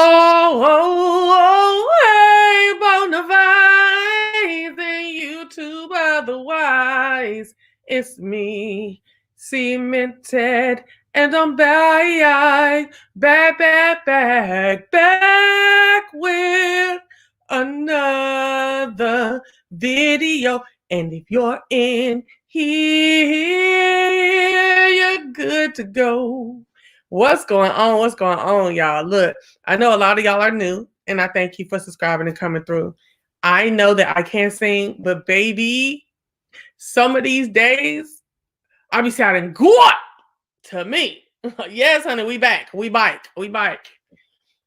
Hey, Bonavide, then YouTube otherwise. It's me, Cmeantit, and I'm back with another video. And if you're in here, you're good to go. What's going on? What's going on, y'all? Look, I know a lot of y'all are new, and I thank you for subscribing and coming through. I know that I can't sing, but baby, some of these days, I be sounding good to me. Yes, honey, we back. We bike.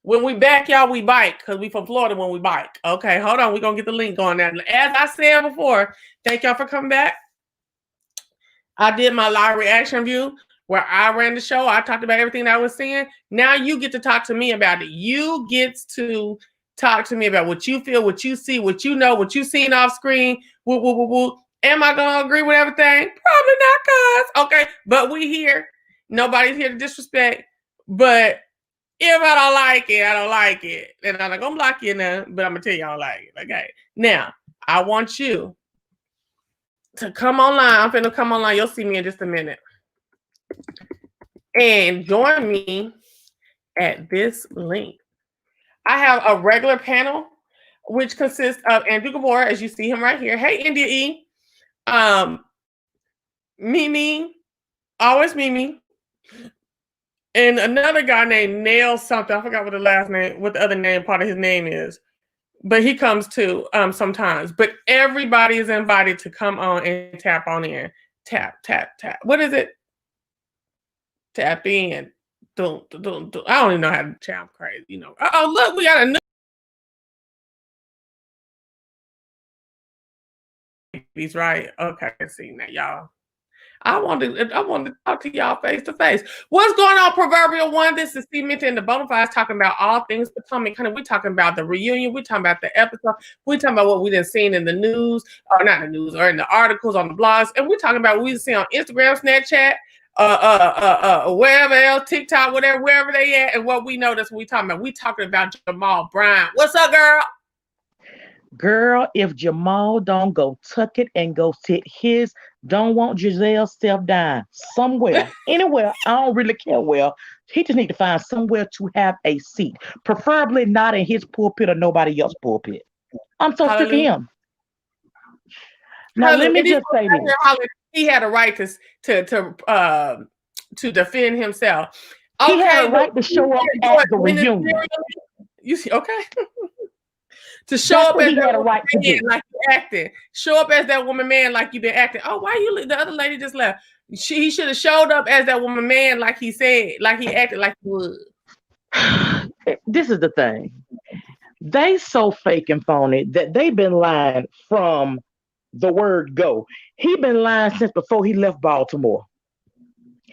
When we back, y'all, we bike, because we from Florida when we bike. Okay, hold on. We're going to get the link going now. As I said before, thank y'all for coming back. I did my live reaction view where I ran the show. I talked about everything that I was seeing. Now you get to talk to me about it. You get to talk to me about what you feel, what you see, what you know, what you seen off screen. Woo, woo, woo, woo. Am I going to agree with everything? Probably not, cuz. Okay, but we here. Nobody's here to disrespect. But if I don't like it, I don't like it. And I'm not going to block you now, but I'm going to tell you I don't like it. Okay, now I want you to come online. I'm finna come online. You'll see me in just a minute. And join me at this link. I have a regular panel, which consists of Andrew Gabor, as you see him right here. Hey, India E. Mimi, always Mimi. And another guy named Nail something. I forgot what the last name, what the other name part of his name is. But he comes too sometimes. But everybody is invited to come on and tap on in. Tap. What is it? Tap in. I don't even know how to tap crazy, you know. Oh, look, we got a new. He's right. Okay, see now, y'all. I want to talk to y'all face to face. What's going on, Proverbial One? This is Cmeantit and the Bonafides talking about all things Potomac. We're talking about the reunion. We're talking about the episode. We're talking about what we done seen in the news, or not the news, or in the articles on the blogs. And we're talking about what we see on Instagram, Snapchat, wherever else, TikTok, whatever, wherever they at, and what we know. That's what we talking about. We talking about Jamal Bryant. What's up, girl? Girl, if Jamal don't go tuck it and go sit his don't want Giselle self down somewhere, anywhere, I don't really care where. He just need to find somewhere to have a seat, preferably not in his pulpit or nobody else's pulpit. I'm so sick of him. Now, let me just say this. He had a right to defend himself. Okay, he had a right to show up at the reunion. You see, okay. To show up as that woman man like you acting. Show up as that woman man like you've been acting. Oh, why you? The other lady just left. He should have showed up as that woman man like he said, like he acted like he would. This is the thing. They so fake and phony that they've been lying from the word go. He been lying since before he left Baltimore.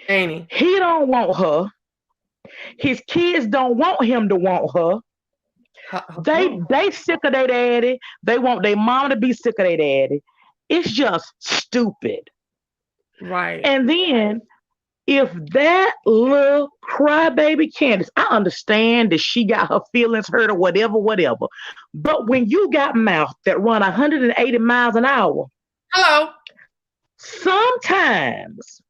Ain't he? He don't want her. His kids don't want him to want her. They sick of their daddy. They want their mom to be sick of their daddy. It's just stupid. Right. And then if that little crybaby Candiace, I understand that she got her feelings hurt or whatever. But when you got mouth that run 180 miles an hour, hello, sometimes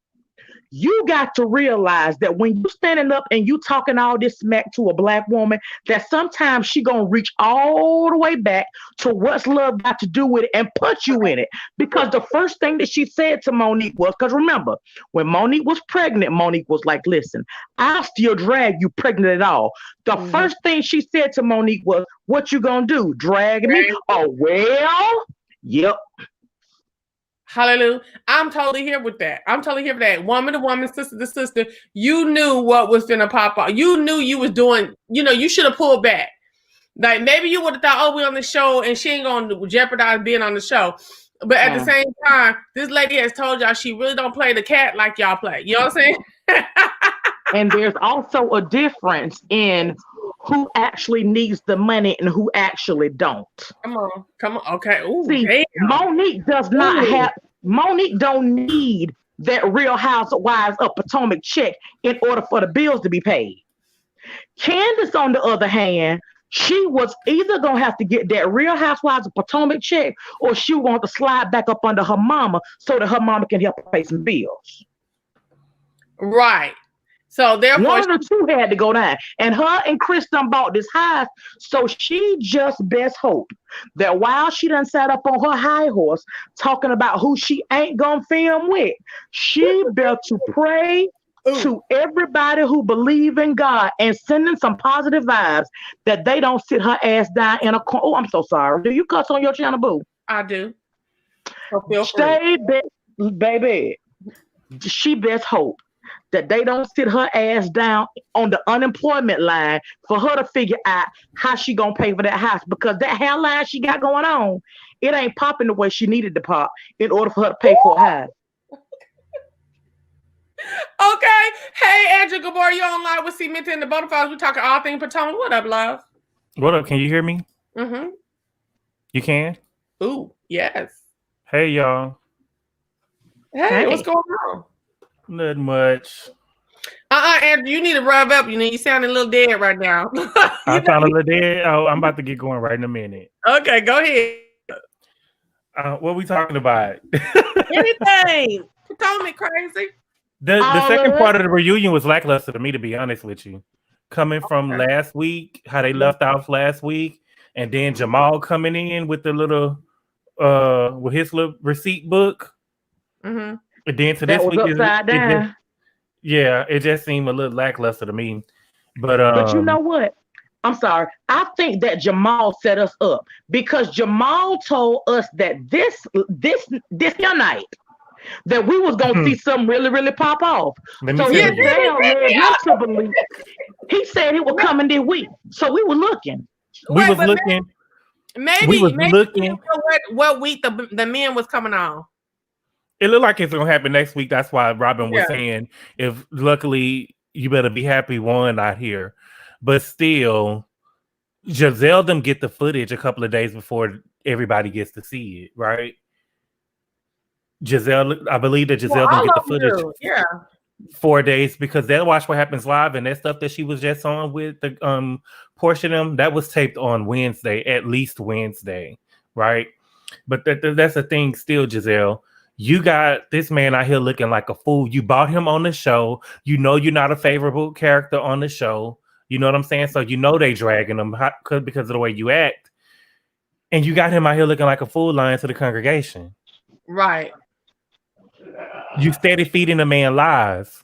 you got to realize that when you standing up and you talking all this smack to a black woman, that sometimes she gonna reach all the way back to what's love got to do with it and put you in it. Because the first thing that she said to Monique was, because remember, when Monique was pregnant, Monique was like, listen, I'll still drag you pregnant at all. The first thing she said to Monique was, what you gonna do? Drag me? Oh, well, yep. Hallelujah. I'm totally here with that. I'm totally here for that. Woman to woman, sister to sister. You knew what was going to pop up. You knew you was doing, you should have pulled back. Like maybe you would have thought, oh, we're on the show and she ain't going to jeopardize being on the show. But at the same time, this lady has told y'all she really don't play the cat like y'all play. You know what I'm saying? And there's also a difference in who actually needs the money and who actually don't. Come on. Okay. Ooh, see, damn. Monique does not have. Monique don't need that Real Housewives of Potomac check in order for the bills to be paid. Candiace, on the other hand, she was either gonna have to get that Real Housewives of Potomac check, or she want to slide back up under her mama so that her mama can help her pay some bills. Right. So therefore, one of the two had to go down. And her and Chris done bought this house, so she just best hope that while she done sat up on her high horse talking about who she ain't gonna film with, she better to pray to everybody who believe in God and sending some positive vibes that they don't sit her ass down in a corner. Oh, I'm so sorry. Do you cuss on your channel, boo? I do. So feel free. Baby. She best hope that they don't sit her ass down on the unemployment line for her to figure out how she gonna pay for that house, because that hairline she got going on, it ain't popping the way she needed to pop in order for her to pay for a house. Okay. Hey, Andrew Gabor, you online with Cmeantit and the Bonafide. We talking all things Potomac. What up, love? What up? Can you hear me? Mm-hmm. You can? Ooh, yes. Hey, y'all. Hey, what's going on? Not much. Andrew, you need to rev up. You sound a little dead right now. I sound a little dead. Oh, I'm about to get going right in a minute. Okay, go ahead. What are we talking about? Anything. Potomac crazy. The second part of the reunion was lackluster to me, to be honest with you. Coming from last week, how they left off last week, and then Jamal coming in with the little with his little receipt book. Mm-hmm. And then to this week, it just seemed a little lackluster to me. But you know what? I'm sorry. I think that Jamal set us up, because Jamal told us that this your night that we was gonna see something really, really pop off. So he said it was coming this week. So we were looking. We was looking. Maybe what week the men was coming on. It looked like it's gonna happen next week. That's why Robin was saying, if luckily you better be happy one not here. But still, Giselle them get the footage a couple of days before everybody gets to see it, right? I believe that Giselle them get the footage 4 days, because they'll watch what happens live, and that stuff that she was just on with the Porsha them, that was taped on Wednesday, at least Wednesday, right? But that's the thing still, Giselle. You got this man out here looking like a fool. You bought him on the show. You know you're not a favorable character on the show. You know what I'm saying? So you know they dragging him because of the way you act. And you got him out here looking like a fool, lying to the congregation. Right. You steady feeding the man lies.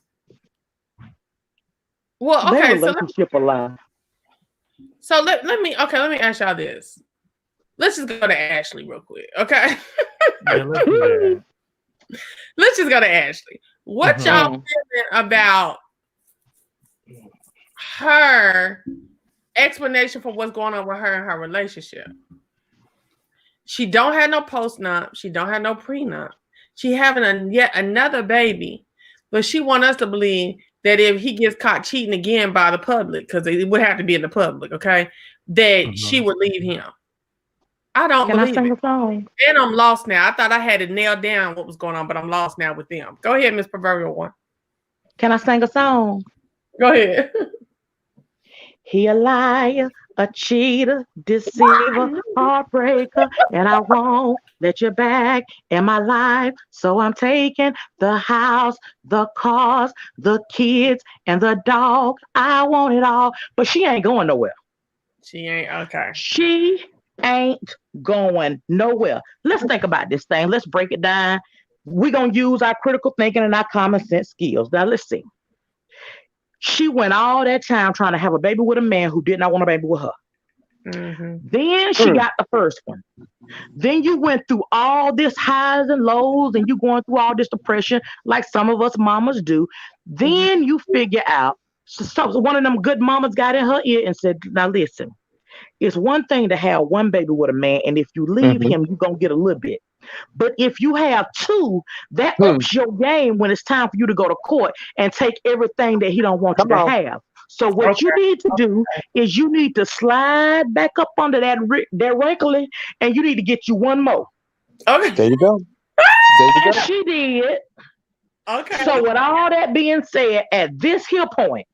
Well, okay. So let me ask y'all this. Let's just go to Ashley real quick, okay? Let's just go to Ashley. What y'all feeling about her explanation for what's going on with her and her relationship? She don't have no post-nup. She don't have no prenup. She having yet another baby, but she want us to believe that if he gets caught cheating again by the public, because it would have to be in the public, okay, that she would leave him. I don't believe it. And I'm lost now. I thought I had it nailed down what was going on, but I'm lost now with them. Go ahead, Miss Proverbial One. Can I sing a song? Go ahead. He a liar, a cheater, deceiver, heartbreaker, and I won't let you back in my life. So I'm taking the house, the cars, the kids, and the dog. I want it all. But she ain't going nowhere. She ain't, okay. She ain't going nowhere. Let's think about this thing. Let's break it down. We're going to use our critical thinking and our common sense skills. Now, let's see. She went all that time trying to have a baby with a man who did not want a baby with her. Mm-hmm. Then she got the first one. Then you went through all this highs and lows, and you going through all this depression like some of us mamas do. Then you figure out, so one of them good mamas got in her ear and said, now listen, it's one thing to have one baby with a man, and if you leave him, you're going to get a little bit. But if you have two, that ups your game when it's time for you to go to court and take everything that he don't want you to have. So what you need to do is you need to slide back up under that wrinkly, and you need to get you one more. Okay. There you go. And she did. Okay. So with all that being said, at this here point,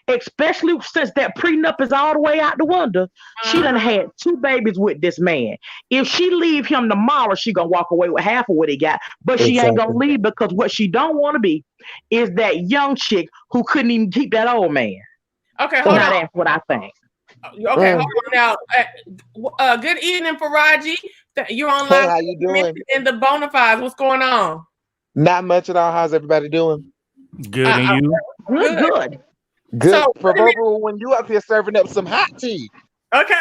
especially since that prenup is all the way out the window. She done had 2 babies with this man. If she leave him tomorrow, she gonna walk away with half of what he got. But she ain't gonna leave because what she don't want to be is that young chick who couldn't even keep that old man. Okay, hold on. That's what I think. Okay, hold on now. Good evening, Faraji. You're online. Hey, how you doing? In the Bonafides, what's going on? Not much at all. How's everybody doing? Good, and you? Good. So, For Barbara, when you up here serving up some hot tea. Okay.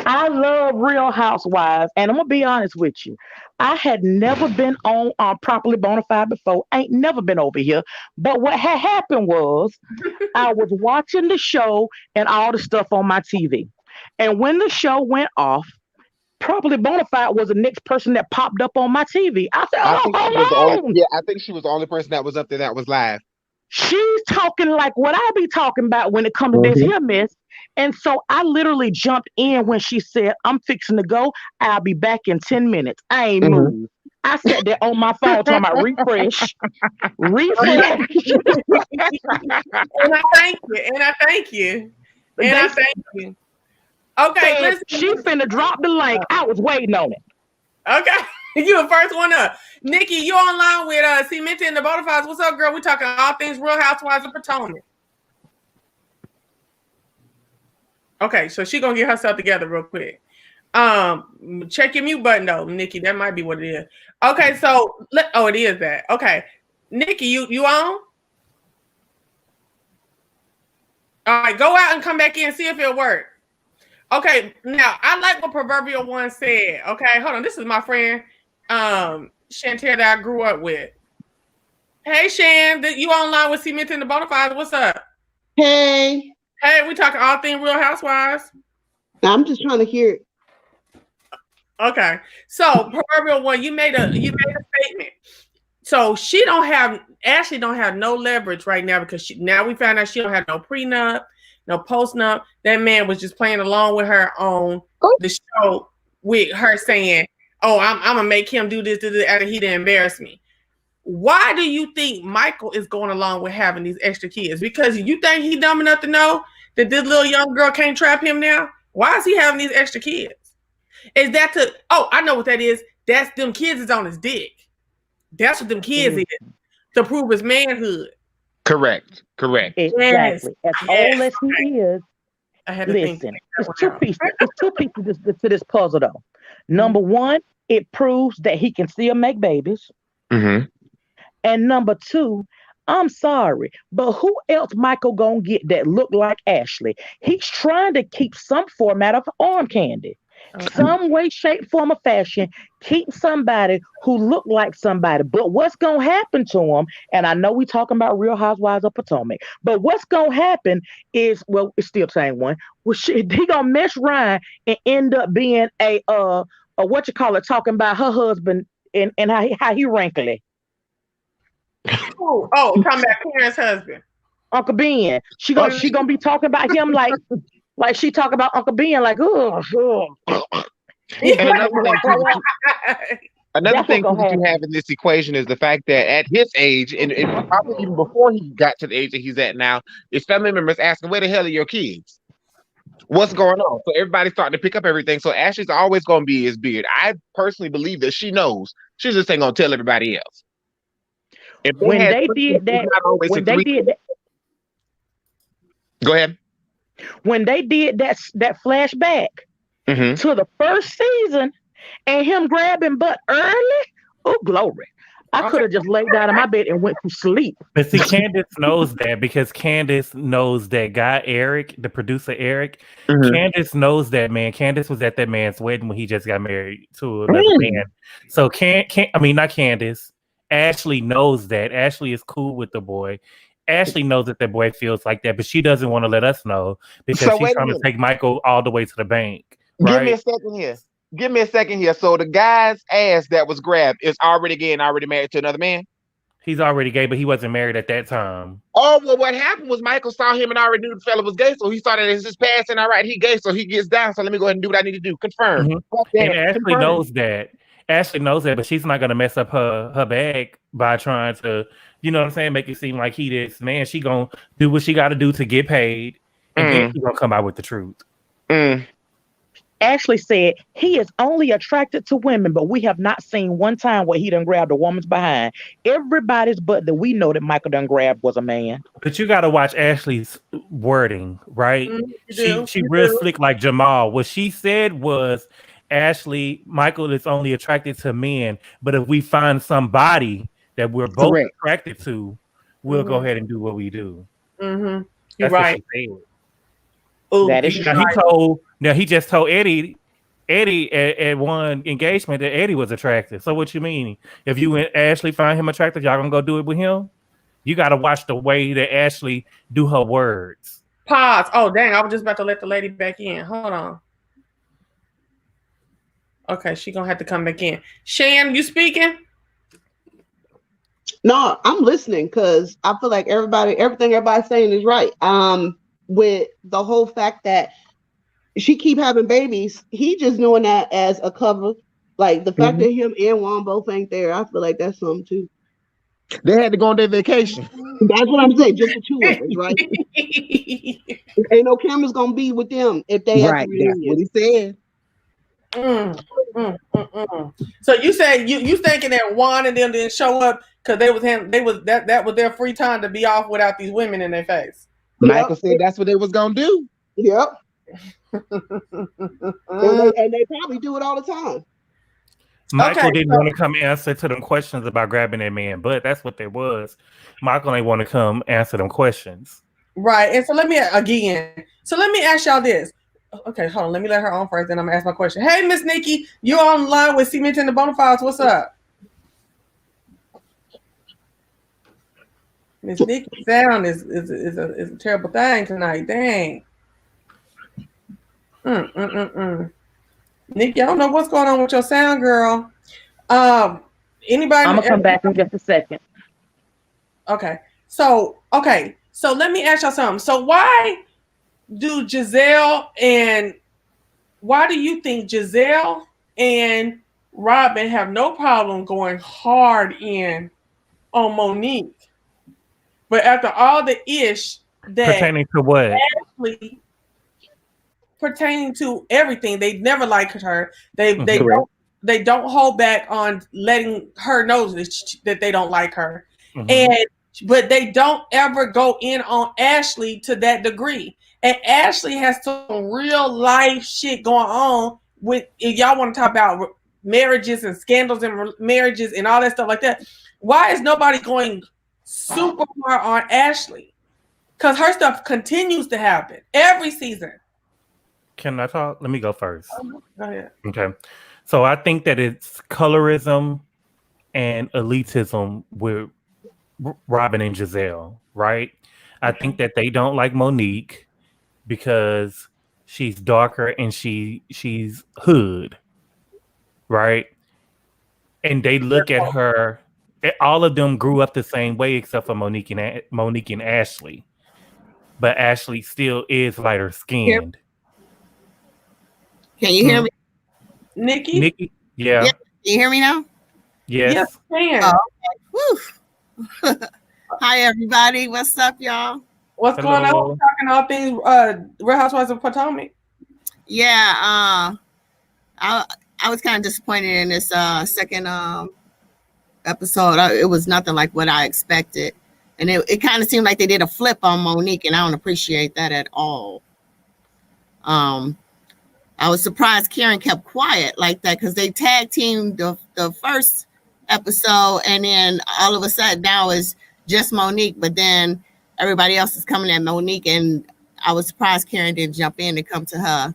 I love Real Housewives, and I'm gonna be honest with you. I had never been on Properly Bonafide before. I ain't never been over here. But what had happened was I was watching the show and all the stuff on my TV. And when the show went off, Properly Bonafide was the next person that popped up on my TV. I said, I think she was the only person that was up there that was live. She's talking like what I be talking about when it comes to this here mess. And so I literally jumped in when she said, I'm fixing to go. I'll be back in 10 minutes. I ain't moved. I sat there on my phone talking about refresh. And I thank you. Okay, listen. She finna drop the link. I was waiting on it. Okay. You the first one up. Nikki, you online with Cmeantit and the Bonafides. What's up, girl? We talking all things Real Housewives of Potomac. Okay, so she gonna get herself together real quick. Check your mute button though, Nikki. That might be what it is. Okay, so it is that. Okay, Nikki, you on? All right, go out and come back in and see if it'll work. Okay, now I like what Proverbial One said. Okay, hold on. This is my friend Chantel that I grew up with. Hey Shan, you online with Cmeantit and the Bonafides? What's up? Hey, we talking all things Real Housewives. I'm just trying to hear it. Okay, so Proverbial One, you made a statement. So Ashley don't have no leverage right now because now we found out she don't have no prenup, no postnup. That man was just playing along with her on the show with her saying, "Oh, I'm gonna make him do this after he didn't embarrass me." Why do you think Michael is going along with having these extra kids? Because you think he dumb enough to know that this little young girl can't trap him now? Why is he having these extra kids? Is that I know what that is. That's them kids is on his dick. That's what them kids is. To prove his manhood. Correct. Exactly. As old as he is, I had to listen, it's two pieces to this puzzle though. Number one, it proves that he can still make babies. Mm-hmm. And number two, I'm sorry, but who else Michael gonna get that look like Ashley? He's trying to keep some format of arm candy. Some way, shape, form, or fashion, keep somebody who look like somebody. But what's gonna happen to him? And I know we talking about Real Housewives of Potomac, but what's gonna happen is, well, it's still the same one. Well, he gonna mess Ryan and end up being a what you call it, talking about her husband and how he wrinkly. Talking about Karen's husband, Uncle Ben. She gonna be talking about him like she talk about Uncle Ben like, Another thing that you have in this equation is the fact that at his age, and probably even before he got to the age that he's at now, his family members asking, where the hell are your kids? What's going on? So everybody's starting to pick up everything. So Ashley's always going to be his beard. I personally believe that she knows. She just ain't going to tell everybody else. When they did that, go ahead. When they did that flashback to the first season and him grabbing butt early, oh glory. I could have just laid down in my bed and went to sleep. But see, Candiace knows that because Candiace knows that guy Eric, the producer Eric. Candiace knows that man. Candiace was at that man's wedding when he just got married to another man. So not Candiace. Ashley knows that. Ashley is cool with the boy. Ashley knows that the boy feels like that, but she doesn't want to let us know because she's trying to take Michael all the way to the bank. Right? Give me a second here. So the guy's ass that was grabbed is already gay and already married to another man? He's already gay, but he wasn't married at that time. Oh, well, what happened was Michael saw him and already knew the fella was gay, so he saw that it's his passing. All right, he gay, so he gets down. So let me go ahead and do what I need to do. Confirm. And Ashley knows that. Ashley knows that, but she's not gonna mess up her bag by trying to, you know what I'm saying, make it seem like he this man. She gonna do what she got to do to get paid, and then she's gonna come out with the truth. Ashley said he is only attracted to women, but we have not seen one time where he done grabbed a woman's behind. Everybody's butt that we know that Michael done grabbed was a man. But you got to watch Ashley's wording, right? She real slick like Jamal. What she said was, Michael is only attracted to men, but if we find somebody that we're both attracted to, we'll go ahead and do what we do. You're That's right. what she said. Ooh, that is He just told Eddie at one engagement that Eddie was attractive. So what you mean? If you and Ashley find him attractive, y'all gonna go do it with him? You gotta watch the way that Ashley do her words. Pause. Oh dang, I was just about to let the lady back in. Hold on. Okay, she gonna have to come back in. Shan, you speaking? No, I'm listening because I feel like everything everybody's saying is right. With the whole fact that she keep having babies, he just doing that as a cover. Like the fact that him and Juan both ain't there, I feel like that's something too. They had to go on their vacation. That's what I'm saying, just the two of us, right? Ain't no camera's gonna be with them if they have to That's what he said. So you say you thinking that Juan and them didn't show up because that was their free time to be off without these women in their face. Michael said that's what they was gonna do. Yep. and they probably do it all the time. Michael didn't want to come answer to them questions about grabbing that man, but that's what there was. Michael ain't want to come answer them questions. Right. And so let me ask y'all this. Okay, hold on. Let me let her on first, then I'm gonna ask my question. Hey, Miss Nikki, you on the line with Cmeantit and the Bonafides. What's up? Miss Nikki's sound is a terrible thing tonight. Dang. Nikki, I don't know what's going on with your sound, girl. Anybody? I'm gonna come back in just a second. Okay. So let me ask y'all something. So why do you think Giselle and Robin have no problem going hard in on Monique? But after all the ish that pertaining to what? Ashley, pertaining to everything, they never liked her. They don't hold back on letting her know that they don't like her. But they don't ever go in on Ashley to that degree. And Ashley has some real life shit going on with, if y'all want to talk about marriages and scandals and marriages and all that stuff like that. Why is nobody going super hard on Ashley? Because her stuff continues to happen every season. Can I talk? Let me go first. Go ahead. Okay. So I think that it's colorism and elitism with Robin and Giselle, right? I think that they don't like Monique because she's darker and she's hood, right? And they look at her. All of them grew up the same way except for Monique and Ashley, but Ashley still is lighter skinned. Can you hear me, Nikki? Yeah. Can you hear me now? Yes. Yes, Oh, okay. Hi everybody. What's up, y'all? What's going on? We're talking all things Real Housewives of Potomac. Yeah, I was kind of disappointed in this second episode. It was nothing like what I expected, and it kind of seemed like they did a flip on Monique, and I don't appreciate that at all. I was surprised Karen kept quiet like that because they tag teamed the first episode, and then all of a sudden now it's just Monique, but then everybody else is coming at Monique, and I was surprised Karen didn't jump in and come to her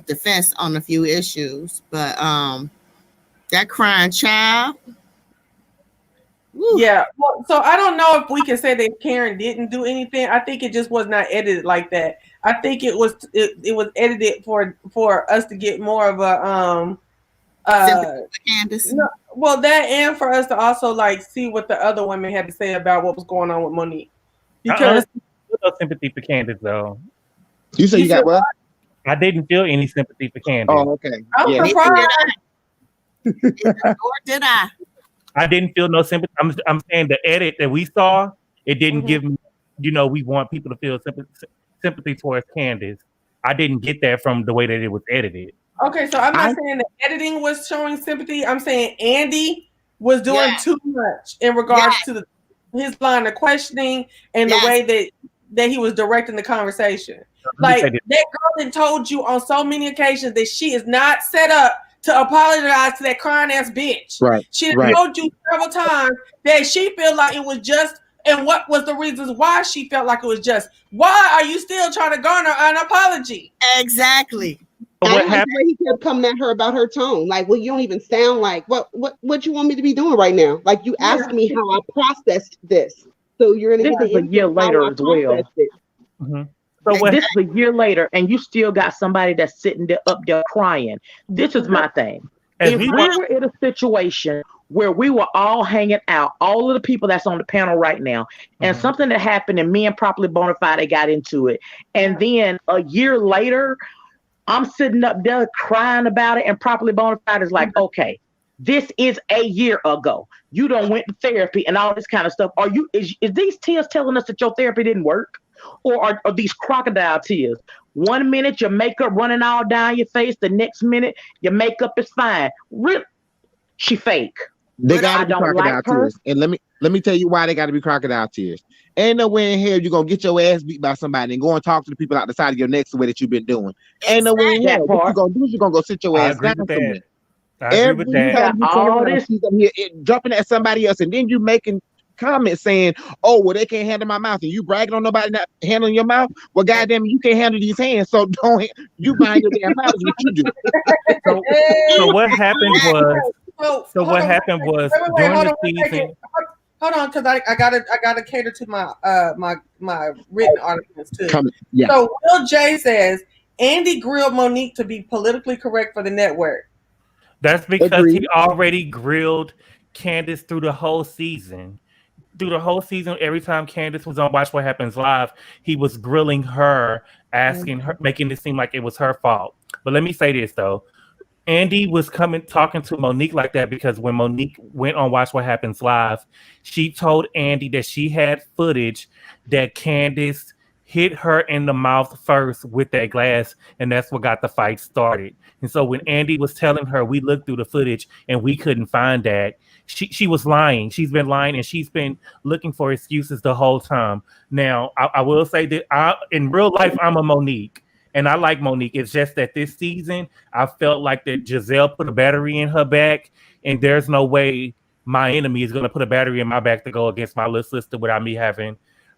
defense on a few issues. But that crying child. Woo. Yeah. Well, so I don't know if we can say that Karen didn't do anything. I think it just was not edited like that. I think it was edited for us to get more of a Candiace. no, well, that, and for us to also like see what the other women had to say about what was going on with Monique. Because no sympathy for Candiace though. You said you got what? I didn't feel any sympathy for Candiace. Oh, okay. I'm surprised. Or did I? I didn't feel no sympathy. I'm saying the edit that we saw, it didn't give me, we want people to feel sympathy towards Candiace. I didn't get that from the way that it was edited. Okay, so I'm not saying the editing was showing sympathy. I'm saying Andy was doing too much in regards to his line of questioning and the way that he was directing the conversation. Like, that girl had told you on so many occasions that she is not set up to apologize to that crying ass bitch. Right. She told you several times that she felt like it was just, and what was the reasons why she felt like it was just. Why are you still trying to garner an apology? Exactly. What happened? He kept coming at her about her tone. Like, well, you don't even sound like what you want me to be doing right now. Like, you asked me how I processed this. So you're gonna get a year later as well. So this is a year later, and you still got somebody that's sitting there up there crying. This is my thing. If we were in a situation where we were all hanging out, all of the people that's on the panel right now, and something that happened, and me and Properly Bonafide got into it, and then a year later, I'm sitting up there crying about it, and Properly Bonafide is like, okay, this is a year ago. You done went to therapy and all this kind of stuff. Is these tears telling us that your therapy didn't work? Or are these crocodile tears? 1 minute your makeup running all down your face, the next minute your makeup is fine. She fake. They gotta be crocodile tears. And let me tell you why they gotta be crocodile tears. Ain't no way in hell you're gonna get your ass beat by somebody and go and talk to the people out the side of your neck the way that you've been doing. Ain't no way in hell. What you're gonna do is you're gonna go sit your ass down somewhere. I agree with that. All this here jumping at somebody else, and then you making comments saying, "Oh, well, they can't handle my mouth," and you bragging on nobody not handling your mouth. Well, goddamn, you can't handle these hands, so don't you mind your damn mouth is what you do. So what happened was? During the season. Hold on, because I gotta cater to my my written articles too. So Will J says Andy grilled Monique to be politically correct for the network. That's because he already grilled Candiace through the whole season. Through the whole season, every time Candiace was on Watch What Happens Live, he was grilling her, asking her, making it seem like it was her fault. But let me say this though. Andy was talking to Monique like that because when Monique went on Watch What Happens Live, she told Andy that she had footage that Candiace hit her in the mouth first with that glass, and that's what got the fight started. And so when Andy was telling her, we looked through the footage and we couldn't find that, she was lying. She's been lying, and she's been looking for excuses the whole time. Now, I will say that in real life, I'm a Monique. And I like Monique. It's just that this season, I felt like that Giselle put a battery in her back, and there's no way my enemy is going to put a battery in my back to go against my little sister without me having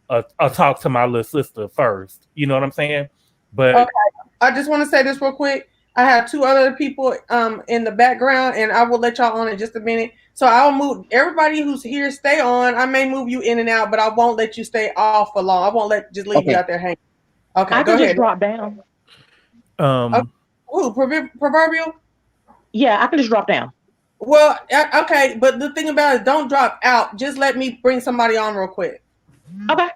a talk to my little sister first. You know what I'm saying? But okay. I just want to say this real quick. I have two other people in the background, and I will let y'all on in just a minute. So I'll move everybody who's here. Stay on. I may move you in and out, but I won't let you stay off for long. I won't just leave you out there hanging. Okay, I can just drop down. Proverbial? Yeah, I can just drop down. Well, okay, but the thing about it, don't drop out. Just let me bring somebody on real quick. Okay.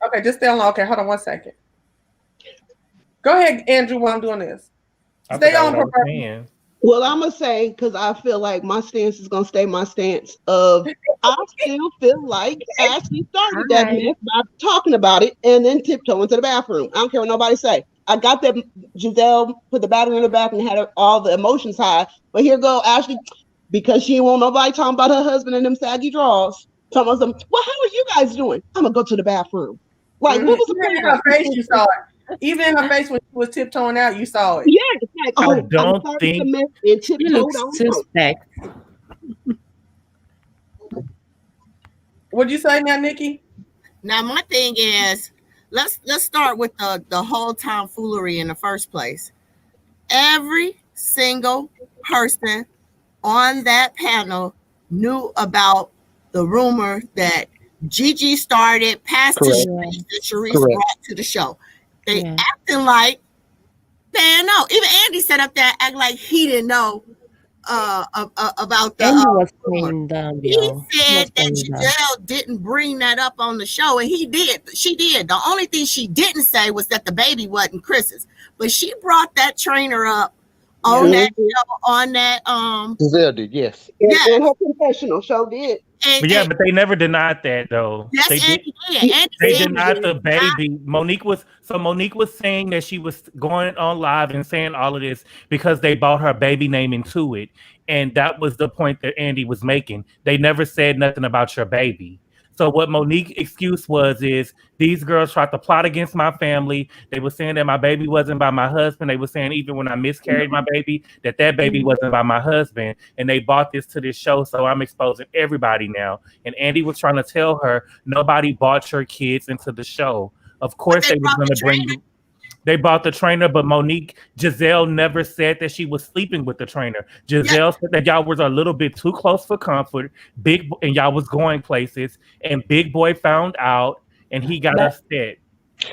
Okay, just stay on. Okay, hold on 1 second. Go ahead, Andrew, while I'm doing this. Stay on, Proverbial. Well, I'm going to say, because I feel like my stance is going to stay my stance of, I still feel like Ashley started that mess by talking about it and then tiptoeing to the bathroom. I don't care what nobody say. I got that Giselle put the battery in the back and had all the emotions high. But here go Ashley, because she didn't want nobody talking about her husband and them saggy drawers. Telling us, well, how are you guys doing? I'm going to go to the bathroom. Like, what was the point? In her face, you saw it. Even in her face when she was tiptoeing out, you saw it. Yeah, it's like, I don't think you look suspect. What'd you say now, Nikki? Now my thing is, let's start with the whole tomfoolery in the first place. Every single person on that panel knew about the rumor that Gigi started, Pastor Sharice, that Sharice brought to the show. They acting like they didn't know. Even Andy sat up there acting like he didn't know about the rumor. He said that Giselle didn't bring that up on the show, and he did. She did. The only thing she didn't say was that the baby wasn't Chris's, but she brought that trainer up on that show, on that Giselle did, yes. And her confessional show did. But they never denied that though. Yes, They did. They denied the baby. Monique was saying that she was going on live and saying all of this because they bought her baby name into it, and that was the point that Andy was making. They never said nothing about your baby. So what Monique's excuse is these girls tried to plot against my family. They were saying that my baby wasn't by my husband. They were saying even when I miscarried my baby, that baby wasn't by my husband. And they bought this to this show, so I'm exposing everybody now. And Andy was trying to tell her, nobody bought your kids into the show. Of course they were going to bring you. They bought the trainer, but Giselle never said that she was sleeping with the trainer. Giselle said that y'all was a little bit too close for comfort, and y'all was going places, and Big Boy found out, and he got upset.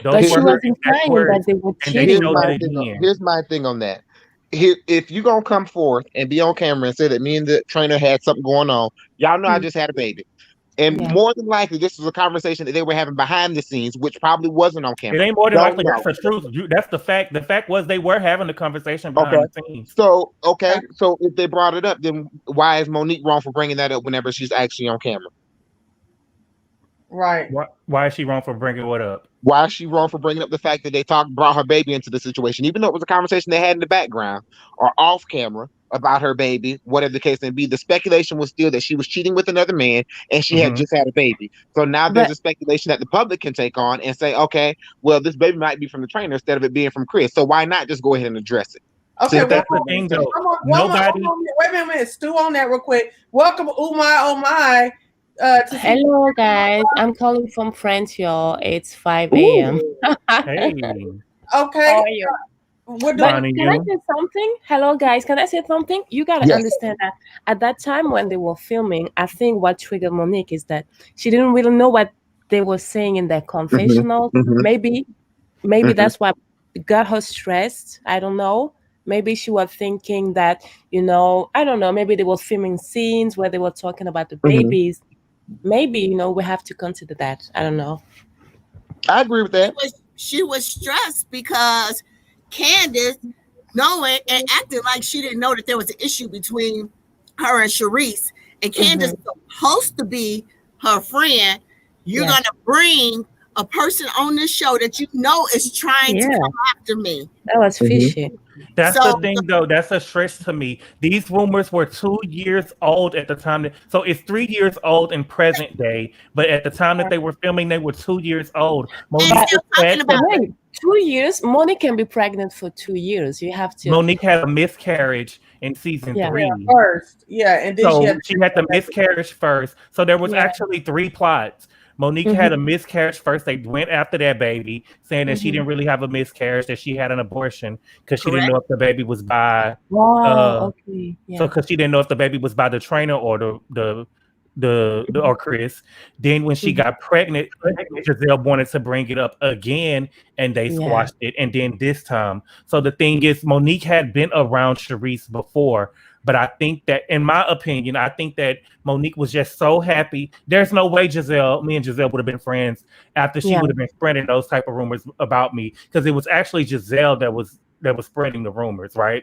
But she wasn't crying that they were cheating. Here's my thing on that. If you're going to come forth and be on camera and say that me and the trainer had something going on, y'all know I just had a baby. And more than likely, this was a conversation that they were having behind the scenes, which probably wasn't on camera. It ain't more than likely. That's the truth. That's the fact. The fact was they were having a conversation behind the scenes. So, so if they brought it up, then why is Monique wrong for bringing that up whenever she's actually on camera? Right. Why is she wrong for bringing what up? Why is she wrong for bringing up the fact that they brought her baby into the situation, even though it was a conversation they had in the background or off camera about her baby, whatever the case may be? The speculation was still that she was cheating with another man and she had just had a baby. So now there's a speculation that the public can take on and say, okay, well, this baby might be from the trainer instead of it being from Chris. So why not just go ahead and address it? Okay, so that's the thing, though. Wait a minute, Stu on that real quick. Welcome, oh my. Hello, guys. I'm calling from France, y'all. It's 5 a.m. Hey. Okay. How are you? But can I say something? Hello, guys. Can I say something? You gotta understand that at that time when they were filming, I think what triggered Monique is that she didn't really know what they were saying in their confessional. Maybe that's what got her stressed. I don't know. Maybe she was thinking that, I don't know. Maybe they were filming scenes where they were talking about the babies. Maybe, we have to consider that. I don't know. I agree with that. She was stressed because Candiace, knowing and acting like she didn't know that there was an issue between her and Charisse, and Candiace is supposed to be her friend. You're gonna bring a person on this show that is trying to come after me. That was fishy. That's the thing, though. That's a stretch to me. These rumors were 2 years old at the time. So it's 3 years old in present day, but at the time that they were filming, they were 2 years old. Wait, 2 years? Monique can be pregnant for 2 years. You have to. Monique had a miscarriage in season 3. First. Yeah. And then she had the miscarriage first. So there was actually 3 plots. Monique had a miscarriage first. They went after that baby, saying that she didn't really have a miscarriage, that she had an abortion because she didn't know if the baby was by. So because she didn't know if the baby was by the trainer or or Chris. Then when she got pregnant, Giselle wanted to bring it up again, and they squashed it. And then this time, so the thing is, Monique had been around Charisse before. But I think that, in my opinion, I think that Monique was just so happy. There's no way me and Giselle would have been friends after she would have been spreading those type of rumors about me, because it was actually Giselle that was spreading the rumors, right?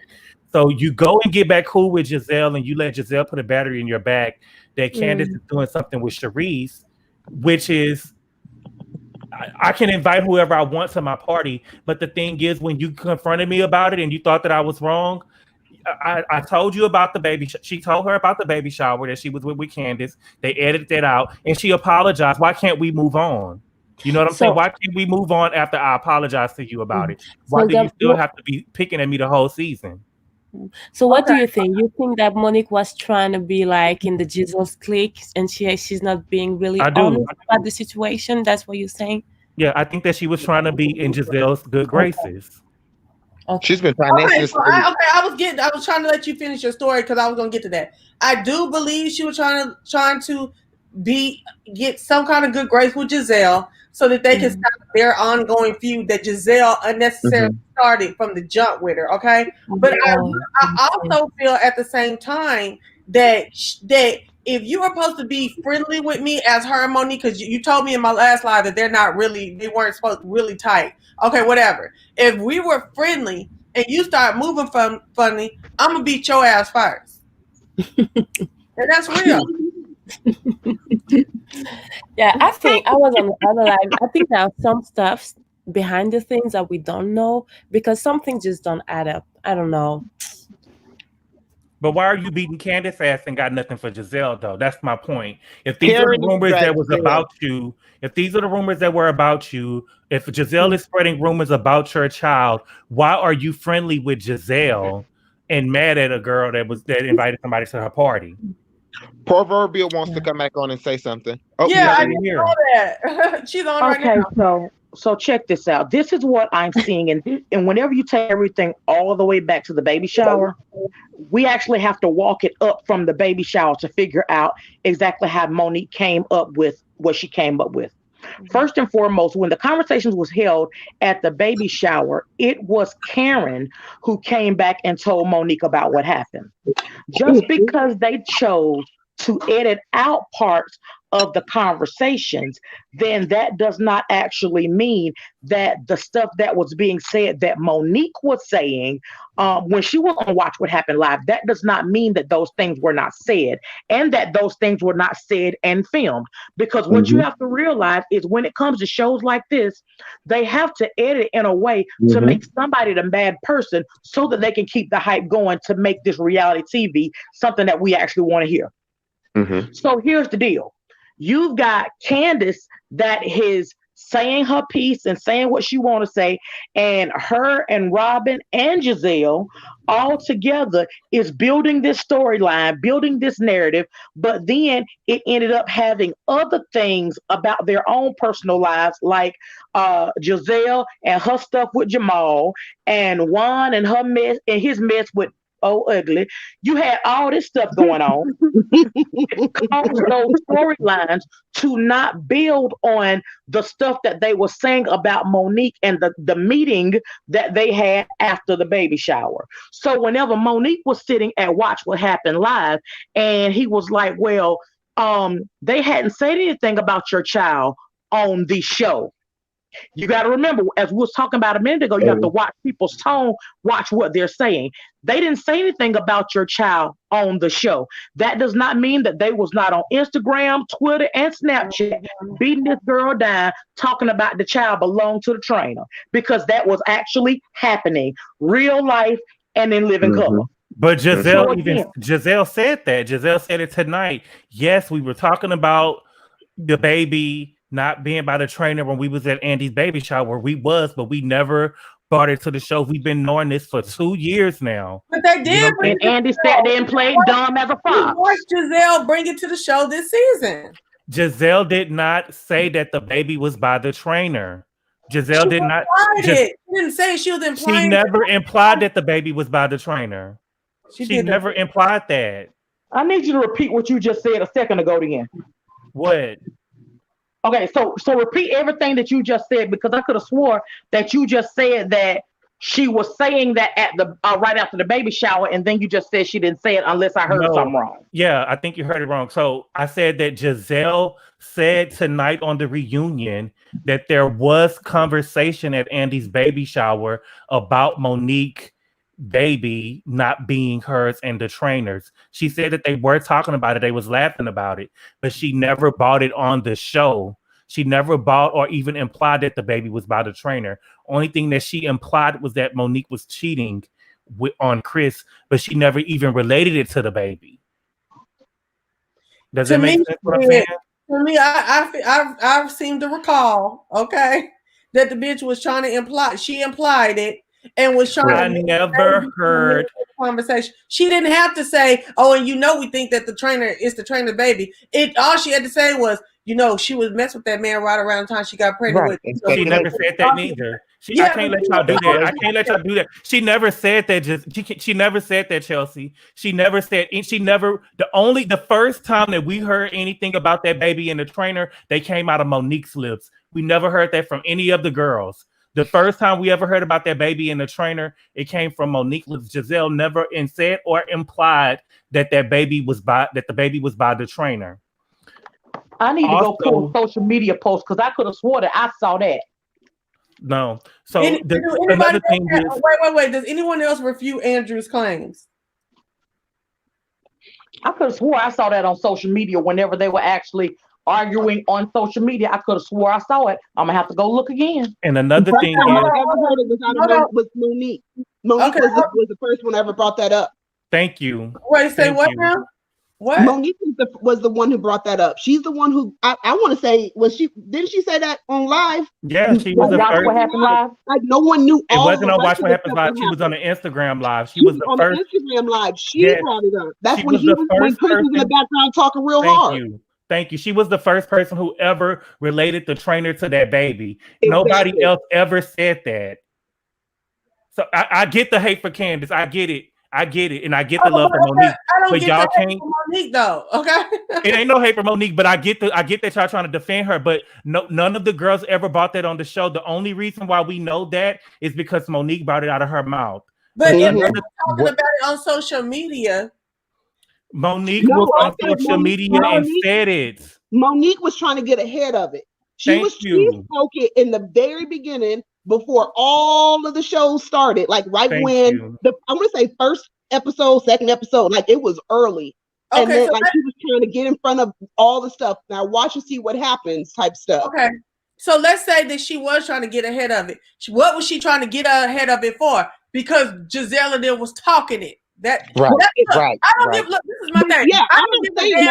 So you go and get back cool with Giselle, and you let Giselle put a battery in your back that Candiace is doing something with Charisse, which is, I can invite whoever I want to my party. But the thing is, when you confronted me about it and you thought that I was wrong, I told you about the baby. She told her about the baby shower that she was with Candiace. They edited that out, and she apologized. Why can't we move on? You know what I'm saying? Why can't we move on after I apologize to you about it? Why do you still have to be picking at me the whole season? So what do you think? You think that Monique was trying to be like in the Jesus clique, and she's not being really honest about the situation? That's what you're saying? Yeah, I think that she was trying to be in Giselle's good graces. Okay. She's been trying I was trying to let you finish your story because I was gonna get to that. I do believe she was trying to get some kind of good grace with Giselle so that they can stop their ongoing feud that Giselle unnecessarily started from the jump with her. Okay, but I also feel at the same time that if you were supposed to be friendly with me as her and Monique, because you told me in my last live that they weren't supposed to really tight. Okay, whatever. If we were friendly and you start moving funny, I'm gonna beat your ass first. And that's real. Yeah, I think I was on the other line. I think there are some stuff behind the things that we don't know because some things just don't add up. I don't know. But why are you beating Candiace ass and got nothing for Giselle though? That's my point. If these are the rumors that was about you, if these are the rumors that were about you, if Giselle is spreading rumors about your child, why are you friendly with Giselle and mad at a girl that invited somebody to her party? Proverbial wants to come back on and say something. Oh, yeah, I didn't know that. She's on right now. Okay, so check this out. This is what I'm seeing, and whenever you take everything all the way back to the baby shower, we actually have to walk it up from the baby shower to figure out exactly how Monique came up with what she came up with. First and foremost, when the conversations was held at the baby shower, it was Karen who came back and told Monique about what happened. Just because they chose to edit out parts of the conversations, then that does not actually mean that the stuff that was being said that Monique was saying when she was on Watch What Happened Live, that does not mean that those things were not said and that those things were not said and filmed. Because what you have to realize is when it comes to shows like this, they have to edit in a way to make somebody the bad person so that they can keep the hype going to make this reality TV something that we actually want to hear. So here's the deal. You've got Candiace that is saying her piece and saying what she want to say, and her and Robin and Giselle all together is building this storyline, building this narrative, but then it ended up having other things about their own personal lives, like Giselle and her stuff with Jamal, and Juan and her mess and his mess with Ugly. You had all this stuff going on. It caused those storylines to not build on the stuff that they were saying about Monique and the meeting that they had after the baby shower. So whenever Monique was sitting at Watch What Happened Live, and he was like, well, they hadn't said anything about your child on the show. You got to remember, as we was talking about a minute ago, you have to watch people's tone, watch what they're saying. They didn't say anything about your child on the show. That does not mean that they was not on Instagram, Twitter, and Snapchat beating this girl down, talking about the child belonged to the trainer, because that was actually happening, real life and in living color. But Giselle said that. Giselle said it tonight. Yes, we were talking about the baby not being by the trainer when we was at Andy's baby shower. But we never brought it to the show. We've been knowing this for 2 years now. But they did. And Andy sat there and played dumb as a fox. Watched Giselle bring it to the show this season. Giselle did not say that the baby was by the trainer. Giselle did not. She didn't say she was implying. She never implied that the baby was by the trainer. She never implied that. I need you to repeat what you just said a second ago again. What? Okay, so repeat everything that you just said, because I could have swore that you just said that she was saying that at the right after the baby shower, and then you just said she didn't say it unless I heard something wrong. Yeah, I think you heard it wrong. So I said that Giselle said tonight on the reunion that there was conversation at Andy's baby shower about Monique baby not being hers and the trainers. She said that they were talking about it, they was laughing about it, but she never bought it on the show. She never bought or even implied that the baby was by the trainer. Only thing that she implied was that Monique was cheating on Chris, but she never even related it to the baby. Does it make sense what I'm saying? For me, I seem to recall, okay, that the bitch was trying to imply, she implied it, and was trying I never heard conversation. She didn't have to say, oh, and we think that the trainer is the trainer baby. All she had to say was, she was messing with that man right around the time she got pregnant with him. So she never said that neither. I can't let y'all do that. I can't let y'all do that. She never said that. She never said that, Chelsea. She never said. The first time that we heard anything about that baby and the trainer, they came out of Monique's lips. We never heard that from any of the girls. The first time we ever heard about that baby and the trainer, it came from Monique. Giselle never said or implied that the baby was by the trainer. I need to go pull social media posts because I could have swore that I saw that. No, So another thing is, wait. Does anyone else refute Andrew's claims? I could have swore I saw that on social media whenever they were actually arguing on social media. I could have swore I saw it. I'm gonna have to go look again. And another thing I ever heard it was Monique. Monique was the first one I ever brought that up. Thank you. Wait, say what now? What? Monique was the one who brought that up. She's the one who I want to say didn't she say that on live? Yeah, she was the first. What happened live? Like no one knew. It wasn't on Watch What Happens Live. She was on the Instagram live. She was the on first. The Instagram live. She brought it up. That's when he was in the background talking real hard. Thank you. She was the first person who ever related the trainer to that baby. Exactly. Nobody else ever said that. So I get the hate for Candiace. I get it. And I get the love for Monique. But y'all can't. Monique though, okay? It ain't no hate for Monique, but I get that y'all trying to defend her. But none of the girls ever brought that on the show. The only reason why we know that is because Monique brought it out of her mouth. But if they're talking about it on social media, Monique was on social media and said it. Monique was trying to get ahead of it. She spoke it in the very beginning before all of the shows started. Like when I'm gonna say first episode, second episode, like it was early. Okay, and then so she was trying to get in front of all the stuff. Now watch and see what happens type stuff. Okay. So let's say that she was trying to get ahead of it. What was she trying to get ahead of it for? Because Giselle and them was talking it. Right. I don't give. Look, this is my thing. Yeah, I don't give a damn.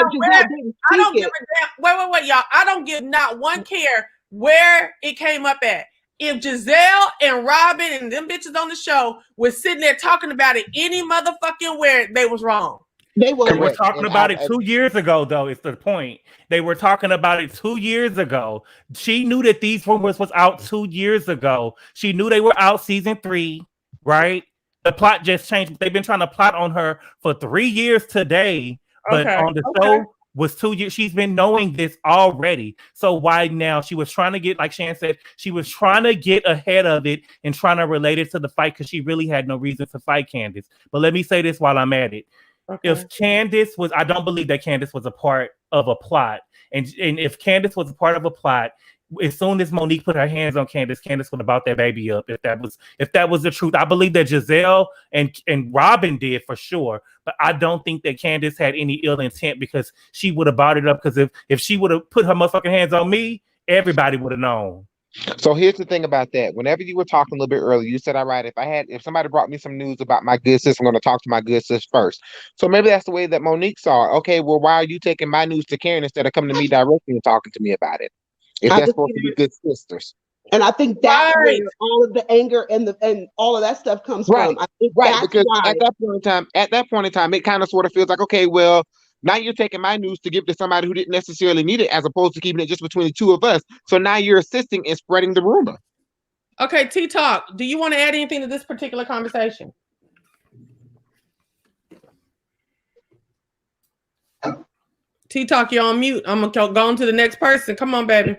I don't give a damn. Wait, y'all. I don't give not one care where it came up at. If Giselle and Robin and them bitches on the show was sitting there talking about it any motherfucking where, they was wrong. They were talking about it 2 years ago, though. It's the point. They were talking about it 2 years ago. She knew that these rumors was out 2 years ago. She knew they were out season 3, right? The plot just changed. They've been trying to plot on her for 3 years today, but on the show was 2 years. She's been knowing this already. So why now? She was trying to get, like Shan said, she was trying to get ahead of it and trying to relate it to the fight because she really had no reason to fight Candiace. But let me say this while I'm at it. If Candiace was, I don't believe that Candiace was a part of a plot. And if Candiace was a part of a plot, as soon as Monique put her hands on Candiace would have brought that baby up. If that was the truth, I believe that Giselle and Robin did for sure. But I don't think that Candiace had any ill intent because she would have brought it up. Because if she would have put her motherfucking hands on me, everybody would have known. So here's the thing about that. Whenever you were talking a little bit earlier, you said, all right, if somebody brought me some news about my good sis, I'm going to talk to my good sis first. So maybe that's the way that Monique saw it. Okay, well, why are you taking my news to Karen instead of coming to me directly and talking to me about it? If that's supposed to be good sisters. And I think that's where all of the anger and all of that stuff comes from. I think because at that point in time, it kind of sort of feels like, okay, well, now you're taking my news to give to somebody who didn't necessarily need it, as opposed to keeping it just between the two of us. So now you're assisting in spreading the rumor. Okay, T-Talk, do you want to add anything to this particular conversation? T-Talk, you're on mute. I'm going to go on to the next person. Come on, baby.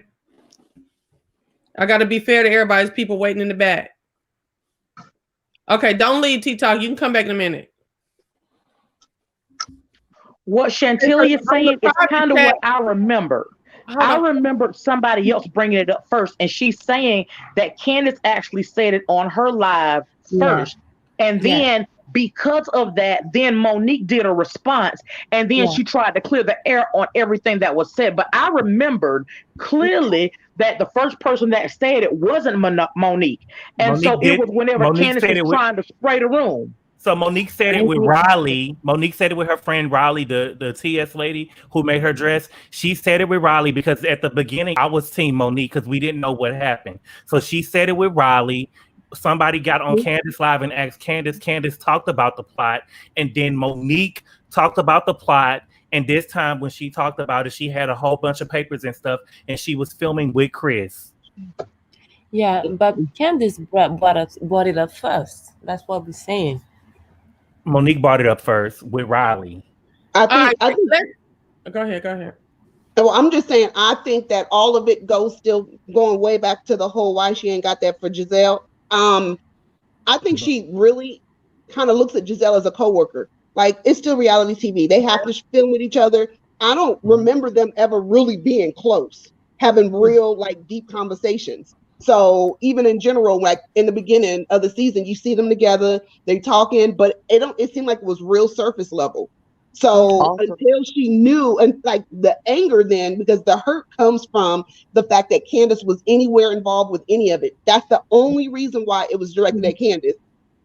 I got to be fair to everybody's people waiting in the back. Okay, don't leave, T-Talk. You can come back in a minute. What Chantilly is saying is kind of what I remember. I remember somebody else bringing it up first, and she's saying that Candiace actually said it on her live first. And then because of that, then Monique did a response, and then she tried to clear the air on everything that was said. But I remembered clearly that the first person that said it wasn't Monique. And Monique it was whenever Candiace was trying to spray the room. So Monique said it with Riley. Monique said it with her friend Riley, the TS lady who made her dress. She said it with Riley because at the beginning I was team Monique because we didn't know what happened. So she said it with Riley. Somebody got on Candiace Live and asked Candiace. Candiace talked about the plot, and then Monique talked about the plot. And this time when she talked about it, she had a whole bunch of papers and stuff, and she was filming with Chris. Yeah, but Candiace brought it up first. That's what we're saying. Monique brought it up first with Riley. I think go ahead. So I'm just saying, I think that all of it goes still going way back to the whole why she ain't got that for Giselle. I think she really kind of looks at Giselle as a coworker. Like, it's still reality TV. They have to film with each other. I don't remember them ever really being close, having real, like, deep conversations. So even in general, like in the beginning of the season, you see them together, they talking, but it seemed like it was real surface level. So until she knew, and like the anger then, because the hurt comes from the fact that Candiace was anywhere involved with any of it. That's the only reason why it was directed at Candiace.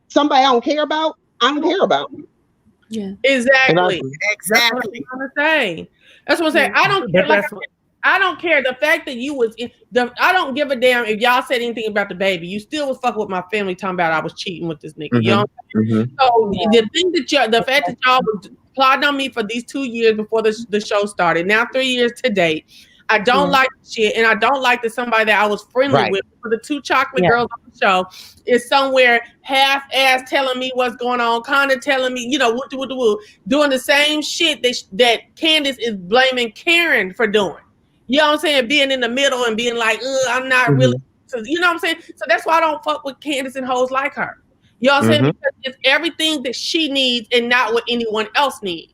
Somebody I don't care about, I don't care about. Yeah, exactly. Exactly. That's what I'm trying to say. That's what I'm saying. I don't care. Like I don't care. The fact that you was I don't give a damn if y'all said anything about the baby. You still was fucking with my family talking about I was cheating with this nigga. You know what I'm saying? So the thing that the fact that y'all was plotting on me for these 2 years before the show started, now 3 years to date. I don't like shit, and I don't like that somebody that I was friendly with for the 2 chocolate girls on the show is somewhere half-ass telling me what's going on, kind of telling me, you know, doing the same shit that Candiace is blaming Karen for doing. You know what I'm saying? Being in the middle and being like, I'm not really, you know what I'm saying? So that's why I don't fuck with Candiace and hoes like her. You know what I'm saying? Because it's everything that she needs and not what anyone else needs.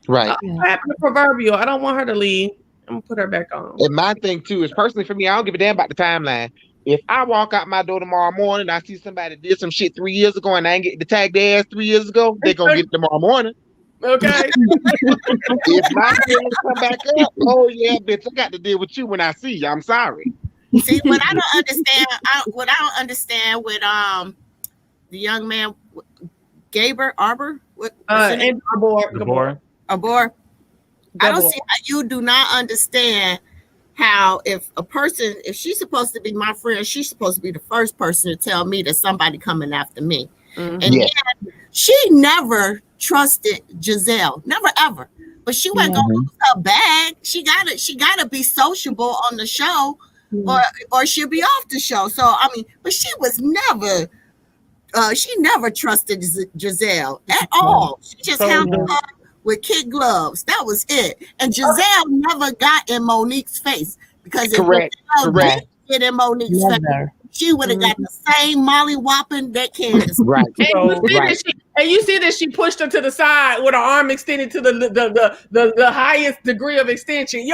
Right. What happened to Proverbial? I don't want her to leave. I'm gonna put her back on. And my thing too is personally for me, I don't give a damn about the timeline. If I walk out my door tomorrow morning, I see somebody did some shit 3 years ago and I ain't get to tag their ass 3 years ago, they gonna get it tomorrow morning. Okay. If my feelings come back up, oh yeah, bitch, I got to deal with you when I see you. I'm sorry. See, what I don't understand, what I don't understand with the young man, Arbor, and Arbor. I don't see how you do not understand how if she's supposed to be my friend, she's supposed to be the first person to tell me that somebody coming after me. And then she never trusted Giselle, never ever. But she wasn't gonna lose her bag. She gotta be sociable on the show, or she'll be off the show. So I mean, but she was never. She never trusted Giselle at all. She just handled her with kid gloves. That was it. And Giselle never got in Monique's face because if Giselle did get in Monique's face, she would have got the same molly whopping that Candiace. Right. And you see that she pushed her to the side with her arm extended to the highest degree of extension.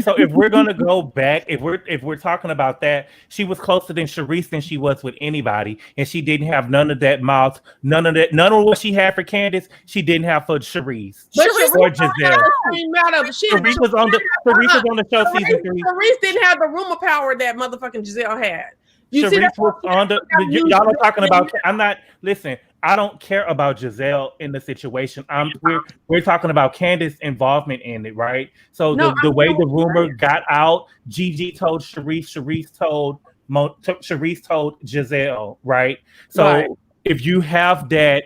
So if we're gonna go back, if we're talking about that, she was closer than Charisse than she was with anybody, and she didn't have none of that mouth, none of what she had for Candiace, she didn't have for Charisse or Giselle. Charisse was on the show season 3. Charisse didn't have the rumor power that motherfucking Giselle had. Charisse was on y'all are talking about. Listen, I don't care about Giselle in the situation. We're talking about Candiace's involvement in it, right? So the way the rumor got out, Gigi told Charisse, Charisse told Giselle, right? So if you have that,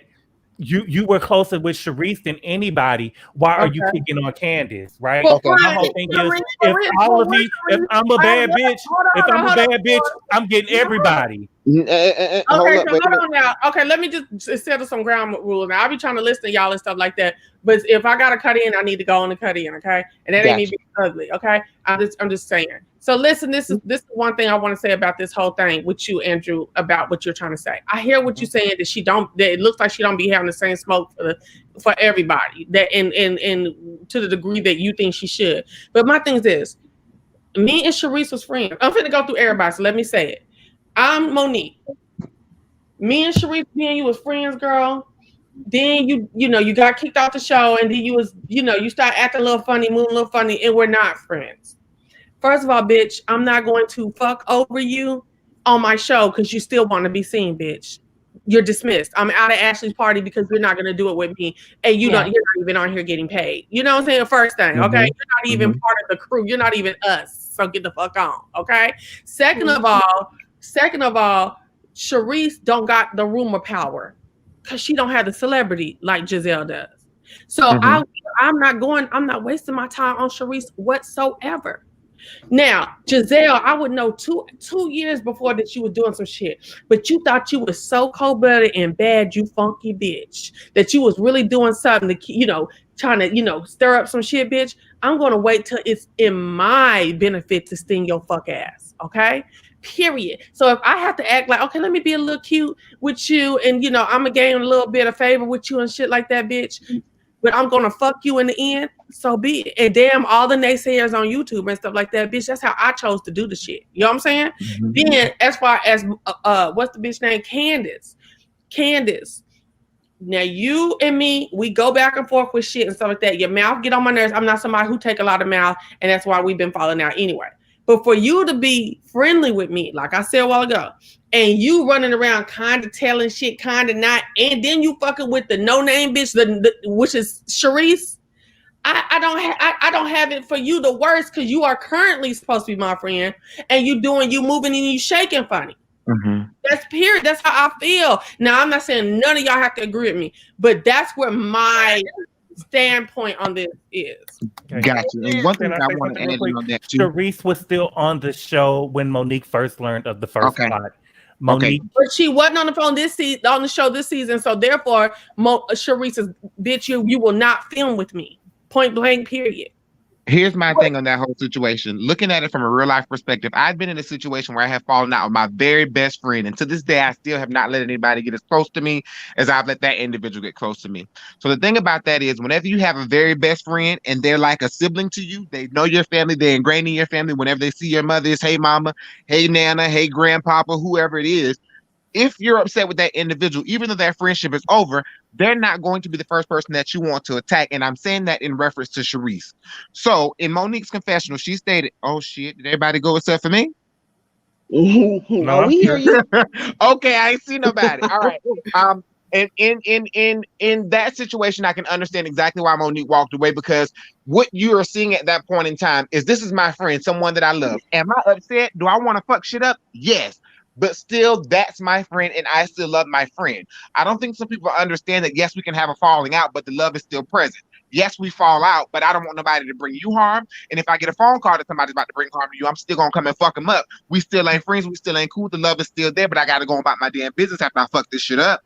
you were closer with Charisse than anybody. Why are you picking on Candiace, right? My whole thing is, if I'm a bad bitch, I'm getting everybody. Okay, hold on now. Okay, let me just settle some ground rules. Now I'll be trying to listen to y'all and stuff like that. But if I gotta cut in, I need to go on and cut in, okay? And that ain't even ugly, okay? I'm just saying. So listen, this is one thing I want to say about this whole thing with you, Andrew, about what you're trying to say. I hear what you're saying that it looks like she don't be having the same smoke for everybody that and to the degree that you think she should. But my thing is this: me and Charisse was friends. I'm finna go through everybody, so let me say it. I'm Monique. Me and Charisse, me and you was friends, girl. Then you got kicked off the show, and then you start acting a little funny, moving a little funny, and we're not friends. First of all, bitch, I'm not going to fuck over you on my show because you still want to be seen, bitch. You're dismissed. I'm out of Ashley's party because you're not going to do it with me, and you're not even on here getting paid. You know what I'm saying? First thing, okay? You're not even part of the crew. You're not even us. So get the fuck on, okay? Second of all, Charisse don't got the rumor power because she don't have the celebrity like Giselle does. So I'm not wasting my time on Charisse whatsoever. Now, Giselle, I would know two years before that you was doing some shit, but you thought you was so cold-blooded and bad, you funky bitch, that you was really doing something to, trying to, stir up some shit, bitch. I'm going to wait till it's in my benefit to sting your fuck ass, okay? Period. So if I have to act like, okay, let me be a little cute with you and, I'm going to gain a little bit of favor with you and shit like that, bitch, but I'm gonna fuck you in the end. So be it. And damn all the naysayers on YouTube and stuff like that, bitch. That's how I chose to do the shit. You know what I'm saying? Mm-hmm. Then as far as what's the bitch name? Candiace. Now you and me, we go back and forth with shit and stuff like that. Your mouth get on my nerves. I'm not somebody who take a lot of mouth, and that's why we've been falling out anyway. But for you to be friendly with me, like I said a while ago, and you running around kind of telling shit, kind of not, and then you fucking with the no-name bitch, which is Sharice, I don't have it for you the worst because you are currently supposed to be my friend, and you moving and you shaking funny. Mm-hmm. That's period. That's how I feel. Now, I'm not saying none of y'all have to agree with me, but that's where my standpoint on this is. Okay. Gotcha. And one thing I want to add on that too. Sharice was still on the show when Monique first learned of the first plot. Monique, but she wasn't on the phone on the show this season, so therefore, Sharice is bitch. You will not film with me. Point blank. Period. Here's my thing on that whole situation. Looking at it from a real life perspective, I've been in a situation where I have fallen out with my very best friend. And to this day, I still have not let anybody get as close to me as I've let that individual get close to me. So the thing about that is whenever you have a very best friend and they're like a sibling to you, they know your family, they're ingrained in your family. Whenever they see your mother, it's hey mama, hey nana, hey grandpapa, whoever it is. If you're upset with that individual, even though that friendship is over, they're not going to be the first person that you want to attack. And I'm saying that in reference to Sharice. So in Monique's confessional, she stated, oh shit, did everybody go except for me? No, we hear you. Okay, I ain't see nobody. All right. And in that situation, I can understand exactly why Monique walked away, because what you are seeing at that point in time is this is my friend, someone that I love. Am I upset? Do I want to fuck shit up? Yes. But still, that's my friend, and I still love my friend. I don't think some people understand that, yes, we can have a falling out, but the love is still present. Yes, we fall out, but I don't want nobody to bring you harm. And if I get a phone call that somebody's about to bring harm to you, I'm still going to come and fuck them up. We still ain't friends. We still ain't cool. The love is still there, but I got to go about my damn business after I fuck this shit up.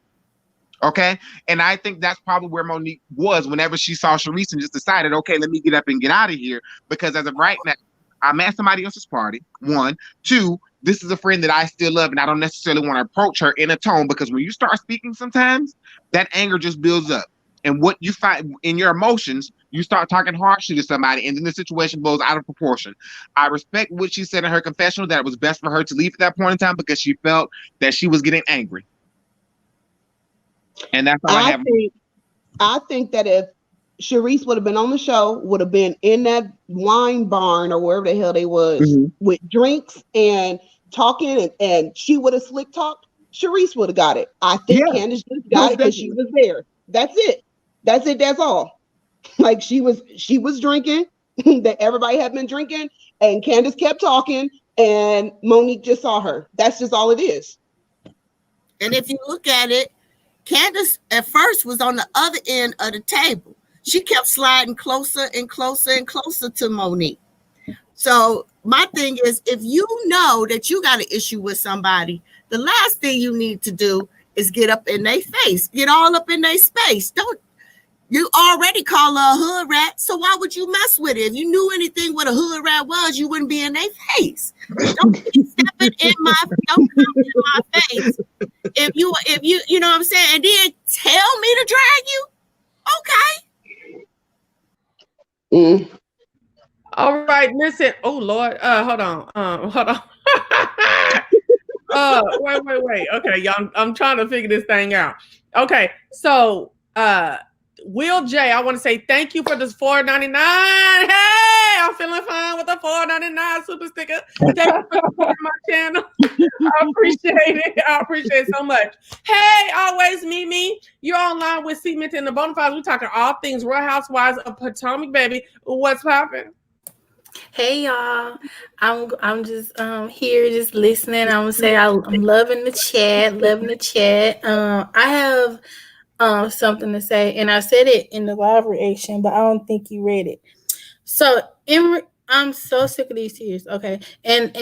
Okay? And I think that's probably where Monique was whenever she saw Sharice and just decided, okay, let me get up and get out of here. Because as of right now, I'm at somebody else's party, 1. 2, this is a friend that I still love, and I don't necessarily want to approach her in a tone, because when you start speaking sometimes, that anger just builds up. And what you find in your emotions, you start talking harshly to somebody, and then the situation blows out of proportion. I respect what she said in her confessional, that it was best for her to leave at that point in time because she felt that she was getting angry. And that's all I think that if Sharice would have been on the show, would have been in that wine barn or wherever the hell they was, with drinks and talking, and she would have slick talked, Sharice would have got it. I think Candiace just got it because she was there. That's it. That's all. Like she was drinking, that everybody had been drinking, and Candiace kept talking, and Monique just saw her. That's just all it is. And if you look at it, Candiace at first was on the other end of the table. She kept sliding closer and closer and closer to Monique. So my thing is, if you know that you got an issue with somebody, the last thing you need to do is get up in their face, get all up in their space. Don't you already call her a hood rat? So why would you mess with it? If you knew anything what a hood rat was, you wouldn't be in their face. Don't keep stepping in my face. If you know what I'm saying, and then tell me to drag you, okay. All right, listen. Oh Lord, hold on. Wait. Okay, y'all. I'm trying to figure this thing out. Okay, so Will J, I want to say thank you for this $4.99. Hey, I'm feeling fine with the $4.99 super sticker. Thank you for supporting my channel. I appreciate it. I appreciate it so much. Hey, always me. You're online with Cmeantit and the Bonafides. We're talking all things Real Housewives of Potomac, baby. What's popping? Hey y'all, I'm just here just listening. I'm gonna say I'm loving the chat. I have something to say, and I said it in the live reaction, but I don't think you read it. So I'm so sick of these tears. Okay, and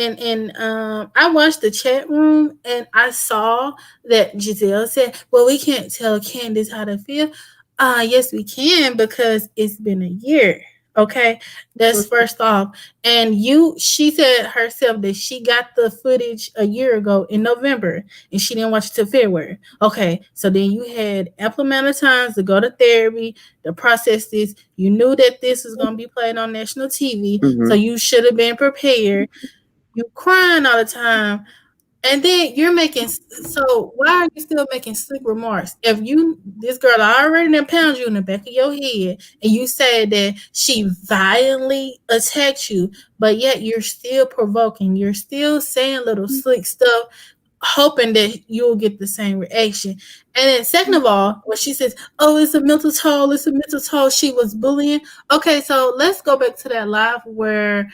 I watched the chat room and I saw that Giselle said, "Well, we can't tell Candiace how to feel." Yes, we can, because it's been a year. Okay, that's first off. And she said herself that she got the footage a year ago in November and she didn't watch it till February. Okay, so then you had ample amount of times to go to therapy, to process this. You knew that this was going to be played on national TV, so you should have been prepared. You crying all the time. And then you're making, so why are you still making slick remarks? If this girl already done pound you in the back of your head and you said that she violently attacked you, but yet you're still provoking, you're still saying little slick stuff, hoping that you'll get the same reaction. And then second of all, when she says, oh, it's a mental toll, she was bullying. Okay, so let's go back to that live where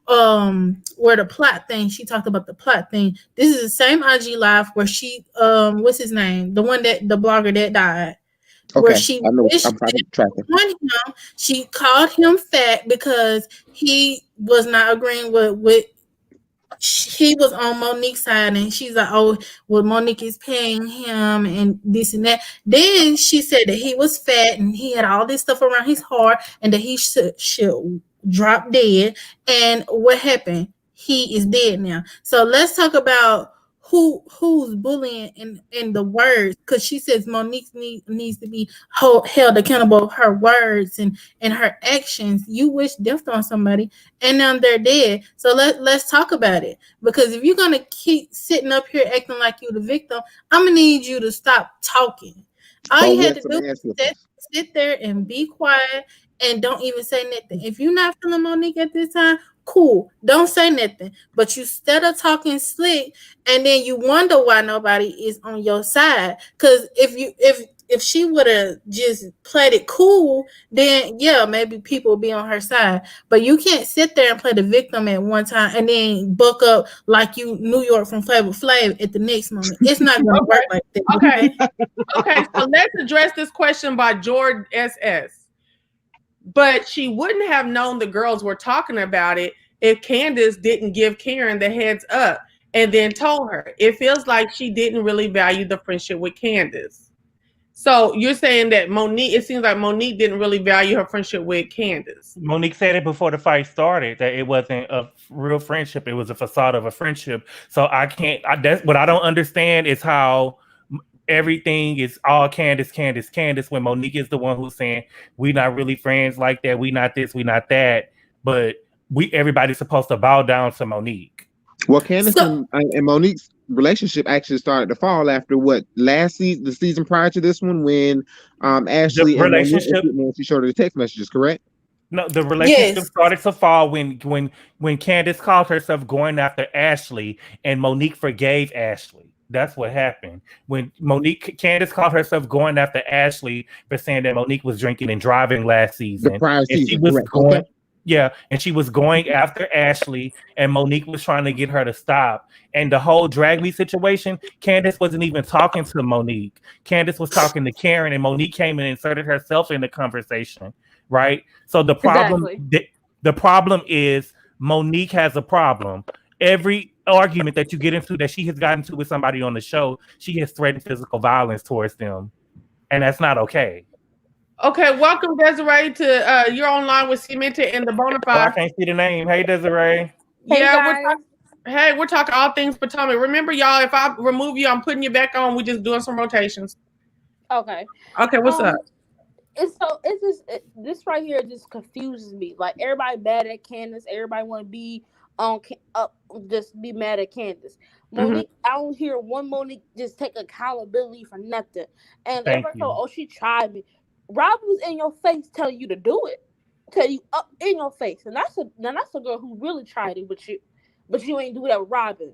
where the plot thing, she talked about the plot thing. This is the same IG live where she what's his name, the blogger that died, where she she called him fat because he was not agreeing with he was on Monique's side, and she's like, oh, well, Monique is paying him and this and that. Then she said that he was fat and he had all this stuff around his heart and that he should drop dead. And what happened? He is dead now. So let's talk about who's bullying in the words, because she says Monique needs to be held accountable for her words and her actions. You wish death on somebody and now they're dead. So let's talk about it, because if you're gonna keep sitting up here acting like you're the victim, I'm gonna need you to stop talking. All you had to do is sit there and be quiet and don't even say nothing. If you're not feeling Monique at this time, cool, don't say nothing. But you instead of talking slick, and then you wonder why nobody is on your side. Because if she would have just played it cool, then yeah, maybe people would be on her side. But you can't sit there and play the victim at one time and then buck up like you New York from Flavor Flav at the next moment. It's not going to work like that. Okay. So let's address this question by George SS. But she wouldn't have known the girls were talking about it if Candiace didn't give Karen the heads up and then told her. It feels like she didn't really value the friendship with Candiace. So you're saying that it seems like Monique didn't really value her friendship with Candiace. Monique said it before the fight started, that it wasn't a real friendship. It was a facade of a friendship. So that's what I don't understand is how everything is all Candiace, when Monique is the one who's saying we're not really friends like that, we not this, we not that, but everybody's supposed to bow down to Monique. Well, Candiace and Monique's relationship actually started to fall after the season prior to this one, when Ashley the relationship, and Monique, she showed her the text messages, correct? No, the relationship started to fall when Candiace called herself going after Ashley and Monique forgave Ashley. That's what happened. When Candiace called herself going after Ashley for saying that Monique was drinking and driving last season. The prior season, she was going, and she was going after Ashley, and Monique was trying to get her to stop. And the whole drag me situation, Candiace wasn't even talking to Monique. Candiace was talking to Karen, and Monique came and inserted herself in the conversation, right? So the problem is Monique has a problem. Every argument that you get into, that she has gotten to with somebody on the show, she has threatened physical violence towards them, and that's not okay. Okay, welcome Desiree to you're online with Cmeantit and the Bonafide. Oh, I can't see the name. Hey Desiree. We're talking all things Potomac. Remember, y'all, if I remove you, I'm putting you back on. We're just doing some rotations. Okay. Okay, what's up? This right here just confuses me. Like, everybody mad at Candiace. Everybody want to be just be mad at Candiace. Monique, I don't hear one Monique just take accountability for nothing. And everybody thought, oh, she tried me. Rob was in your face telling you to do it. Tell you up in your face. And that's a girl who really tried it with you. But you ain't do that with Robin.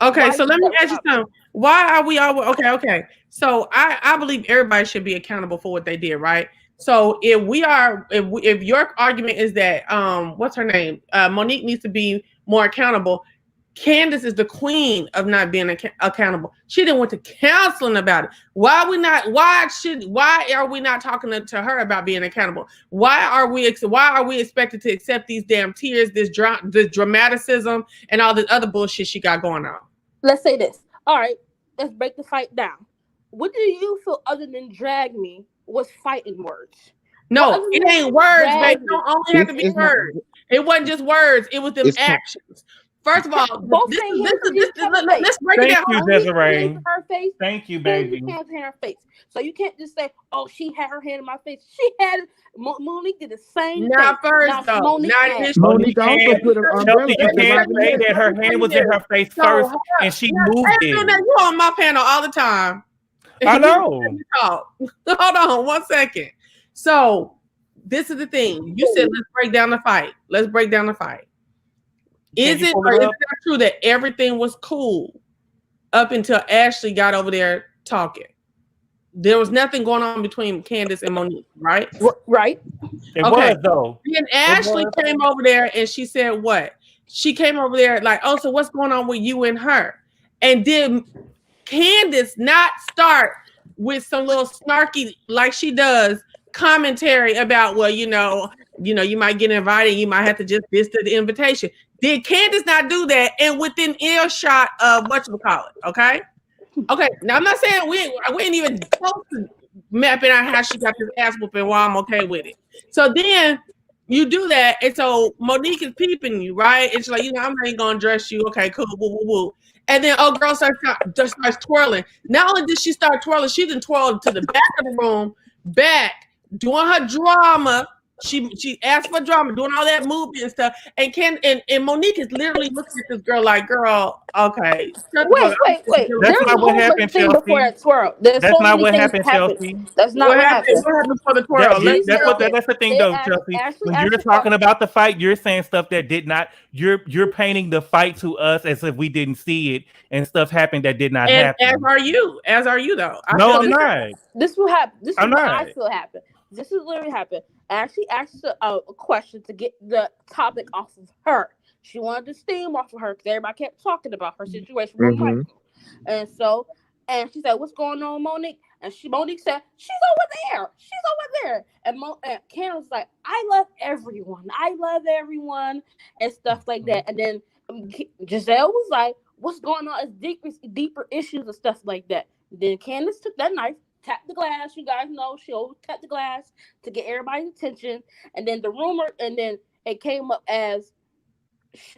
Okay, so let me ask you something. Why are we all okay? So I believe everybody should be accountable for what they did, right? So if your argument is that what's her name? Monique needs to be more accountable. Candiace is the queen of not being accountable. She didn't went to counseling about it. Why are we not talking to her about being accountable? Why are we expected to accept these damn tears, this dramaticism, and all this other bullshit she got going on? Let's say this. All right, let's break the fight down. What do you feel other than drag me was fighting words? No, it ain't words, baby. It don't only have to be words. It wasn't just words. It was them actions. First of all, let's break it down. Thank you, Desiree. Thank you, baby. Hands in her face. So you can't just say, "Oh, she had her hand in my face." She had Monique did the same not thing. First, though. Monique also put her umbrella. You can't say that her hand was in her face first and she moved it. You on my panel all the time. I know. Hold on 1 second. So this is the thing. You said let's break down the fight. Let's break down the fight. Is it not true that everything was cool up until Ashley got over there talking? There was nothing going on between Candiace and Monique, right? Right. It was though. Then Ashley came over there and she said what? She came over there like, oh, so what's going on with you and her? And did Candiace not start with some little snarky, like she does, commentary about, well, you might get invited, you might have to just miss the invitation. Did Candiace not do that? And within earshot of whatchamacallit, okay? Okay, now I'm not saying we ain't even close to mapping out how she got this ass whooping while I'm okay with it. So then you do that, and so Monique is peeping you, right? It's like, I'm not even gonna dress you. Okay, cool, woo, woo, woo. And then girl starts twirling. Not only did she start twirling, she didn't twirl to the back of the room, back, doing her drama. She asked for drama, doing all that movement and stuff. And Monique is literally looking at this girl like, girl, okay. Wait. That's not what happened, Chelsea. Before that twirl. That's not what happened, Chelsea. That's not what happened. What happened for the twirl? That's the thing, though, Chelsea. When you're talking about the fight, you're saying stuff that did not. You're painting the fight to us as if we didn't see it, and stuff happened that did not happen. As are you, though. No, I'm not. This will happen. This is what I feel happened. This is literally happened. Ashley asked a question to get the topic off of her. She wanted the steam off of her because everybody kept talking about her situation with Michael. And she said, "What's going on, Monique?" And Monique said, "She's over there. And Candiace was like, "I love everyone, and stuff like that." And then Giselle was like, "What's going on? It's deeper issues and stuff like that." Then Candiace took that knife, tapped the glass. You guys know she always tapped the glass to get everybody's attention. And then it came up as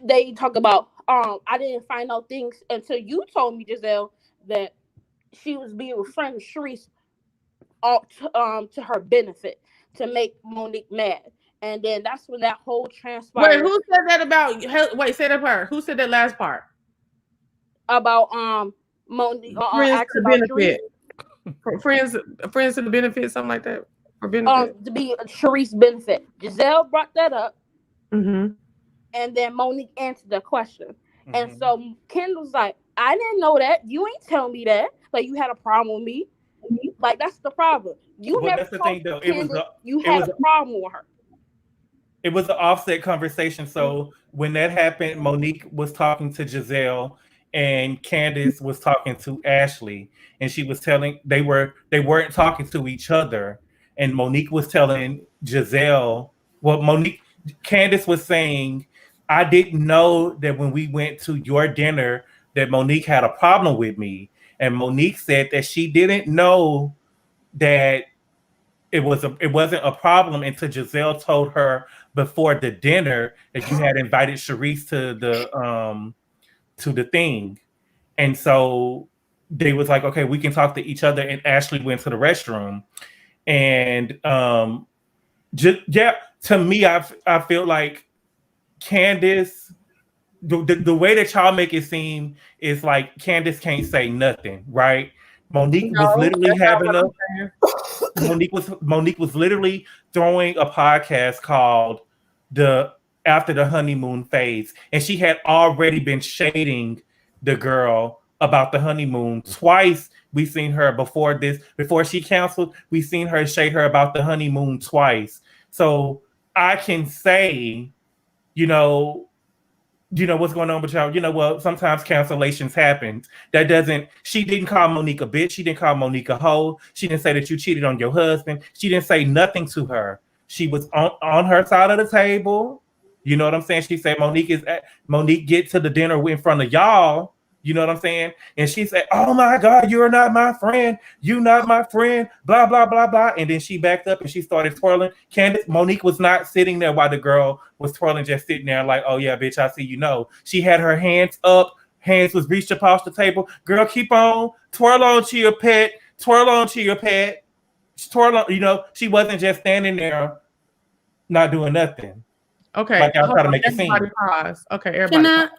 they talk about, I didn't find out things until you told me, Giselle, that she was being with friends with Sharice to her benefit, to make Monique mad. And then that's when that whole transpired. Wait, who said that about? Wait, say that part. Who said that last part? About Monique. Friends to benefit. Friends to the benefit, something like that. For benefit. To be Sharice's benefit. Giselle brought that up. Mm-hmm. And then Monique answered the question. Mm-hmm. And so Kendall was like, "I didn't know that. You ain't tell me that. Like, you had a problem with me." Like, that's the problem. You never told Kendall you had a problem with her. It was an offset conversation. So when that happened, Monique was talking to Giselle and Candiace was talking to Ashley, and she was telling they weren't talking to each other. And Monique was telling Giselle, Candiace was saying, "I didn't know that when we went to your dinner that Monique had a problem with me." And Monique said that she didn't know that it wasn't a problem until Giselle told her before the dinner that you had invited Sharice to the thing. And so they was like, "Okay, we can talk to each other." And Ashley went to the restroom. And to me, I feel like Candiace, the way that y'all make it seem is like Candiace can't say nothing, right? Monique was literally Monique was literally throwing a podcast called After the Honeymoon Phase, and she had already been shading the girl about the honeymoon twice. We seen her before she canceled. We seen her shade her about the honeymoon twice. So I can say, what's going on with y'all. Sometimes cancellations happen. She didn't call Monique a bitch. She didn't call Monique a hoe. She didn't say that you cheated on your husband. She didn't say nothing to her. She was on her side of the table. You know what I'm saying? She said Monique get to the dinner in front of y'all, You know what I'm saying? And she said, "Oh my God, you're not my friend. You not my friend." Blah blah blah blah. And then she backed up and she started twirling. Candiace, Monique was not sitting there while the girl was twirling, just sitting there like, "Oh yeah, bitch, I see you know." She had her hands up. Hands was reached across the table. Girl, keep on twirl on to your pet. Twirl on to your pet. Twirl on. You know, she wasn't just standing there, not doing nothing. Okay, like y'all try to make it seem. Everybody pause. Okay, everybody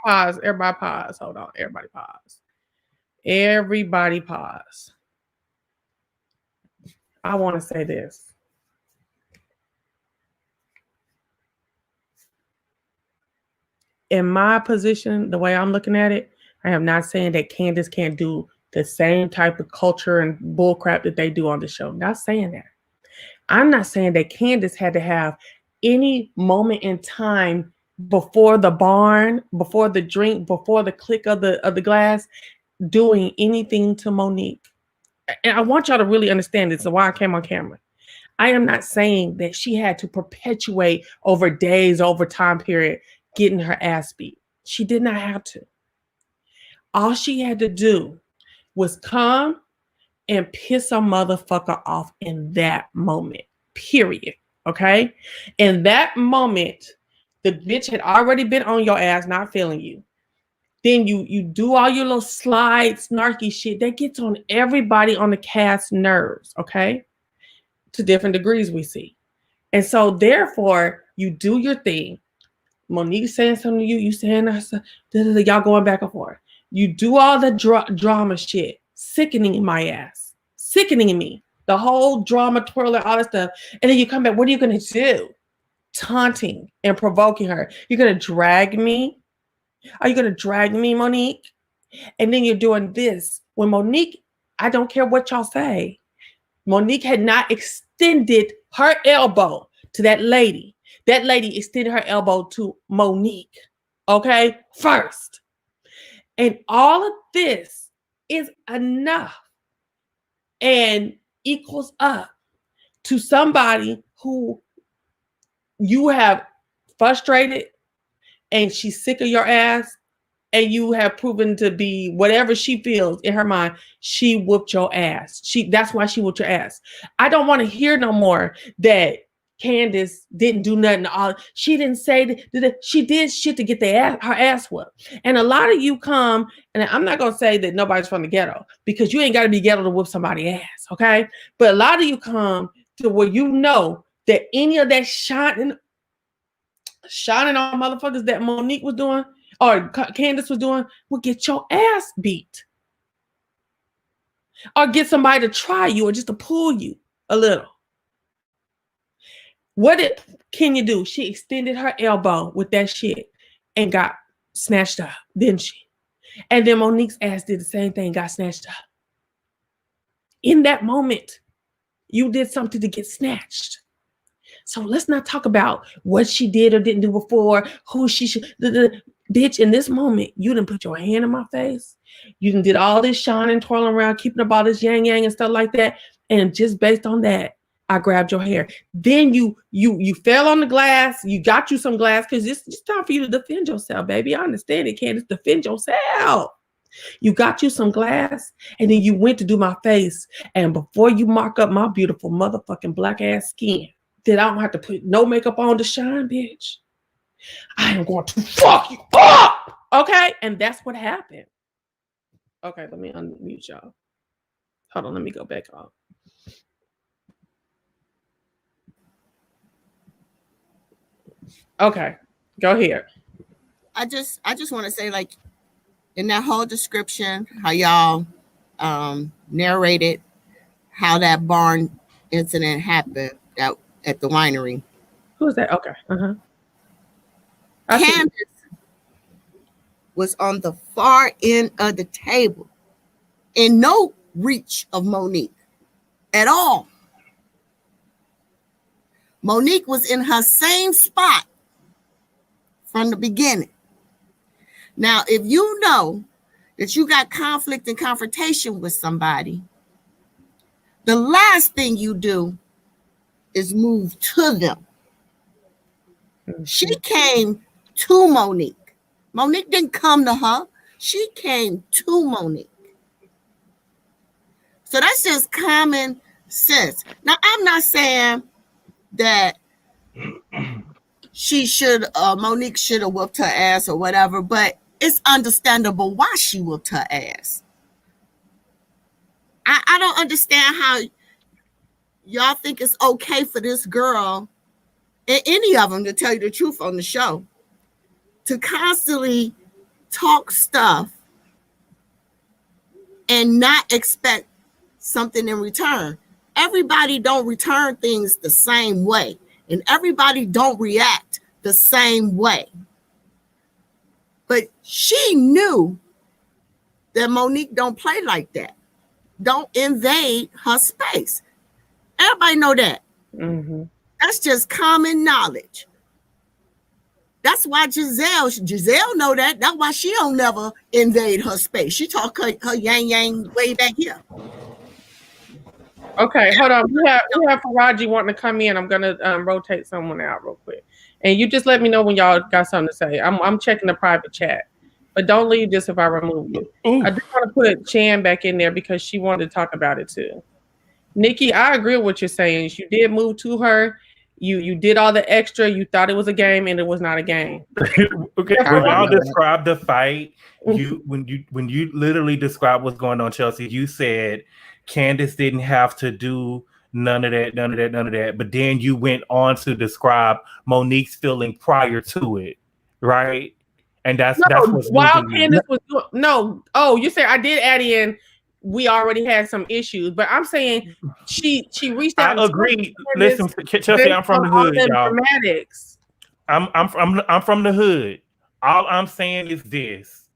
pause. Everybody pause. Hold on. Everybody pause. Everybody pause. I want to say this. In my position, the way I'm looking at it, I am not saying that Candiace can't do the same type of culture and bullcrap that they do on the show. Not saying that. I'm not saying that Candiace had to have any moment in time before the barn, before the drink, before the click of the glass, doing anything to Monique. And I want y'all to really understand this. So why I came on camera. I am not saying that she had to perpetuate over days, over time period, getting her ass beat. She did not have to. All she had to do was come and piss a motherfucker off in that moment, period. Okay? In that moment, the bitch had already been on your ass, not feeling you. Then you do all your little slide, snarky shit that gets on everybody on the cast nerves, okay? To different degrees we see. And so therefore, you do your thing. Monique saying something to you, you saying y'all going back and forth. You do all the drama shit, sickening my ass, sickening me. The whole drama, twirler, all that stuff. And then you come back, what are you going to do? Taunting and provoking her. You're going to drag me? Are you going to drag me, Monique? And then you're doing this. When Monique, I don't care what y'all say, Monique had not extended her elbow to that lady. That lady extended her elbow to Monique, okay, first. And all of this is enough and equals up to somebody who you have frustrated and she's sick of your ass, and you have proven to be whatever she feels in her mind, she whooped your ass. That's why she whooped your ass. I don't want to hear no more that Candiace didn't do nothing. She didn't say that she did shit to get her ass whooped. And a lot of you come, and I'm not going to say that nobody's from the ghetto, because you ain't got to be ghetto to whoop somebody's ass, okay? But a lot of you come to where you know that any of that shining on motherfuckers that Monique was doing or Candiace was doing will get your ass beat. Or get somebody to try you or just to pull you a little. What can you do? She extended her elbow with that shit and got snatched up, didn't she? And then Monique's ass did the same thing, got snatched up. In that moment, you did something to get snatched. So let's not talk about what she did or didn't do before, who she should. Bitch, in this moment, you didn't put your hand in my face. You done did all this shining, twirling around, keeping up all this yang and stuff like that. And just based on that, I grabbed your hair. Then you fell on the glass. You got you some glass because it's time for you to defend yourself, baby. I understand it, Candiace. Defend yourself. You got you some glass, and then you went to do my face. And before you mark up my beautiful motherfucking black ass skin, that I don't have to put no makeup on to shine, bitch, I am going to fuck you up. Okay? And that's what happened. Okay, let me unmute y'all. Hold on, let me go back on. Okay, go here. I just want to say, like, in that whole description, how y'all narrated how that barn incident happened at the winery. Who is that? Okay. Candiace was on the far end of the table, in no reach of Monique at all. Monique was in her same spot from the beginning. Now, if you know that you got conflict and confrontation with somebody, the last thing you do is move to them. She came to Monique. Monique didn't come to her. She came to Monique. So that's just common sense. Now, I'm not saying that Monique should have whooped her ass or whatever, but it's understandable why she whooped her ass. I don't understand how y'all think it's okay for this girl, and any of them, to tell you the truth on the show, to constantly talk stuff and not expect something in return. Everybody don't return things the same way, and everybody don't react the same way. But she knew that Monique don't play like that. Don't invade her space. Everybody know that. Mm-hmm. That's just common knowledge. That's why Giselle know that. That's why she don't never invade her space. She talk her yang way back here. Okay, hold on. We have Faraji wanting to come in. I'm gonna rotate someone out real quick, and you just let me know when y'all got something to say. I'm checking the private chat, but don't leave just if I remove you. Ooh. I just want to put Chan back in there because she wanted to talk about it too. Nikki, I agree with what you're saying. You did move to her. You did all the extra. You thought it was a game, and it was not a game. Okay, when y'all described the fight, when you literally described what's going on, Chelsea, you said Candiace didn't have to do none of that. But then you went on to describe Monique's feeling prior to it, right? And that's what's while Candiace was doing. No, oh, you said I did add in. We already had some issues, but I'm saying she reached out. I agree. Listen, Chelsea, I'm from the hood, y'all. I'm from the hood. All I'm saying is this: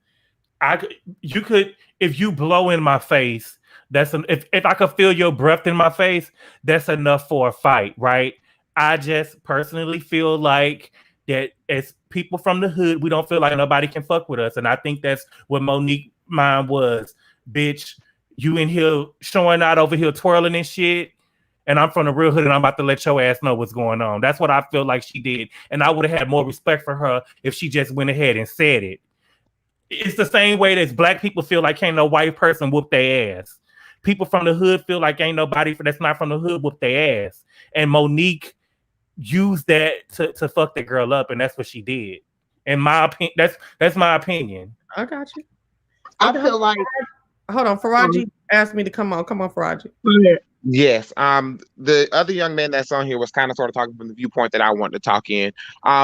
you could, if you blow in my face, if I could feel your breath in my face, that's enough for a fight, right? I just personally feel like that as people from the hood, we don't feel like nobody can fuck with us, and I think that's what Monique mind was, bitch. You in here showing out over here twirling and shit, and I'm from the real hood and I'm about to let your ass know what's going on. That's what I feel like she did, and I would have had more respect for her if she just went ahead and said it. It's the same way that black people feel like can't no white person whoop their ass. People from the hood feel like ain't nobody that's not from the hood whoop their ass. And Monique used that to fuck that girl up, and that's what she did. In my opinion, that's my opinion. I got you. I feel like. Hold on, Faraji asked me to come on. Come on, Faraji. Yes. The other young man that's on here was kind of sort of talking from the viewpoint that I wanted to talk in.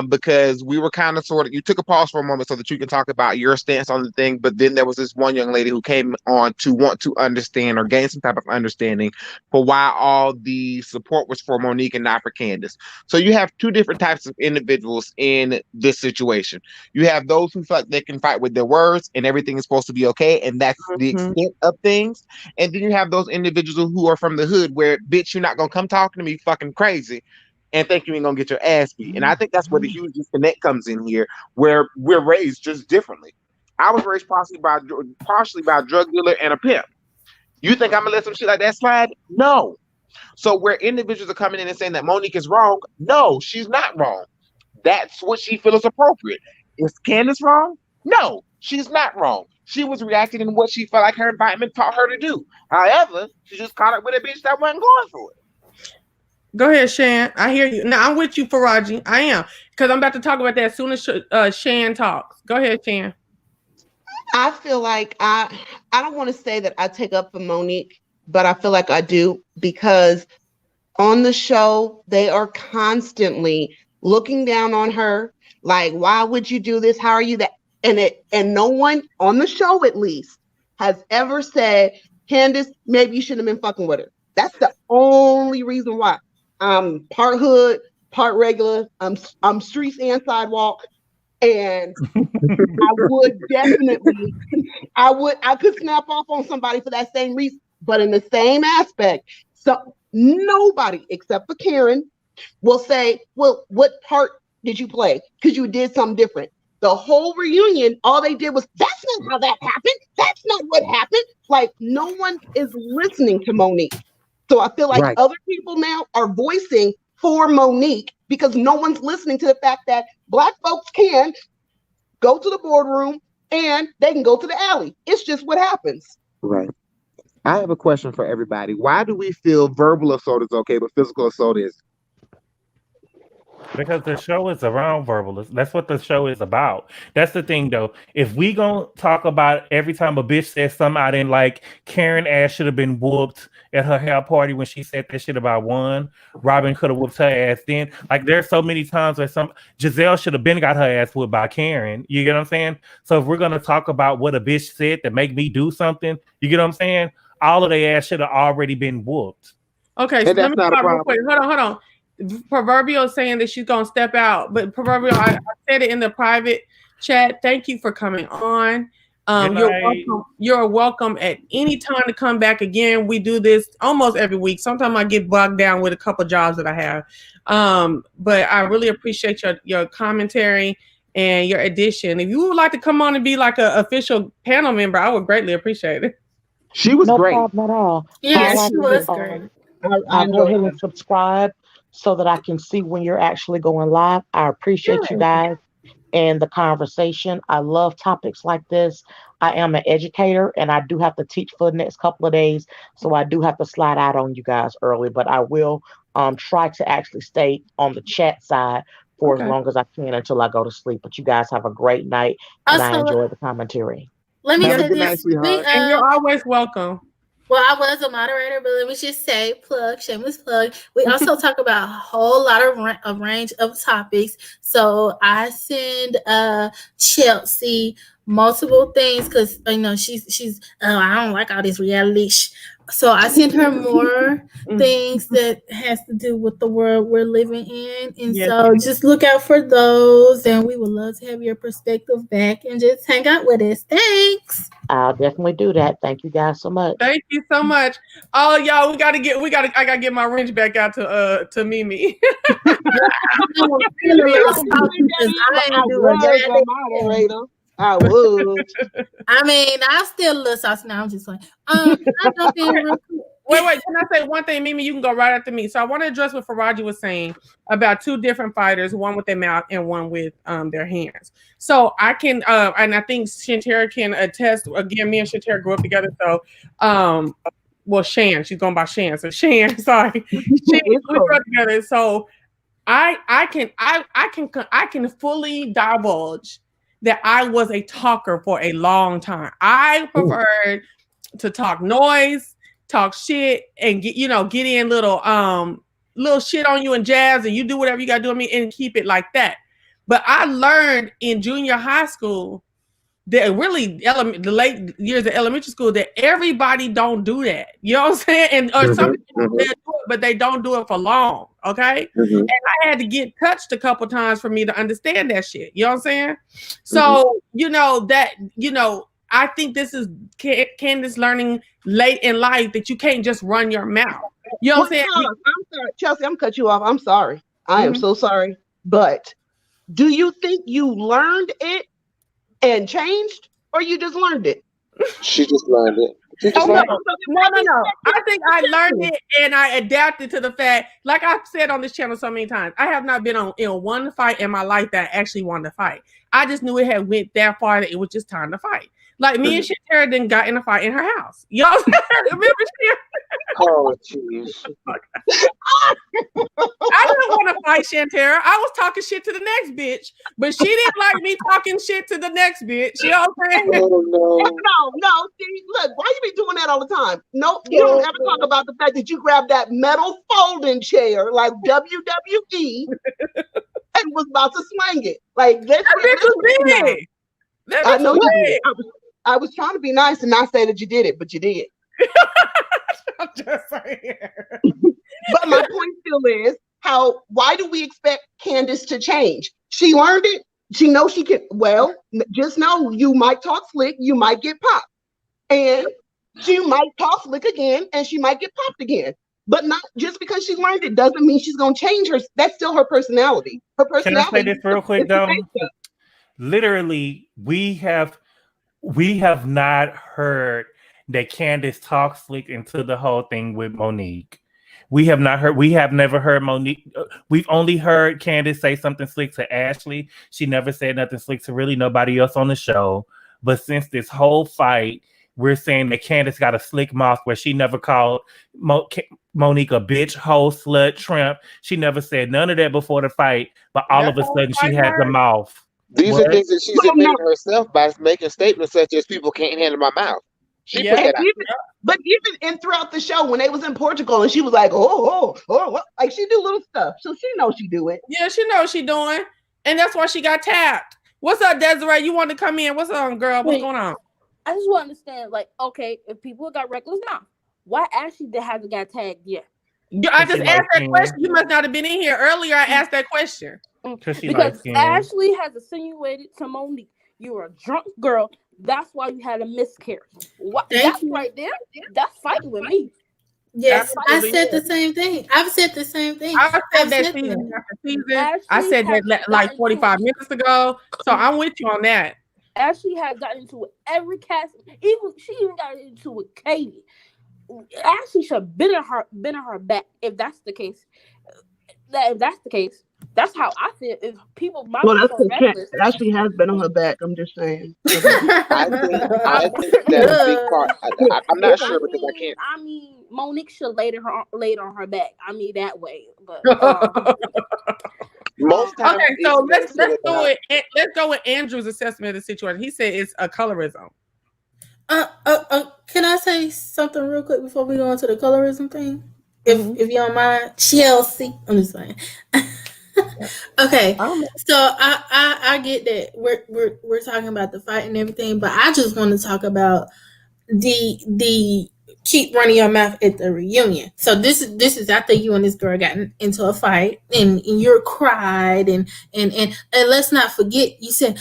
Because we were kind of you took a pause for a moment so that you can talk about your stance on the thing, but then there was this one young lady who came on to want to understand or gain some type of understanding for why all the support was for Monique and not for Candiace. So you have two different types of individuals in this situation. You have those who feel like they can fight with their words and everything is supposed to be okay, and that's the extent of things. And then you have those individuals who are from the hood where, bitch, you're not gonna come talking to me fucking crazy and think you ain't gonna get your ass beat. And I think that's where the huge disconnect comes in here, where we're raised just differently. I was raised partially by a drug dealer and a pimp. You think I'm gonna let some shit like that slide? No. So where individuals are coming in and saying that Monique is wrong, no, she's not wrong. That's what she feels appropriate. Is Candiace wrong? No, she's not wrong. She was reacting in what she felt like her environment taught her to do. However, she just caught up with a bitch that wasn't going for it. Go ahead, Shan. I hear you. Now I'm with you, Faraji. I am, because I'm about to talk about that as soon as Shan talks. Go ahead, Shan. I feel like I don't want to say that I take up for Monique, but I feel like I do, because on the show they are constantly looking down on her. Like, why would you do this? How are you that? And no one on the show, at least, has ever said, Candiace, maybe you shouldn't have been fucking with her. That's the only reason why. Part hood, part regular. I'm streets and sidewalk, and I would definitely, I could snap off on somebody for that same reason. But in the same aspect, so nobody except for Karen will say, well, what part did you play? Because you did something different. The whole reunion, all they did was, that's not how that happened. That's not what happened. Like, no one is listening to Monique. So I feel like other people now are voicing for Monique because no one's listening to the fact that Black folks can go to the boardroom, and they can go to the alley. It's just what happens. Right. I have a question for everybody. Why do we feel verbal assault is okay, but physical assault is? Because the show is around verbal. That's what the show is about. That's the thing, though. If we gonna talk about every time a bitch says something I didn't like, Karen ass should have been whooped at her hair party when she said that shit about one. Robin could have whooped her ass then. Like, there's so many times where Giselle should have been got her ass whooped by Karen. You get what I'm saying? So if we're gonna talk about what a bitch said that make me do something, you get what I'm saying? All of their ass should have already been whooped. Okay, so let me stop real quick. Hold on. Proverbial saying that she's gonna step out, but Proverbial, I said it in the private chat. Thank you for coming on. You're welcome at any time to come back again. We do this almost every week. Sometimes I get bogged down with a couple jobs that I have, but I really appreciate your commentary and your addition. If you would like to come on and be like an official panel member, I would greatly appreciate it. She was great. No problem at all. Yeah, she was great. I'll go ahead and subscribe so that I can see when you're actually going live. I appreciate you guys and the conversation. I love topics like this. I am an educator and I do have to teach for the next couple of days. So I do have to slide out on you guys early, but I will try to actually stay on the chat side for as long as I can until I go to sleep. But you guys have a great night and I enjoy the commentary. Let me say this. And you're always welcome. Well, I was a moderator, but let me just say, shameless plug. We also talk about a whole lot of range of topics. So I send Chelsea multiple things because she's I don't like all this reality. So I send her more things that has to do with the world we're living in. And so just look out for those. And we would love to have your perspective back and just hang out with us. Thanks. I'll definitely do that. Thank you guys so much. Thank you so much. Oh, y'all, I gotta get my wrench back out to Mimi. I would. I mean, I'm still a little saucy now. I'm just like, Wait, can I say one thing, Mimi? You can go right after me. So I want to address what Faraji was saying about two different fighters, one with their mouth and one with their hands. So I can, and I think Shantara can attest. Again, me and Shantara grew up together. So, well, Shan, she's going by Shan. So Shan, sorry, we grew up together. So I can fully divulge that I was a talker for a long time. I preferred to talk noise, talk shit, and get in little shit on you and jabs, and you do whatever you gotta do to me and keep it like that. But I learned in junior high school that really the late years of elementary school that everybody don't do that. You know what I'm saying? And or some people do it, but they don't do it for long. Okay. And I had to get touched a couple times for me to understand that shit. You know what I'm saying? So I think this is Candiace learning late in life that you can't just run your mouth. You know what I'm saying? I'm sorry, Chelsea, I'm cut you off. I'm sorry. I am so sorry. But do you think you learned it and changed, or you just learned it? She just learned it. No. I think I learned it and I adapted to the fact, like I've said on this channel so many times, I have not been in one fight in my life that I actually wanted to fight. I just knew it had went that far that it was just time to fight. Like me and Shantara then got in a fight in her house. Y'all remember Shantara? Oh, jeez. I didn't want to fight Shantara. I was talking shit to the next bitch, but she didn't like me talking shit to the next bitch. You know what I'm saying? Oh, no. See, look, why you be doing that all the time? No, you don't ever talk about the fact that you grabbed that metal folding chair like WWE and was about to swing it. Like that bitch was big. I know you did. I was trying to be nice and not say that you did it, but you did. I'm just saying. But my point still is, why do we expect Candiace to change? She learned it. She knows she can. Well, just know you might talk slick, you might get popped. And she might talk slick again and she might get popped again. But not just because she learned it doesn't mean she's going to change her. That's still her personality. Her personality. Can I say this real quick, though? Literally, we have not heard that Candiace talk slick into the whole thing with Monique. We have never heard Monique. We've only heard Candiace say something slick to Ashley. She never said nothing slick to really nobody else on the show. But since this whole fight, we're saying that Candiace got a slick mouth where she never called Monique a bitch, hoe, slut, tramp. She never said none of that before the fight, but all of a sudden she has a mouth. These are things that she's admitted herself by making statements such as "people can't handle my mouth." She put that out. But even throughout the show, when they was in Portugal, and she was like, what? Like she do little stuff, so she knows she do it. Yeah, she knows she doing, and that's why she got tapped. What's up, Desiree? You want to come in? What's up, girl? What's going on? I just want to understand, like, okay, if people got reckless mouth, why Ashley hasn't got tagged yet? I just asked that question. You must not have been in here earlier. I asked that question. Because Ashley has insinuated to Monique, you're a drunk girl. That's why you had a miscarriage. That's right there. That's fighting with me. Yes, I said the same thing. I've said the same thing. I said that season after season. I said that like 45 minutes ago. So I'm with you on that. Ashley had gotten into every cast. She even got into with Katie. Ashley should have been in her back if that's the case. If that's the case, that's how I feel. If people, Ashley has been on her back. I'm just saying. I think that's a big part. I'm not sure because I can't. I mean, Monique should lay on her back. I mean that way, but. Most times okay, so let's go with Andrew's assessment of the situation. He said it's a colorism. Can I say something real quick before we go into the colorism thing? If you don't mind, Chelsea. I'm just saying. Okay, so I get that we're talking about the fight and everything, but I just want to talk about the keep running your mouth at the reunion. So this is after you and this girl got into a fight and you cried and let's not forget you said,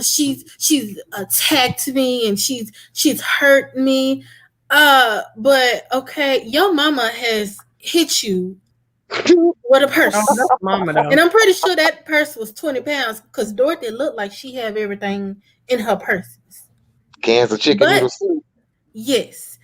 she's attacked me and she's hurt me. But okay, your mama has hit you with a purse. And I'm pretty sure that purse was 20 pounds because Dorothy looked like she had everything in her purses. Cans of chicken noodle soup. Yes.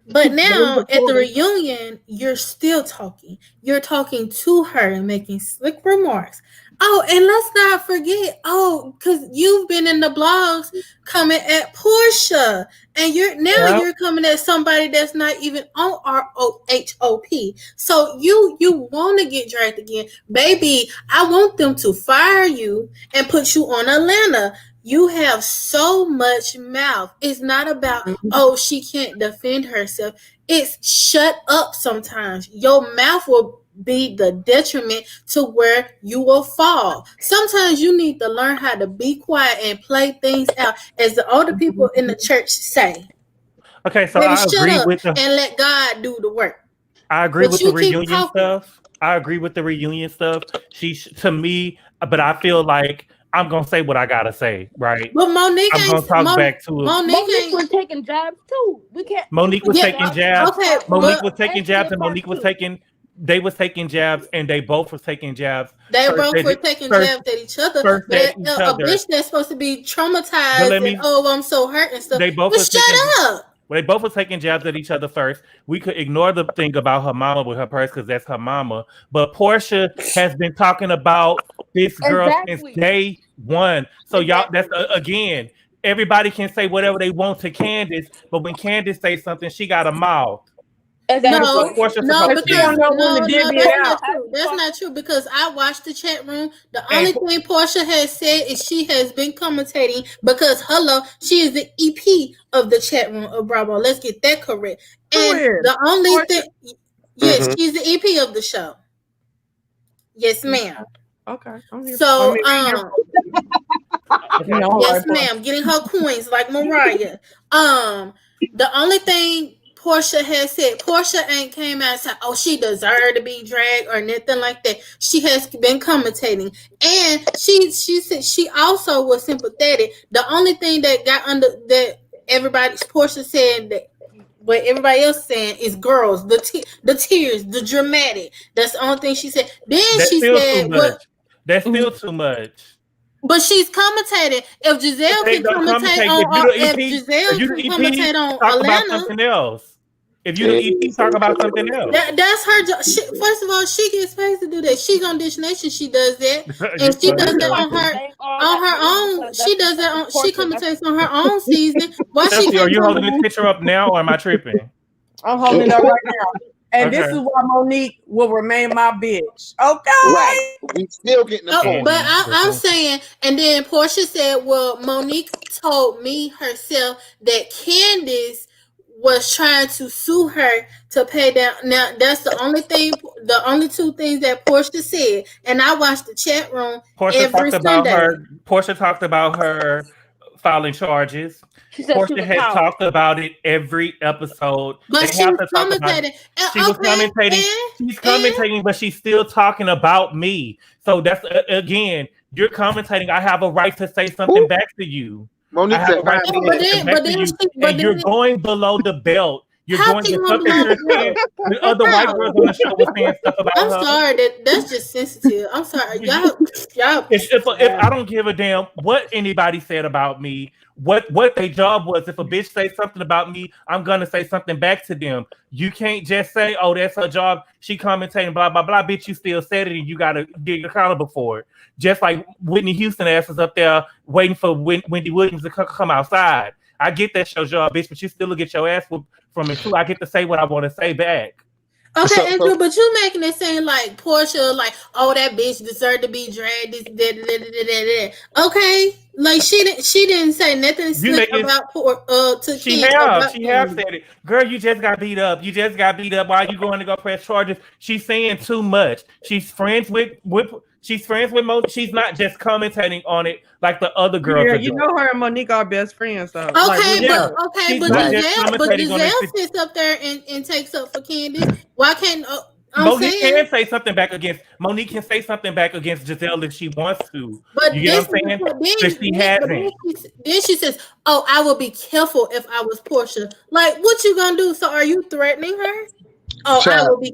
But now at the reunion, you're still talking. You're talking to her and making slick remarks. Oh, and let's not forget, because you've been in the blogs coming at Porsha. And you're coming at somebody that's not even on ROHOP. So you want to get dragged again. Baby, I want them to fire you and put you on Atlanta. You have so much mouth. It's not about, she can't defend herself. It's shut up sometimes. Your mouth will be the detriment to where you will fall. Sometimes you need to learn how to be quiet and play things out, as the older people in the church say. Okay, so I agree with and let God do the work. I agree with the reunion stuff. I agree with the reunion stuff. To me, but I feel like I'm gonna say what I gotta say, right? But Monique, I'm gonna talk back to it. Monique was taking jabs too. We can't. Monique was taking jabs. Okay, Monique was taking jabs, and Monique was taking. They was taking jabs, and they both was taking jabs. They both were taking jabs at each other. But a bitch that's supposed to be traumatized I'm so hurt and stuff. They both shut up. Well, they both were taking jabs at each other first. We could ignore the thing about her mama with her purse because that's her mama. But Porsha has been talking about this girl since day one. So y'all, that's again, everybody can say whatever they want to Candiace, but when Candiace says something, she got a mouth. That's not true because I watched the chat room. The only thing Porsha has said is she has been commentating because she is the EP of the chat room of Bravo. Let's get that correct. And the only thing, she's the EP of the show. Yes, ma'am. Okay. So yes, ma'am. Getting her coins like Mariah. The only thing Porsha has said, Porsha ain't came out and said, she deserved to be dragged or nothing like that. She has been commentating. And she said she also was sympathetic. The only thing that got under that Porsha said that what everybody else saying is girls, the tears, the dramatic. That's the only thing she said. Then she said that's still too much. But she's commentating. If Giselle can commentate on Atlanta, talk about something else. If you talk about something else, that's her job. First of all, she gets paid to do that. She's on Dish Nation. She does that, and she does that on her own. She does that on. She commentates on her own season. Why Chelsea, are you holding this picture up now, or am I tripping? I'm holding it up right now. And this is why Monique will remain my bitch. Okay. Right. We still getting the point. But I'm saying, and then Porsha said, well, Monique told me herself that Candiace was trying to sue her to pay down. Now, that's the only two things that Porsha said. And I watched the chat room every Sunday. Porsha talked about her filing charges. Porsha has talked about it every episode. But she's commentating. She's commentating, but she's still talking about me. So that's again, you're commentating. I have a right to say something back to you. Monique said, and you're going below the belt. You're going to something the other white girls on the show were saying stuff about her. I'm sorry, that's just sensitive. I'm sorry, y'all. If I don't give a damn what anybody said about me, what their job was. If a bitch says something about me, I'm gonna say something back to them. You can't just say, "Oh, that's her job. She commentating, blah blah blah." Bitch, you still said it, and you gotta get accountable for it. Just like Whitney Houston ass is up there waiting for Wendy Williams to come outside. I get that's your job, bitch, but you still get your ass whooped from it too. I get to say what I want to say back. Okay, Andrew, but you making it seem like Porsha, like, oh, that bitch deserved to be dragged. Okay, like she didn't say nothing slick about to she have said it. Girl, you just got beat up. Why you going to go press charges? She's saying too much. She's friends with Mo. She's not just commentating on it like the other girls. Yeah, you know her and Monique are best friends. So okay, but Giselle sits up there and takes up for Candiace. Why can't Monique can say something back against Giselle if she wants to? But you get what I'm saying? But she hasn't. Then she says, "Oh, I will be careful if I was Porsha." Like, what you gonna do? So, are you threatening her? Oh, I will be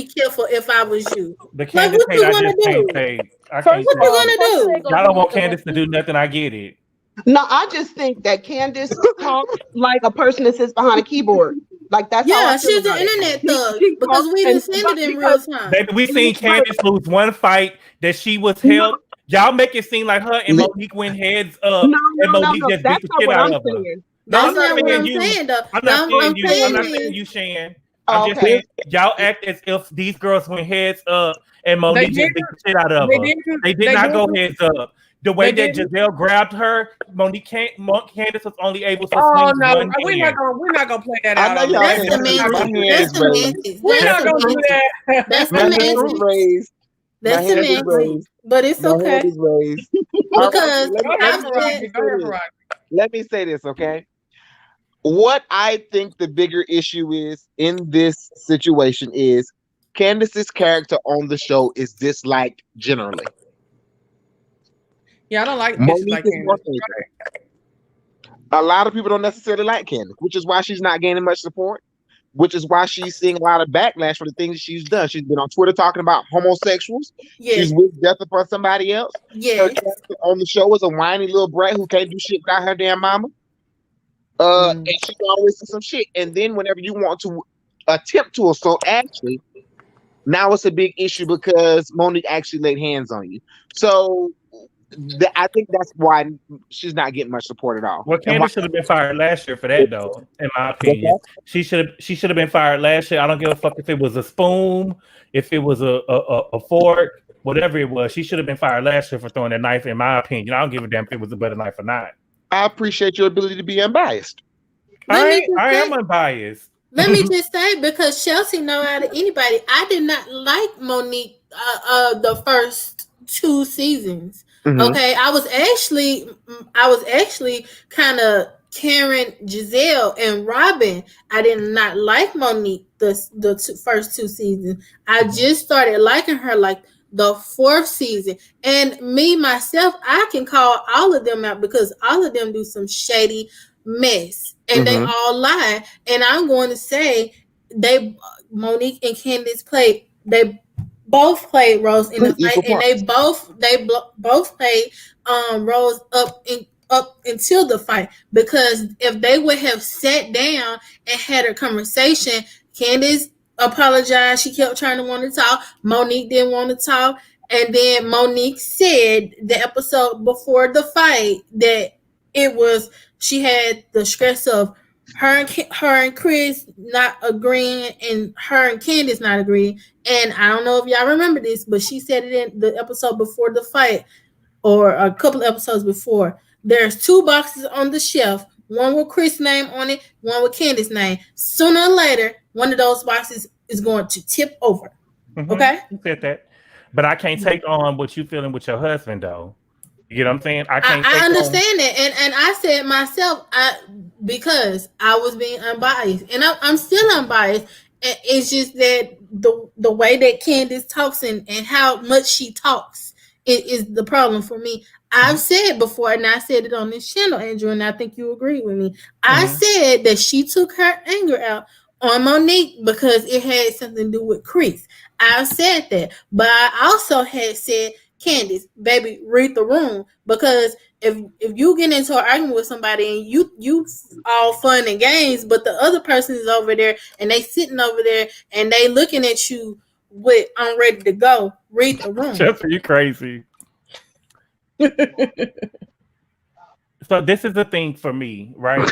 careful if I was you. Like, what you gonna do? What you gonna do? Y'all don't want Candiace to do nothing. I get it. No, I just think that Candiace talks like a person that sits behind a keyboard. Like that's she's an internet thug because we didn't see it in real time. Baby, we seen Candiace lose one fight that she was held. Y'all make it seem like her and Monique went heads up, and Monique just beat the shit out of her. That's not what I'm saying, though. I'm not saying you, Shan. I'm just saying y'all act as if these girls went heads up and Monique just beat the shit out of her. They did not go heads up. The way that Giselle grabbed her, Candiace was only able to swing one hand. We're not gonna play that out. That's semantics. We're not gonna do that. That's semantics. That's semantics. But it's okay. Because let me say this, okay? What I think the bigger issue is in this situation is Candiace's character on the show is disliked generally. Yeah, I don't like Candiace. A lot of people don't necessarily like Candiace, which is why she's not gaining much support, which is why she's seeing a lot of backlash for the things she's done. She's been on Twitter talking about homosexuals. Yes. She's with death upon somebody else. Yes. Her character on the show is a whiny little brat who can't do shit without her damn mama. And she always does some shit. And then whenever you want to attempt to assault Ashley, now it's a big issue because Monique actually laid hands on you. So I think that's why she's not getting much support at all. Well, Candiace should have been fired last year for that, though. In my opinion, she should have been fired last year. I don't give a fuck if it was a spoon, if it was a fork, whatever it was. She should have been fired last year for throwing that knife. In my opinion, I don't give a damn if it was a butter knife or not. I appreciate your ability to be unbiased. I am unbiased. Let me just say, because Chelsea know out of anybody, I did not like Monique the first 2 seasons. Mm-hmm. Okay, I was actually kind of Karen, Giselle, and Robin. I did not like Monique the first 2 seasons. I just started liking her like the 4th season. And me myself, I can call all of them out because all of them do some shady mess, and they all lie. And I'm going to say Monique and Candiace both played roles in the fight, and they both played roles up up until the fight, because if they would have sat down and had a conversation, Candiace apologized. She kept trying to want to talk. Monique didn't want to talk. And then Monique said the episode before the fight that it was, she had the stress of her and Chris not agreeing and her and Candiace not agreeing. And I don't know if y'all remember this, but she said it in the episode before the fight or a couple of episodes before. There's 2 boxes on the shelf, one with Chris' name on it, one with Candiace's name. Sooner or later, one of those boxes is going to tip over. Mm-hmm. Okay? You said that. But I can't take on what you feeling with your husband, though. You know what I'm saying? I understand it, and I said myself, because I was being unbiased, and I'm still unbiased. It's just that the way that Candiace talks and how much she talks is the problem for me. I've said before, and I said it on this channel, Andrew, and I think you agree with me. I said that she took her anger out on Monique because it had something to do with Chris. I've said that, but I also had said, Candiace, baby, read the room, because if you get into an argument with somebody and you all fun and games, but the other person is over there and they sitting over there and they looking at you with I'm ready to go, read the room. Just you crazy. So this is the thing for me, right?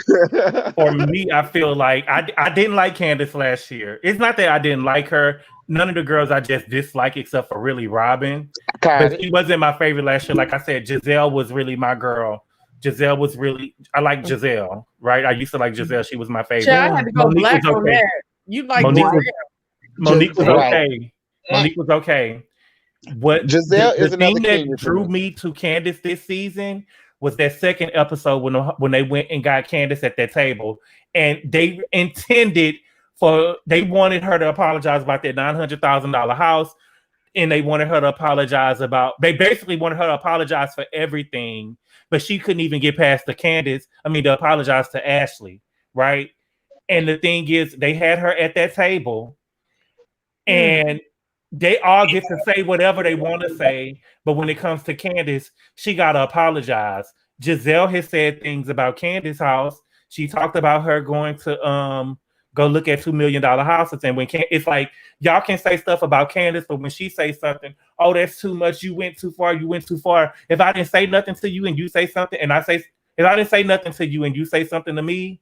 For me, I feel like I didn't like Candiace last year. It's not that I didn't like her. None of the girls I just dislike except for really Robin. But she wasn't my favorite last year. Like I said, Giselle was really my girl. Giselle was really, I like Giselle, right? I used to like Giselle. She was my favorite. I had to go Monique black was on okay. that. You like Monique was okay. Monique was okay. What Giselle the is another thing king that drew for me to Candiace this season was that second episode when they went and got Candiace at that table, and they wanted her to apologize about that $900,000 house, and they wanted her to apologize they basically wanted her to apologize for everything, but she couldn't even get past to apologize to Ashley, right? And the thing is, they had her at that table, and they all get to say whatever they want to say, but when it comes to Candiace, she gotta apologize. Giselle has said things about Candiace's house. She talked about her going to go look at $2 million houses, and when it's like y'all can say stuff about Candiace, but when she says something, oh, that's too much. You went too far. You went too far. If I didn't say nothing to you and you say something, if I didn't say nothing to you and you say something to me,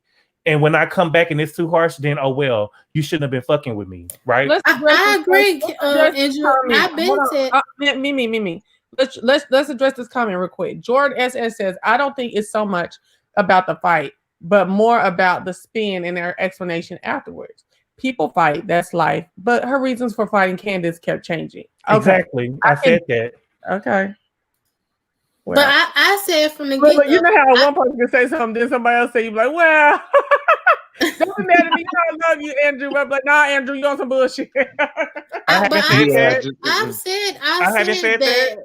and when I come back and it's too harsh, then oh well, you shouldn't have been fucking with me, right? I agree, Andrew. I've been said. Me. Let's address this comment real quick. Jordan SS says, I don't think it's so much about the fight, but more about the spin and their explanation afterwards. People fight, that's life, but her reasons for fighting Candiace kept changing. Okay. Exactly, I said that. Okay. Well, but I said from the get-go. But you know how one person can say something, then somebody else say, you like, well, don't be mad at me. I love you, Andrew. But like, nah, Andrew, you on some bullshit. I've said that.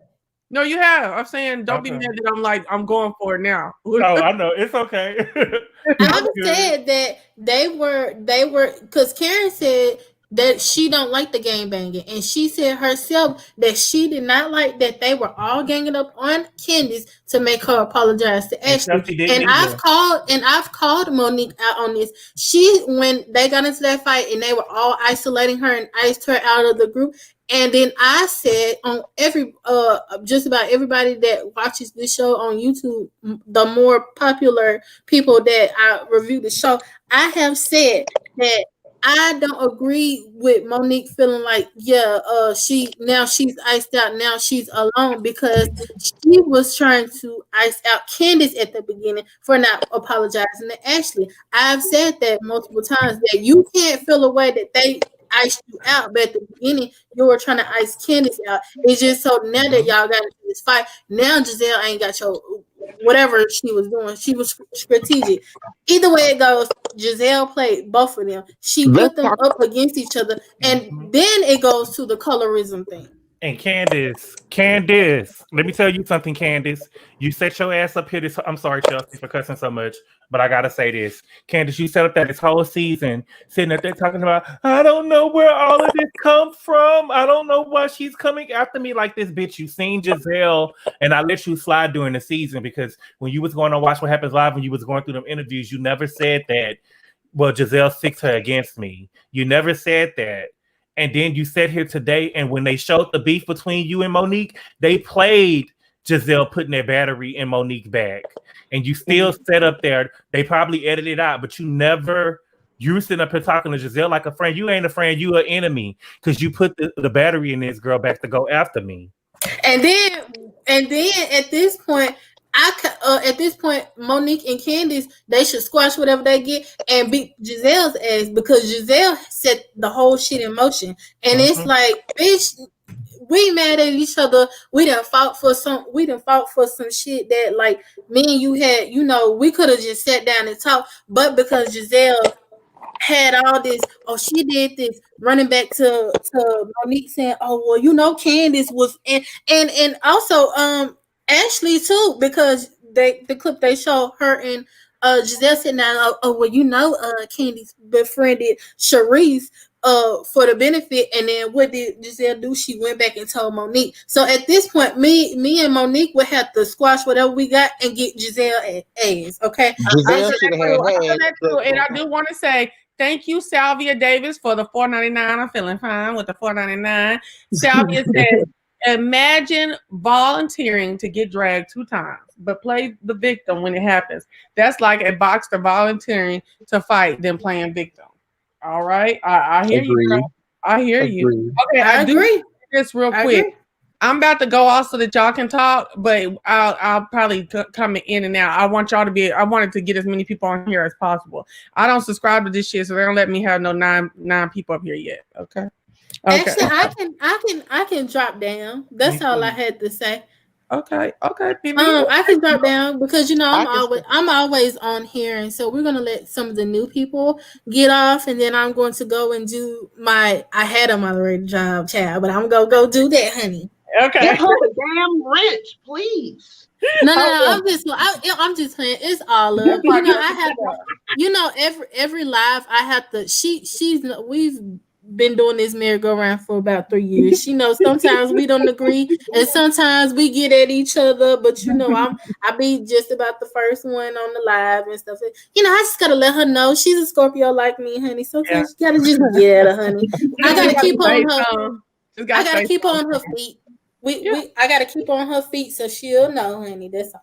No, you have. I'm saying, don't be mad that I'm going for it now. Oh, I know. It's okay. I've said that they were, because Karen said that she don't like the gang banging, and she said herself that she did not like that they were all ganging up on Candiace to make her apologize to Ashley. And I've called Monique out on this. When they got into that fight and they were all isolating her and iced her out of the group. And then I said on just about everybody that watches this show on YouTube, the more popular people that I review the show, I have said that I don't agree with Monique feeling like, she's iced out, now she's alone, because she was trying to ice out Candiace at the beginning for not apologizing to Ashley. I've said that multiple times, that you can't feel a way that they iced you out, but at the beginning you were trying to ice Candiace out. It's just so now that y'all got into this fight, now Giselle ain't got your whatever she was doing. She was strategic. Either way it goes, Giselle played both of them. She put them up against each other, and then it goes to the colorism thing. And Candiace, let me tell you something, Candiace. You set your ass up here. I'm sorry, Chelsea, for cussing so much, but I gotta say this. Candiace, you set up that this whole season, sitting up there talking about, I don't know where all of this come from. I don't know why she's coming after me like this, bitch. You seen Giselle, and I let you slide during the season because when you was going on Watch What Happens Live, when you was going through them interviews, you never said that, well, Giselle sticks her against me. You never said that. And then you sat here today, and when they showed the beef between you and Monique, they played Giselle putting their battery in Monique's bag. And you still sat up there. They probably edited it out, but you were sitting up here talking to Giselle like a friend. You ain't a friend, you an enemy, because you put the battery in this girl back to go after me. And then at this point, Monique and Candiace, they should squash whatever they get and beat Giselle's ass because Giselle set the whole shit in motion. And it's like, bitch, we mad at each other. We done fought for some shit that like me and you had, you know, we could have just sat down and talked, but because Giselle had all this, oh, she did this, running back to Monique saying, oh, well, you know, Candiace was and also Ashley too, because the clip they show her and Giselle sitting down. Oh well, you know, Candiace befriended Charisse for the benefit, and then what did Giselle do? She went back and told Monique. So at this point, me and Monique would have to squash whatever we got and get Giselle ass. Okay, Giselle and I do want to say thank you, Salvia Davis, for the $4.99. I'm feeling fine with the $4.99. Salvia says, imagine volunteering to get dragged 2 times, but play the victim when it happens. That's like a boxer volunteering to fight, then playing victim. All right, I hear you. Girl. I hear you. Okay, I agree. This real quick. I'm about to go off so that y'all can talk, but I'll probably come in and out. I want y'all to be. I wanted to get as many people on here as possible. I don't subscribe to this shit, so they don't let me have no nine people up here yet. Okay. Actually, I can drop down. That's all I had to say. Okay. I can drop down because you know I'm always on here, and so we're gonna let some of the new people get off, and then I'm going to go and do I had a moderator job, child, but I'm gonna go do that, honey. Okay. Give her the damn rent, please. No, I'm just playing. It's all up. You know, I have. You know, every live I have to. We've been doing this merry-go-round for about 3 years. You know, sometimes we don't agree and sometimes we get at each other, but you know, I be just about the first one on the live and stuff. You know, I just gotta let her know she's a Scorpio like me, honey. Sometimes you gotta just get at her, honey. I gotta keep on her. I gotta keep on her feet. I gotta keep on her feet so she'll know, honey. That's all.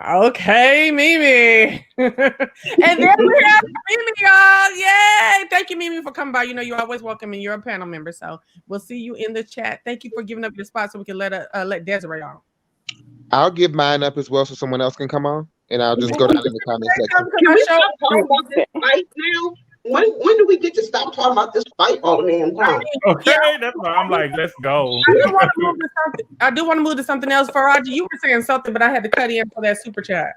Okay, Mimi. And then we have Mimi, y'all. Yay! Thank you, Mimi, for coming by. You know, you're always welcome and you're a panel member. So we'll see you in the chat. Thank you for giving up your spot so we can let Desiree on. I'll give mine up as well so someone else can come on. And I'll just go down in the comment section. Can we stop talking about this fight now? When do we get to stop talking about this fight all the damn time? Okay, that's why I'm like, let's go. I do want to move to something else. Faraji, you were saying something, but I had to cut in for that super chat.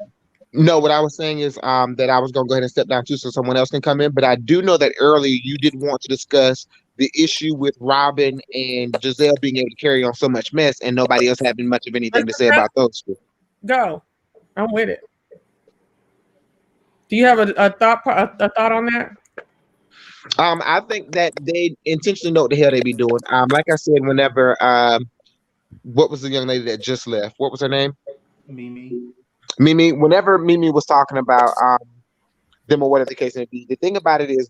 No, what I was saying is that I was going to go ahead and step down too so someone else can come in. But I do know that earlier you did want to discuss the issue with Robin and Giselle being able to carry on so much mess and nobody else having much of anything to say about those two. Go. I'm with it. Do you have a thought on that? I think that they intentionally know what the hell they be doing. Like I said, whenever what was the young lady that just left? What was her name? Mimi. Whenever Mimi was talking about them or whatever the case may be, the thing about it is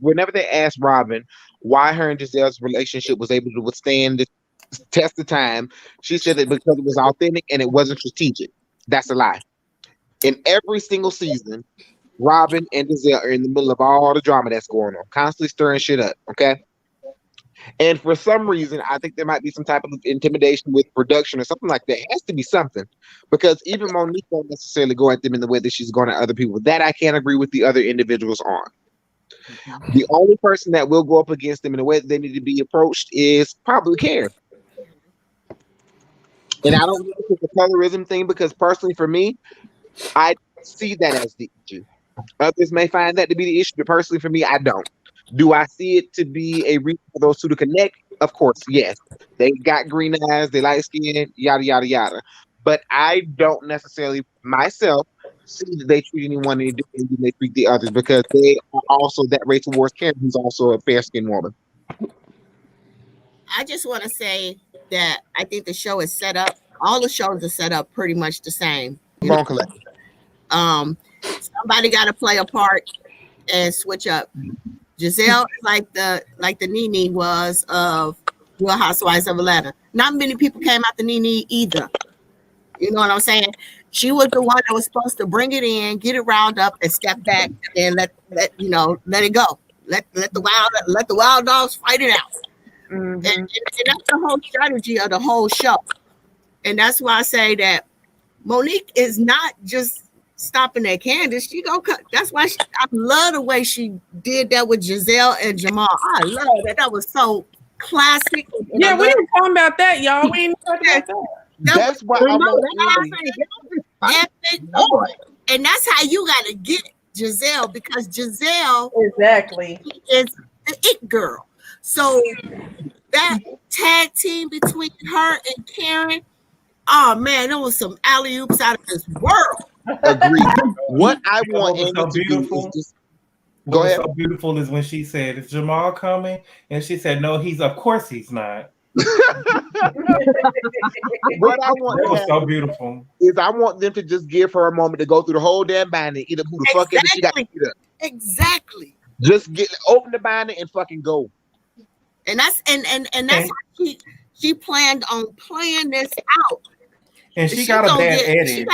whenever they asked Robin why her and Giselle's relationship was able to withstand the test of time, she said that because it was authentic and it wasn't strategic. That's a lie. In every single season, Robin and Giselle are in the middle of all the drama that's going on, constantly stirring shit up, okay? And for some reason, I think there might be some type of intimidation with production or something like that. It has to be something, because even Monique won't necessarily go at them in the way that she's going at other people. That I can't agree with the other individuals on. The only person that will go up against them in the way that they need to be approached is probably Karen. And I don't know if it's a colorism thing, because personally for me, I see that as the issue. Others may find that to be the issue, but personally for me, I don't. Do I see it to be a reason for those two to connect? of course, yes, they got green eyes, they light skin, yada yada yada. But I don't necessarily myself see that they treat anyone any different than they treat the others because they are also that way towards Karen, who's also a fair skinned woman. I just want to say that I think the show is set up. All the shows are set up pretty much the same. Somebody got to play a part and switch up. Giselle is like the Nene was of Real Housewives of Atlanta. Not many people came out the Nene either. You know what I'm saying? She was the one that was supposed to bring it in, get it riled up, and step back and let it go. Let the wild dogs fight it out. Mm-hmm. And that's the whole strategy of the whole show. And that's why I say that Monique is not just stopping at Candiace. She go cut. That's why I love the way she did that with Giselle and Jamal. I love that. That was so classic. Yeah, we didn't talk about that, y'all. We didn't talk about that. That's why and that's how you got to get Giselle, because Giselle exactly is the it girl. So that tag team between her and Karen, oh man, there was some alley-oops out of this world. Agreed. What I want Amy to do is just go ahead. So beautiful is when she said, "Is Jamal coming?" And she said, "No, of course he's not." What I want that was so beautiful is I want them to just give her a moment to go through the whole damn binder and eat up who the fuck is she got to eat up. Exactly. Just open the binder and fucking go. And that's how she planned on playing this out. And she got a bad edit.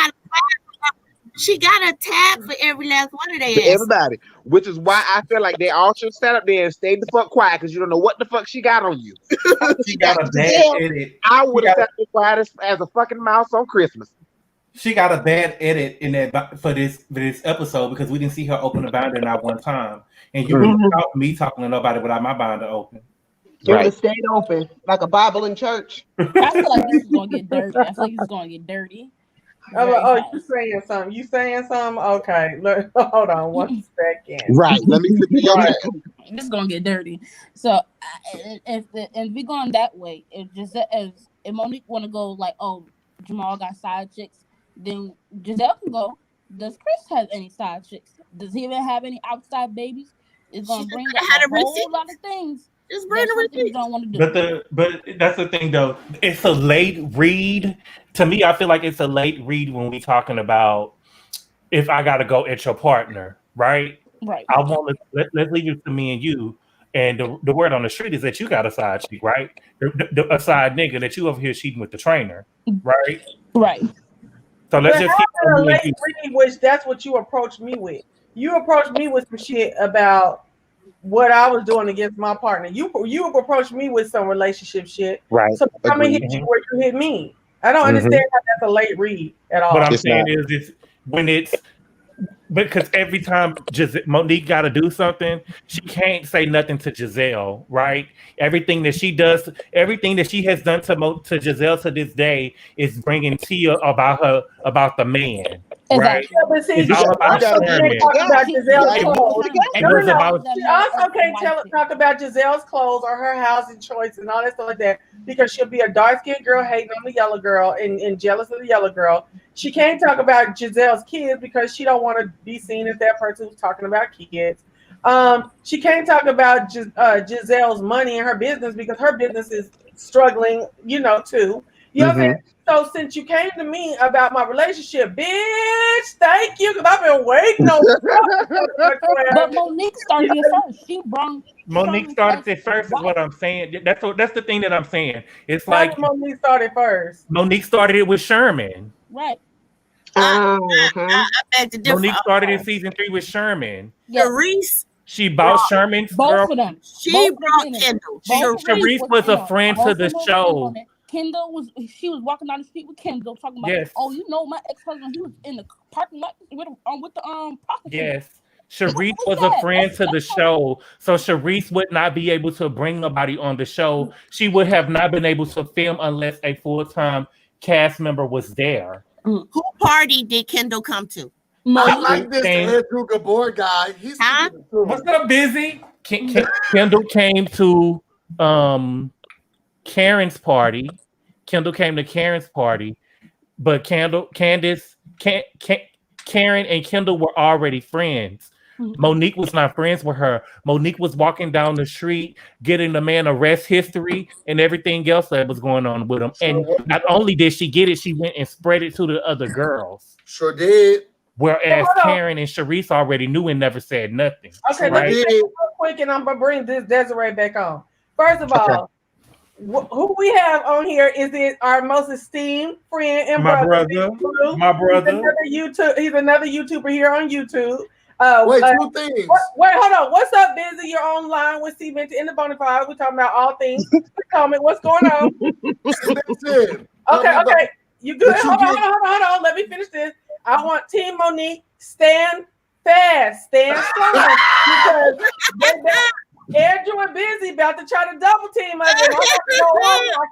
She got a tab for every last one of them. Everybody, which is why I feel like they all should stand up there and stay the fuck quiet because you don't know what the fuck she got on you. She got a bad edit. I would have sat there quiet as a fucking mouse on Christmas. She got a bad edit in that for this episode because we didn't see her open the binder not one time, and you without me talking to nobody without my binder open. It would have stayed open like a Bible in church. I feel like this is gonna get dirty. I feel like it's gonna get dirty. You saying something? You saying something? Okay, look, hold on 1 second. Right, let me flip you on. This is gonna get dirty. So if we going that way, if Monique want to go like, oh, Jamal got side chicks, then Giselle can go. Does Chris have any side chicks? Does he even have any outside babies? It's gonna bring up a whole lot of things. Just bring the receipts. Don't want to do. But that's the thing though. It's a late read. To me, I feel like it's a late read when we talking about if I gotta go at your partner, right? Right. I want let's leave it to me and you. And the word on the street is that you got a side chick, right? A side nigga that you over here cheating with the trainer, right? Right. So let's just keep a late read, which that's what you approached me with. You approached me with some shit about what I was doing against my partner. You approached me with some relationship shit. Right. So I'm gonna hit you where you hit me. I don't understand how that's a late read at all. What I'm saying is when it's because every time Monique got to do something, she can't say nothing to Giselle, right? Everything that she does, everything that she has done to Giselle to this day is bringing Tia about the man, right? It's all about Sherman. She also can't talk about Giselle's clothes or her housing choice and all that stuff like that because she'll be a dark-skinned girl hating on the yellow girl and jealous of the yellow girl. She can't talk about Giselle's kids because she don't want to be seen as that person who's talking about kids. She can't talk about Giselle's money and her business because her business is struggling, too. You know what I'm saying? So since you came to me about my relationship, bitch, thank you, because I've been waiting on But Monique started it first. Monique started it first is what I'm saying. That's the thing that I'm saying. It's like Monique started first. Monique started it with Sherman. Right. I beg to differ. Monique started in season 3 with Sherman. Sharice. She bought Sherman's both of them. She brought Kendall. Sharice was a friend to the show. Kendall was walking down the street with Kendall talking about, oh, my ex-husband, he was in the parking lot with the prostitute. Yes. Sharice was a friend to the show. So Sharice would not be able to bring nobody on the show. She would have not been able to film unless a full-time cast member was there. Who party did Kendall come to? I like this Andrew Gabor guy. What's up, Busy? Kendall came to Karen's party. Kendall came to Karen's party, but Candiace, Karen and Kendall were already friends. Monique was not friends with her. Monique was walking down the street, getting the man arrest history and everything else that was going on with him. And not only did she get it, she went and spread it to the other girls. Sure did. Whereas Karen and Sharice already knew and never said nothing. Okay, let me say real quick, and I'm gonna bring this Desiree back on. First of all, who we have on here is our most esteemed friend and brother. My brother. He's another YouTuber here on YouTube. Wait, two things. Wait, hold on. What's up, Busy? You're online with Cmeantit in the Bonafide. We're talking about all things. Tell me what's going on. Okay. You good? Hold on. Let me finish this. I want Team Monique stand fast, stand strong, because Andrew and Busy about to try to double team us.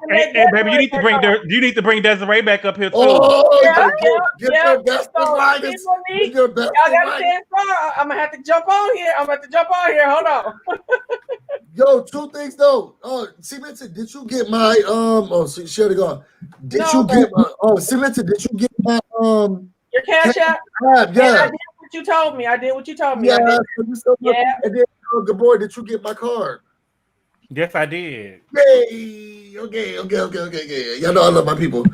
Hey, baby, you need to bring Desiree back up here too. Get your best providers. Y'all gotta stand strong. I'm gonna have to jump on here. Hold on. Yo, two things though. Cmeantit, did you get my she already gone. Did you get my Cmeantit, did you get my your cash app? Yeah. I did what you told me. Yeah. And then good boy, did you get my card? Yes, I did. Yay! Okay. Y'all know I love my people.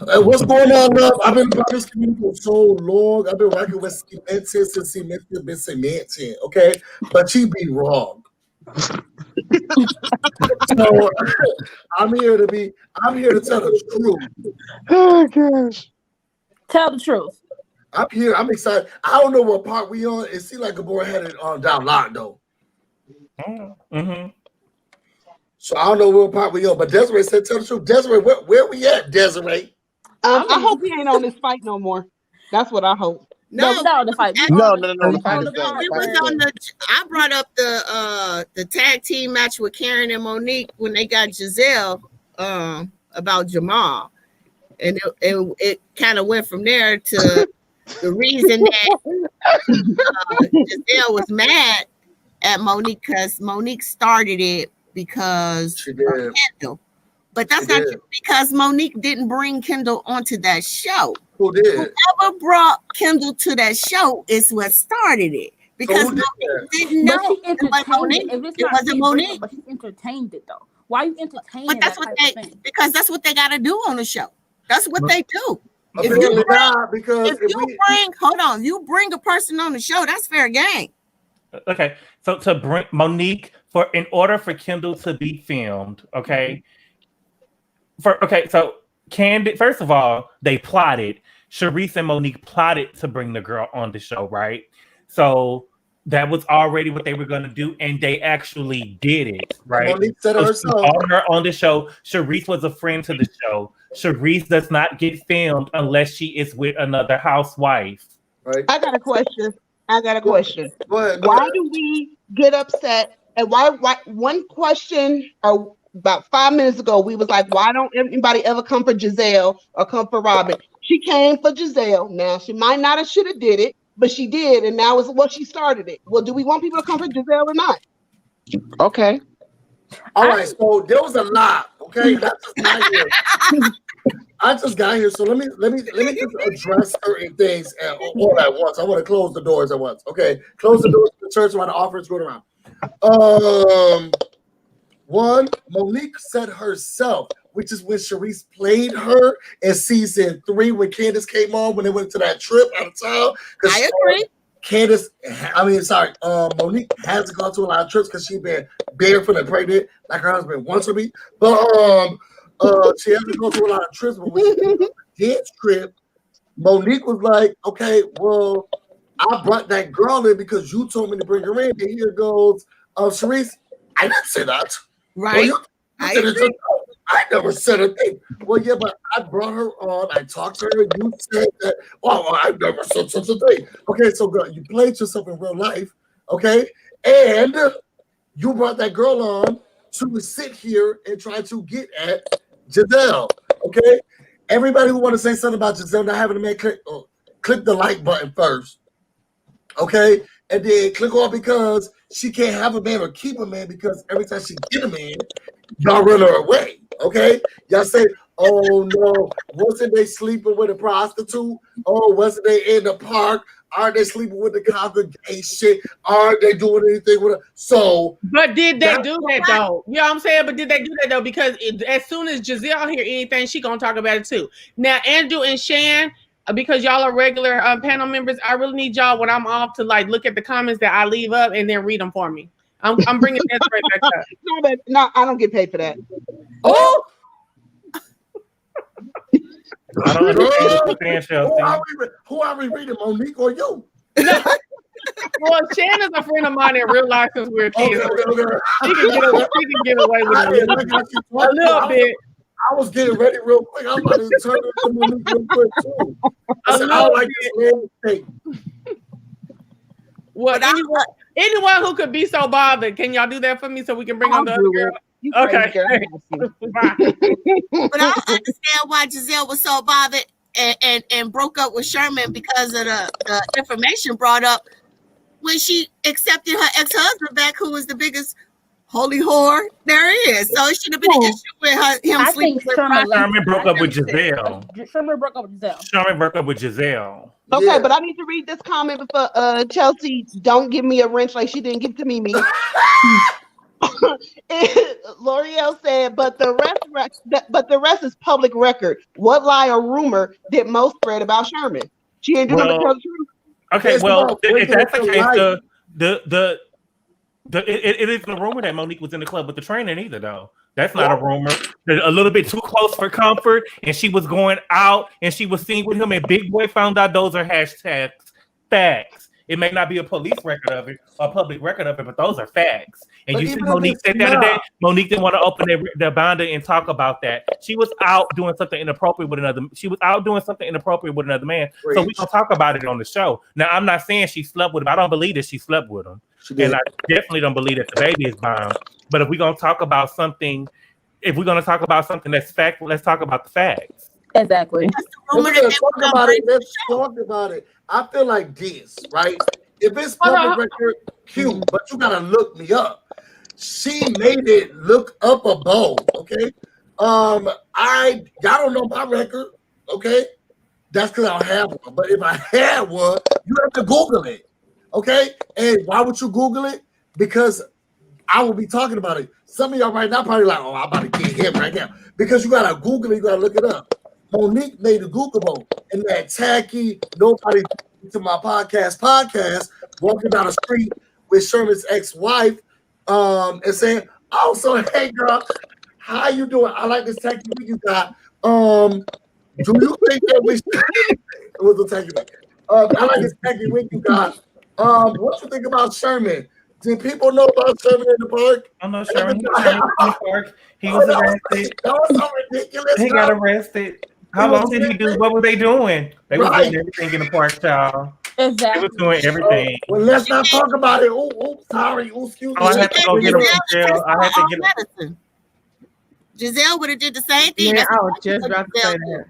What's going on, love? I've been in this community for so long. I've been working with Cmeantit since Cmeantit been Cmeantit, okay? But she be wrong. So I'm here to tell the truth. Oh gosh. Tell the truth. I'm here. I'm excited. I don't know what part we on. It seemed like Gabor had it on down locked though. Mm-hmm. So I don't know what part we on. But Desiree said, "Tell the truth." Desiree, where we at, Desiree? I hope he ain't on this fight no more. That's what I hope. No, the fight. No. The fight is done. It was on I brought up the tag team match with Karen and Monique when they got Giselle about Jamal, and it kind of went from there to the reason that Giselle was mad at Monique because Monique started it because of Kendall. But that's not true because Monique didn't bring Kendall onto that show. Who did? Whoever brought Kendall to that show is what started it. Because Monique didn't know it was Monique. It wasn't Monique. But she entertained it though. Why you entertaining? But that's because that's what they got to do on the show. That's what they do. If you bring a person on the show, that's fair game. Okay, so to bring Monique in order for Kendall to be filmed, okay. So Candiace, first of all, they plotted. Sharice and Monique plotted to bring the girl on the show, right? So that was already what they were going to do, and they actually did it, right? Monique said herself. Her on the show. Sharice was a friend to the show. Sharice does not get filmed unless she is with another housewife. Right. I got a question. Go ahead. Why do we get upset? And why one question about 5 minutes ago, we was like, why don't anybody ever come for Giselle or come for Robin? She came for Giselle. Now, she might not have should have did it, but she did, and now is what she started it. Well, do we want people to come for Giselle or not? Okay. All right, so there was a lot, okay? I just got here, so let me just address certain things all at once. I want to close the doors at once. Okay, close the doors to the church while the offerings going around. One, Monique said herself, which is when Sharice played her in season 3 when Candiace came on when they went to that trip out of town. I agree. Monique hasn't gone to a lot of trips because she's been barefoot and pregnant like her husband wants to be. But she hasn't gone to a lot of trips. But when she did trip, Monique was like, okay, well, I brought that girl in because you told me to bring her in. And here goes Sharice. I didn't say that. Right. Well, I never said a thing. Well, yeah, but I brought her on. I talked to her. And you said that. Oh, I never said such a thing. Okay, so girl, you played yourself in real life. Okay, and you brought that girl on to sit here and try to get at Giselle. Okay, everybody who want to say something about Giselle not having a man, click the like button first. Okay, and then click on because she can't have a man or keep a man because every time she get a man, y'all run her away. Okay, y'all say, oh no, wasn't they sleeping with a prostitute? Oh, wasn't they in the park? Aren't they sleeping with the congregation? Aren't they doing anything with her? So, but did they do that though? You know what I'm saying? But did they do that though? Because as soon as Giselle hear anything, she gonna talk about it too. Now, Andrew and Shan, because y'all are regular panel members, I really need y'all when I'm off to like look at the comments that I leave up and then read them for me. I'm bringing that right back up. No, I don't get paid for that. Oh. I don't understand. Who are we reading, Monique or you? Well, Shan is a friend of mine in real life since we were kids. Okay. She can get away with it a little bit. I was getting ready real quick. I'm about to turn it to Monique real quick too. I said, I like this little thing. Well, anyone who could be so bothered, can y'all do that for me so we can bring on the other girl? Okay. But I don't understand why Giselle was so bothered and broke up with Sherman because of the information brought up when she accepted her ex-husband back, who was the biggest holy whore there is. So it should have been an issue with him sleeping with Sherman broke up with Giselle. Sherman broke up with Giselle. Okay, Yeah. but I need to read this comment before Chelsea don't give me a wrench like she didn't give to Mimi. L'Oreal said, but the rest is public record. What lie or rumor did Mo spread about Sherman? She ain't doing the truth. Okay, well, if that's the case, it isn't a rumor that Monique was in the club with the trainer either, though. That's not a rumor. They're a little bit too close for comfort, and she was going out and she was seen with him, and Big Boy found out those are hashtags facts. It may not be a police record of it, or a public record of it, but those are facts. And But you see Monique said that today. Monique didn't want to open their binder and talk about that. She was out doing something inappropriate with another. She was out doing something inappropriate with another man. Great. So we gonna talk about it on the show. Now, I'm not saying she slept with him. I don't believe that she slept with him, and I definitely don't believe that the baby is bomb. But if we're gonna talk about something, that's fact, let's talk about the facts. Exactly. Let's talk about it. I feel like this, right? If it's public record, cute, but you gotta look me up. She made it look up above, okay? Y'all don't know my record, okay? That's because I don't have one. But if I had one, you have to Google it, okay? And why would you Google it? Because I will be talking about it. Some of y'all right now probably like, oh, I'm about to get him right now. Because you gotta Google it, you gotta look it up. Monique made a Googleable, and that tacky, nobody to my podcast, walking down the street with Sherman's ex-wife, and saying, oh, so hey girl, how you doing? I like this tacky wig you got. Do you think that we should it was a tacky wig. I like this tacky wig you got. What you think about Sherman? Did people know about Sherman in the park? I know Sherman in the park. He was arrested. That was so ridiculous. He got arrested. How long did he do? What were they doing? They were doing everything in the park, child. Exactly. They were doing everything. Well, let's not talk about it. Oh, sorry. Oh, excuse me. I had to go get him from jail. I had to get him. Giselle would have did the same thing. Yeah, I was just about to say that.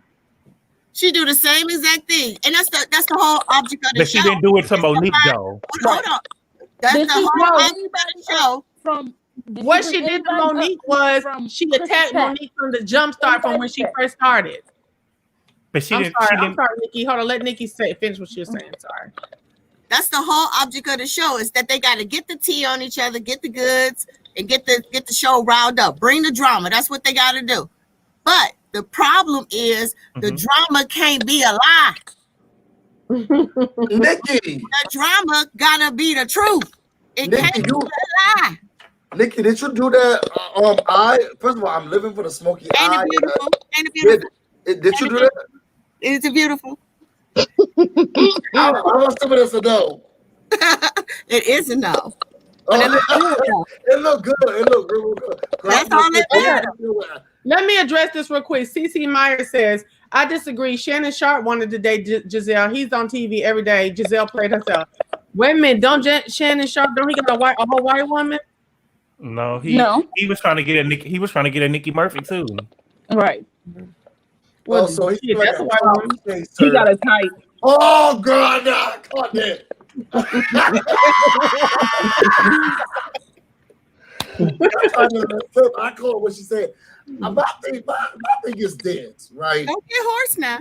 She do the same exact thing, and that's the whole object of the But show. she didn't do it to Monique though. Hold on. That's the whole object of the show. What she did to Monique was she attacked Monique from the jump start from when she first started. But she didn't. I'm sorry, Nikki. Hold on, let Nikki finish what she was saying. Sorry. That's the whole object of the show, is that they got to get the tea on each other, get the goods, and get the show riled up. Bring the drama. That's what they got to do. But the problem is the drama can't be a lie. Nikki, the drama gotta be the truth. It Nikki, can't be a lie. Nikki, did you do that? First of all, I'm living for the smoky eye. Ain't it beautiful? Ain't it beautiful? Did you do that? Is it beautiful? I'm assuming it's a no. It is a no. But it looked good. It looked real good. That's all it is. Let me address this real quick. CC Meyer says, I disagree. Shannon Sharp wanted to date Giselle. He's on TV every day. Giselle played herself. Wait a minute. Don't Shannon Sharp, don't he get a whole white woman? No, he was trying to get a Nikki Murphy too. Right. Well, so he that's a white woman. He got a type. Oh God, no, come on, I call her what she said. My thing is this, right? Don't get hoarse now.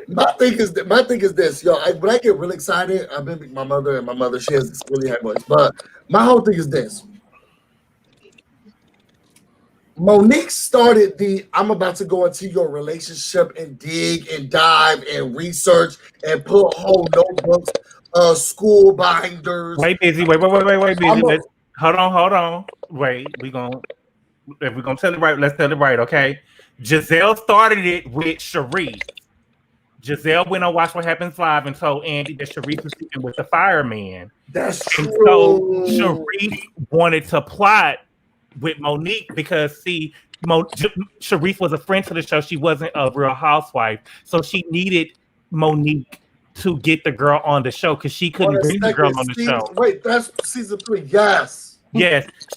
My thing is this, yo. When I get really excited, I've been with my mother, and my mother, she has this really high voice. But my whole thing is this. Monique started I'm about to go into your relationship and dig and dive and research and put whole notebooks, school binders. Wait, busy. Wait, busy. Hold on. Wait, if we're gonna tell it right, let's tell it right, okay? Giselle started it with Sharice. Giselle went on Watch What Happens Live and told Andy that Sharice was sleeping with the fireman. That's true. And so Sharice wanted to plot with Monique because Sharice was a friend to the show. She wasn't a real housewife, so she needed Monique to get the girl on the show because she couldn't bring the girl on the show. Wait, that's season 3. Yes,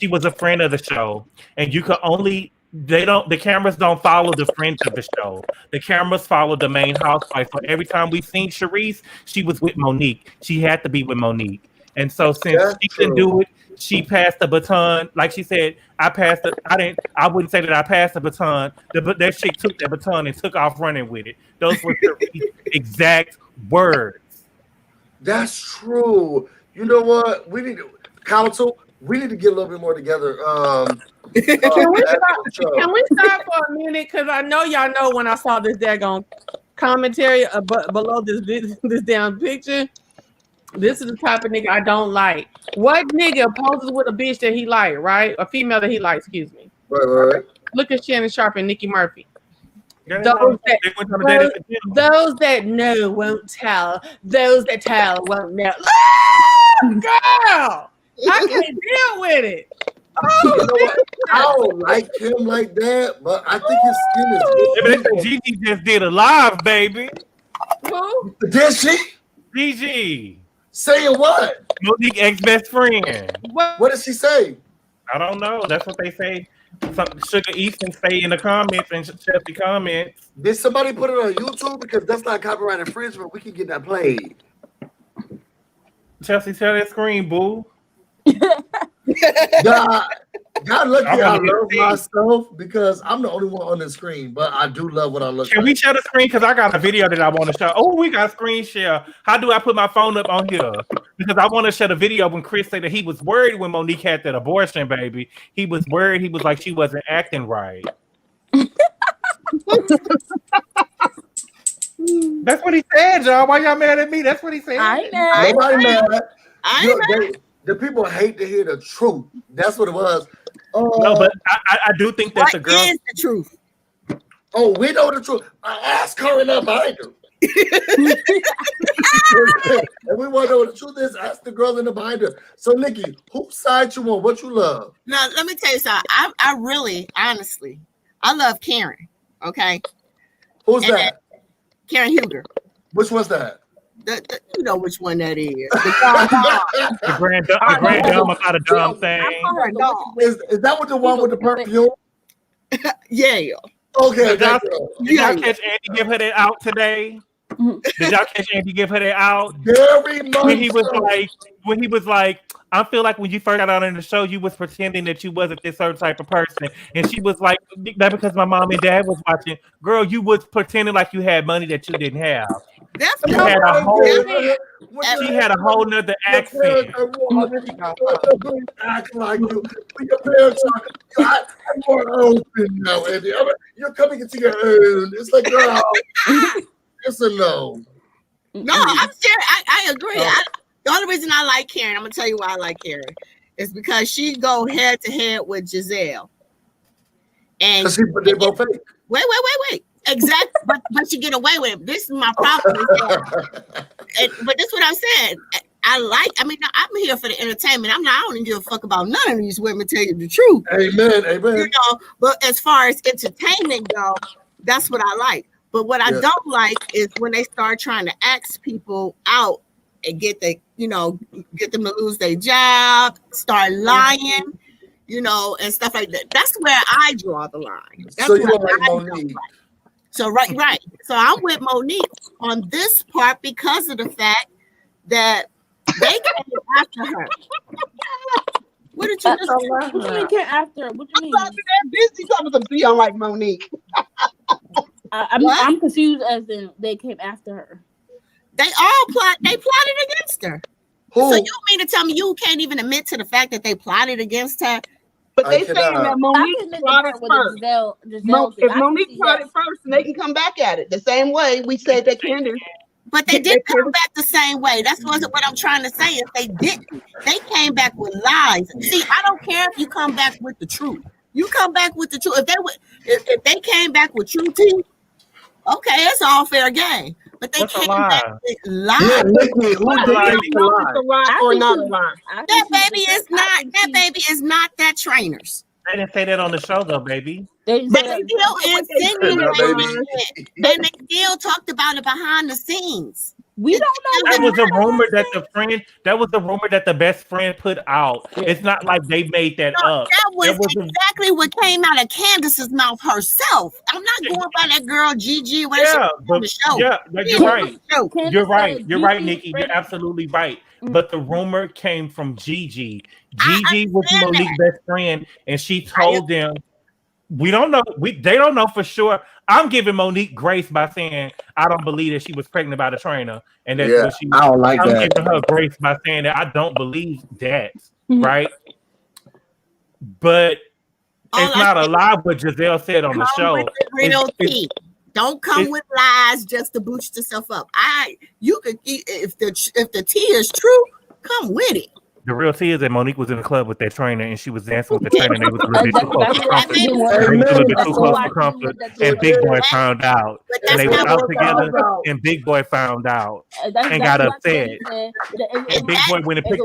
she was a friend of the show, and you could only the cameras don't follow the friends of the show. The cameras follow the main housewife. So every time we've seen Sharice, she was with Monique. She had to be with Monique, and so since she couldn't do it, she passed the baton. Like she said, I wouldn't say that I passed the baton. That chick took the baton and took off running with it. Those were her exact words. That's true. You know what? We need to get a little bit more together. Can we stop for a minute? Because I know y'all know when I saw this daggone commentary below this damn picture. This is the type of nigga I don't like. What nigga poses with a bitch that he like, right? A female that he likes, excuse me. Right. Look at Shannon Sharp and Nikki Murphy. Those that know won't tell. Those that tell won't know. Girl! I can't deal with it. You know what? I don't like him like that, but I think his skin is good. Gigi just did a live, baby. Who? Did she? Gigi. Saying what? Monique ex-best friend. What did she say? I don't know. That's what they say. Sugar Easton say in the comments and check the comments. Did somebody put it on YouTube? Because that's not copyright infringement. We can get that played. Chelsea, tell that screen, boo. God lucky I love myself because I'm the only one on the screen, but I do love what I look like. Can we share the screen? Because I got a video that I want to show. Oh, we got screen share. How do I put my phone up on here? Because I want to share the video when Chris said that he was worried when Monique had that abortion, baby. He was worried. He was like, she wasn't acting right. That's what he said, y'all. Why y'all mad at me? That's what he said. Nobody mad. The people hate to hear the truth. That's what it was. No, but I do think that the girl is the truth. Oh, we know the truth. I asked her in that binder. And we want to know what the truth is. Ask the girl in the binder. So, Nikki, whose side you want? What you love? Now, let me tell you something. I really, honestly, I love Karen. Okay. Who's that? Karen Huger. Which one's that? You know which one that is. The grand dumb about a dumb thing. Is that what the one with the perfume? Yeah. Okay. Did y'all catch Andy give her that out today? Did y'all catch Andy give her that out? Very much. When he was like, I feel like when you first got out in the show, you was pretending that you wasn't this certain type of person. And she was like, that because my mom and dad was watching. Girl, you was pretending like you had money that you didn't have. That's she had a whole nother accent. Act like you. Your parents are more open now, Andy. You're coming into your own. It's like, girl, it's a no. No, I'm serious. I agree. The only reason I like Karen, I'm gonna tell you why I like Karen, is because she go head to head with Giselle. And they both fake. Wait. Exactly, but she get away with it. This is my problem. But this is what I'm saying. I'm here for the entertainment. I don't even give a fuck about none of these women, tell you the truth. Amen. You know, but as far as entertainment go, that's what I like. But what I don't like is when they start trying to ask people out and get them to lose their job, start lying, and stuff like that. That's where I draw the line. That's so you don't like Monique. So right. So I'm with Monique on this part because of the fact that they came after her. What did you just what you mean came after? What you mean? I'm busy talking to be on like Monique. I'm confused as in they came after her. They plotted against her. Who? So you mean to tell me you can't even admit to the fact that they plotted against her? But they saying that Monique plotted first. If Monique plotted first, and they can come back at it the same way we said that Candiace. But they didn't come back the same way. That's what I'm trying to say. If they didn't, they came back with lies. See, I don't care if you come back with the truth. You come back with the truth. If they came back with truth, okay, it's all fair game. But they came back with lies. Yeah, Nikki, who lied? Or not a lie? That baby is not. That baby is not that trainer's. They didn't say that on the show, though, baby. But they still insinuated it. And they still talked about it behind the scenes. We don't know. That was a rumor that the best friend put out. It's not like they made that up. That was exactly what came out of Candiace's mouth herself. I'm not going by that girl Gigi when she was on the show. Yeah, you're right. You're right. You're right, Nikki. You're absolutely right. But the rumor came from Gigi. Gigi was Monique's best friend, and she told them, "We don't know. They don't know for sure." I'm giving Monique grace by saying I don't believe that she was pregnant by the trainer, and that's what she. I don't like that. I'm giving her grace by saying that I don't believe that, right? But it's not a lie what Giselle said on the show. Don't come with lies just to boost yourself up. You could if the tea is true, come with it. The real tea is that Monique was in the club with that trainer and she was dancing with the trainer and they was a little bit too close to comfort. And Big Boy found out. And they were out together and Big Boy found out and got upset. And Big Boy went and picked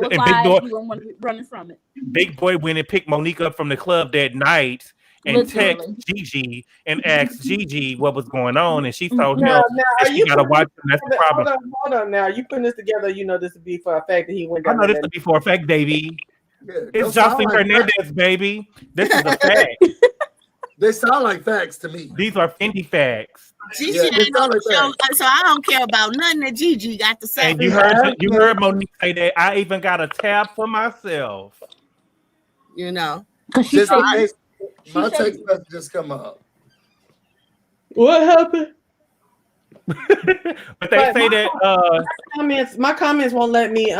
Big Boy went and picked Monique up from the club that night and text Gigi and asked Gigi what was going on, and she told him that she gotta watch him. That's the problem. Hold on now. You putting this together, you know this would be for a fact that he went down. I know this would be for a fact, baby. It's Jocelyn Hernandez, baby. This is a fact. They sound like facts to me. These are Fendi facts. Gigi ain't on the show, so I don't care about nothing that Gigi got to say. And you heard Monique say that I even got a tab for myself. You know. My text message just come up. What happened? But they say that my comments won't let me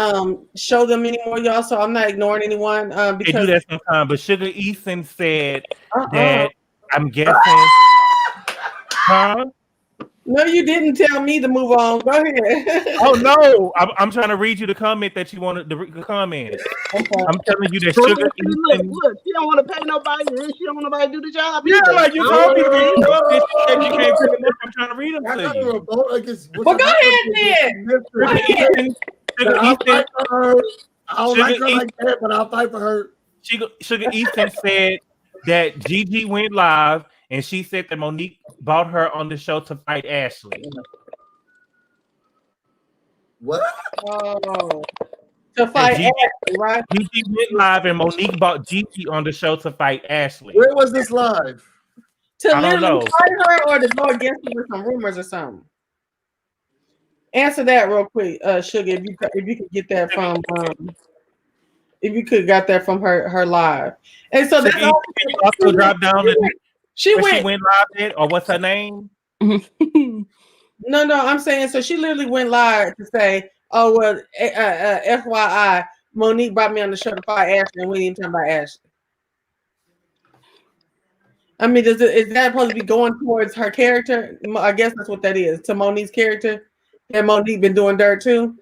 show them anymore, y'all. So I'm not ignoring anyone because they do that sometimes. But Sugar Easton said that I'm guessing. Huh? No, you didn't tell me to move on. Go ahead. Oh no, I'm trying to read you the comment that you wanted to comment. Okay. I'm telling you that Sugar Easton. Look, she don't want to pay nobody, and she don't want nobody to do the job. Yeah, like you told me to read them. You can't put them up. I'm trying to read them to you. Well, go ahead then. I'll fight for her. I don't like her like that, but I'll fight for her. Sugar Easton said that Gigi went live, and she said that Monique bought her on the show to fight Ashley. What? Oh, to fight Ashley, right? Gigi went live, and Monique bought Gigi on the show to fight Ashley. Where was this live? To literally fight her or to go against her with some rumors or something? Answer that real quick, Sugar. If you could get that from if you could got that from her live. And so that's also dropped down. She went live, or what's her name? No, I'm saying so. She literally went live to say, "Oh well, FYI, Monique brought me on the show to fight Ashley, and we didn't talk about Ashley." I mean, is that supposed to be going towards her character? I guess that's what that is, to Monique's character. And Monique been doing dirt too.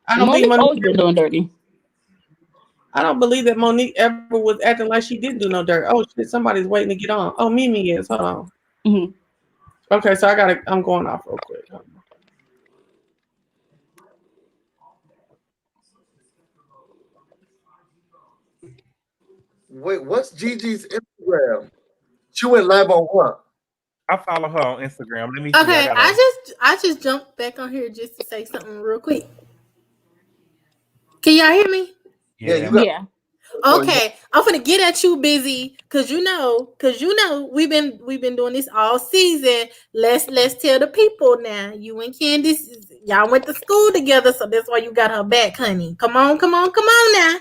I don't think Monique been doing dirty. I don't believe that Monique ever was acting like she didn't do no dirt. Oh shit, somebody's waiting to get on. Oh, Mimi is. Hold on. Mm-hmm. Okay, so I'm going off real quick. Wait, what's Gigi's Instagram? She went live on what? I follow her on Instagram. Let me. Okay, I just jumped back on here just to say something real quick. Can y'all hear me? Yeah. Okay, I'm gonna get at you, Busy, cause you know we've been doing this all season. Let's tell the people now. You and Candiace, y'all went to school together, so that's why you got her back, honey. Come on now.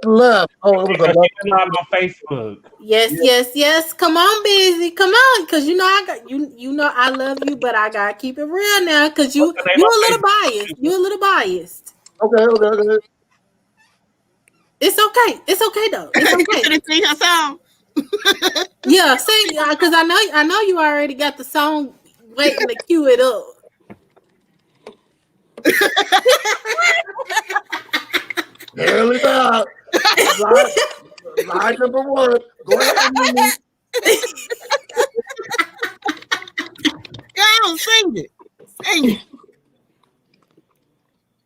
left. Oh, it was a live on Facebook. Yes. Come on, Busy. Come on, because you know I got you. You know I love you, but I gotta keep it real now, because you're a little biased. You're a little biased. Okay. It's okay. It's okay though. It's okay. You sing her song. Yeah, sing, because I know you already got the song waiting to cue it up. Nearly not. Line number 1. Go ahead, Monique. Go on, sing it.